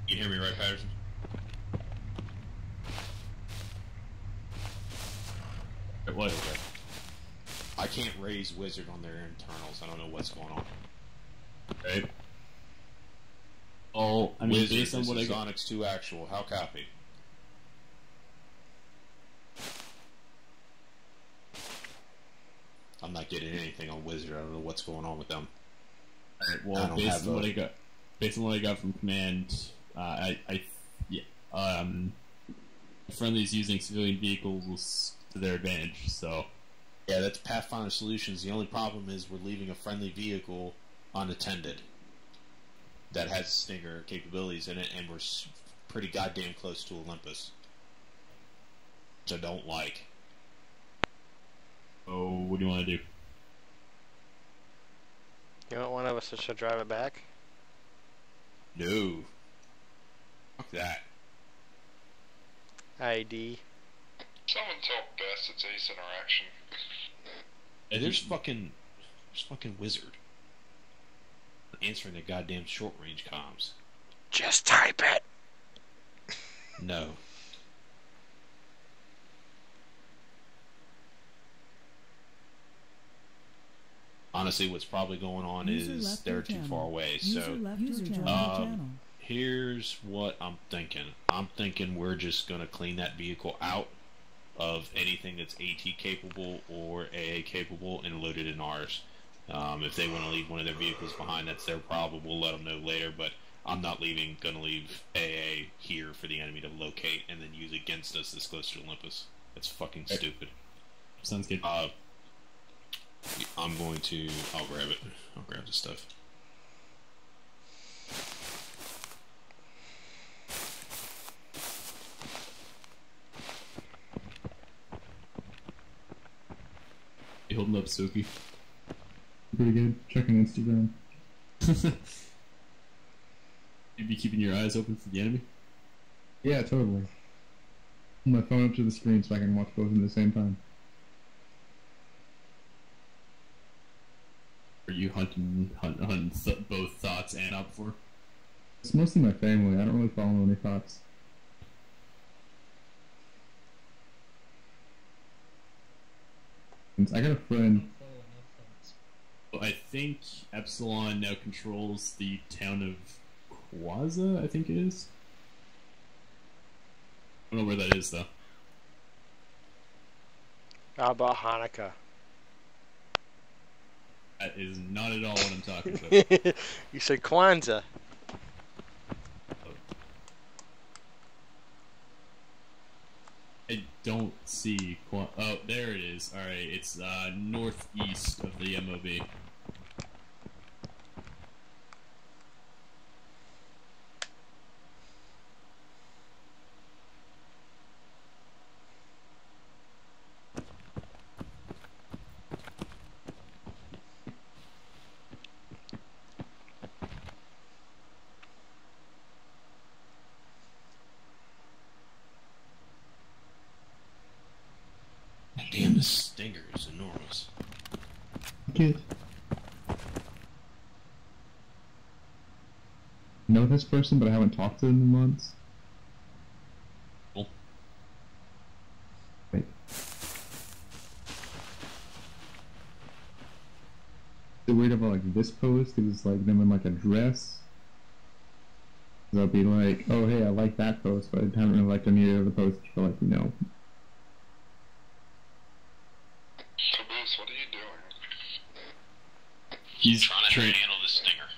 Speaker 8: You hear me right, Patterson?
Speaker 10: what?
Speaker 8: I can't raise Wizard on their internals. I don't know what's going on.
Speaker 10: Right. Oh, I mean,
Speaker 8: Wizard,
Speaker 10: based on what I
Speaker 8: this is
Speaker 10: got.
Speaker 8: Onyx 2 actual. How copy? I'm not getting anything on Wizard. I don't know what's going on with them.
Speaker 10: Alright, well, based on what I got from command, friendlies using civilian vehicles to their advantage. So,
Speaker 8: yeah, that's Pathfinder Solutions. The only problem is we're leaving a friendly vehicle unattended that has Stinger capabilities in it, and we're pretty goddamn close to Olympus, which I don't like.
Speaker 10: Oh, what do you want to do?
Speaker 1: You want one of us to just drive it back?
Speaker 8: No. Fuck that.
Speaker 1: ID.
Speaker 13: Someone tell Best it's Ace Interaction.
Speaker 8: Hey, there's fucking Wizard answering the goddamn short range comms.
Speaker 1: Just type it.
Speaker 8: No. Honestly, what's probably going on is they're too far away. So, here's what I'm thinking. I'm thinking we're just going to clean that vehicle out of anything that's AT capable or AA capable and load it in ours. If they want to leave one of their vehicles behind, that's their problem. We'll let them know later, but I'm not going to leave AA here for the enemy to locate and then use against us this close to Olympus. That's fucking stupid.
Speaker 10: Sounds good.
Speaker 8: I'm going to... I'll grab it. I'll grab the stuff.
Speaker 10: You holding up, Suki?
Speaker 5: Pretty good. Checking Instagram.
Speaker 10: You'd be keeping your eyes open for the enemy?
Speaker 5: Yeah, totally. Hold my phone up to the screen so I can watch both at the same time.
Speaker 10: Are you hunting both thoughts and up for?
Speaker 5: It's mostly my family. I don't really follow any thoughts. I got a friend.
Speaker 10: Well, I think Epsilon now controls the town of Quaza, I think it is. I don't know where that is, though.
Speaker 1: How about Hanukkah?
Speaker 10: That is not at all what I'm talking about.
Speaker 1: You said Kwanzaa.
Speaker 10: I don't see... Oh, there it is. Alright, it's northeast of the MOB.
Speaker 8: Damn, this Stinger is enormous.
Speaker 5: Good. Know this person, but I haven't talked to them in months.
Speaker 10: Cool.
Speaker 5: Wait. They're worried about like this post because it's like them in like a dress. They'll be like, oh hey, I like that post, but I haven't really liked any of the posts for like, you know.
Speaker 13: Caboose, what are you doing?
Speaker 10: He's
Speaker 12: trying to handle the Stinger.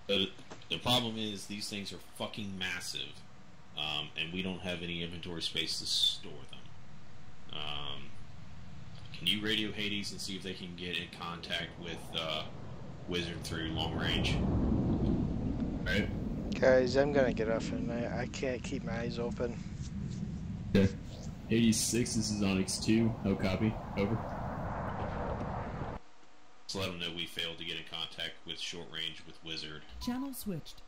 Speaker 8: But the problem is these things are fucking massive, and we don't have any inventory space to store them. Can you radio Hades and see if they can get in contact with Wizard through long range?
Speaker 10: Alright.
Speaker 1: Guys, I'm gonna get off and I can't keep my eyes open.
Speaker 5: Okay.
Speaker 10: 86, this is Onyx 2. No copy. Over.
Speaker 8: Just let them know we failed to get in contact with short range with Wizard.
Speaker 2: Channel switched.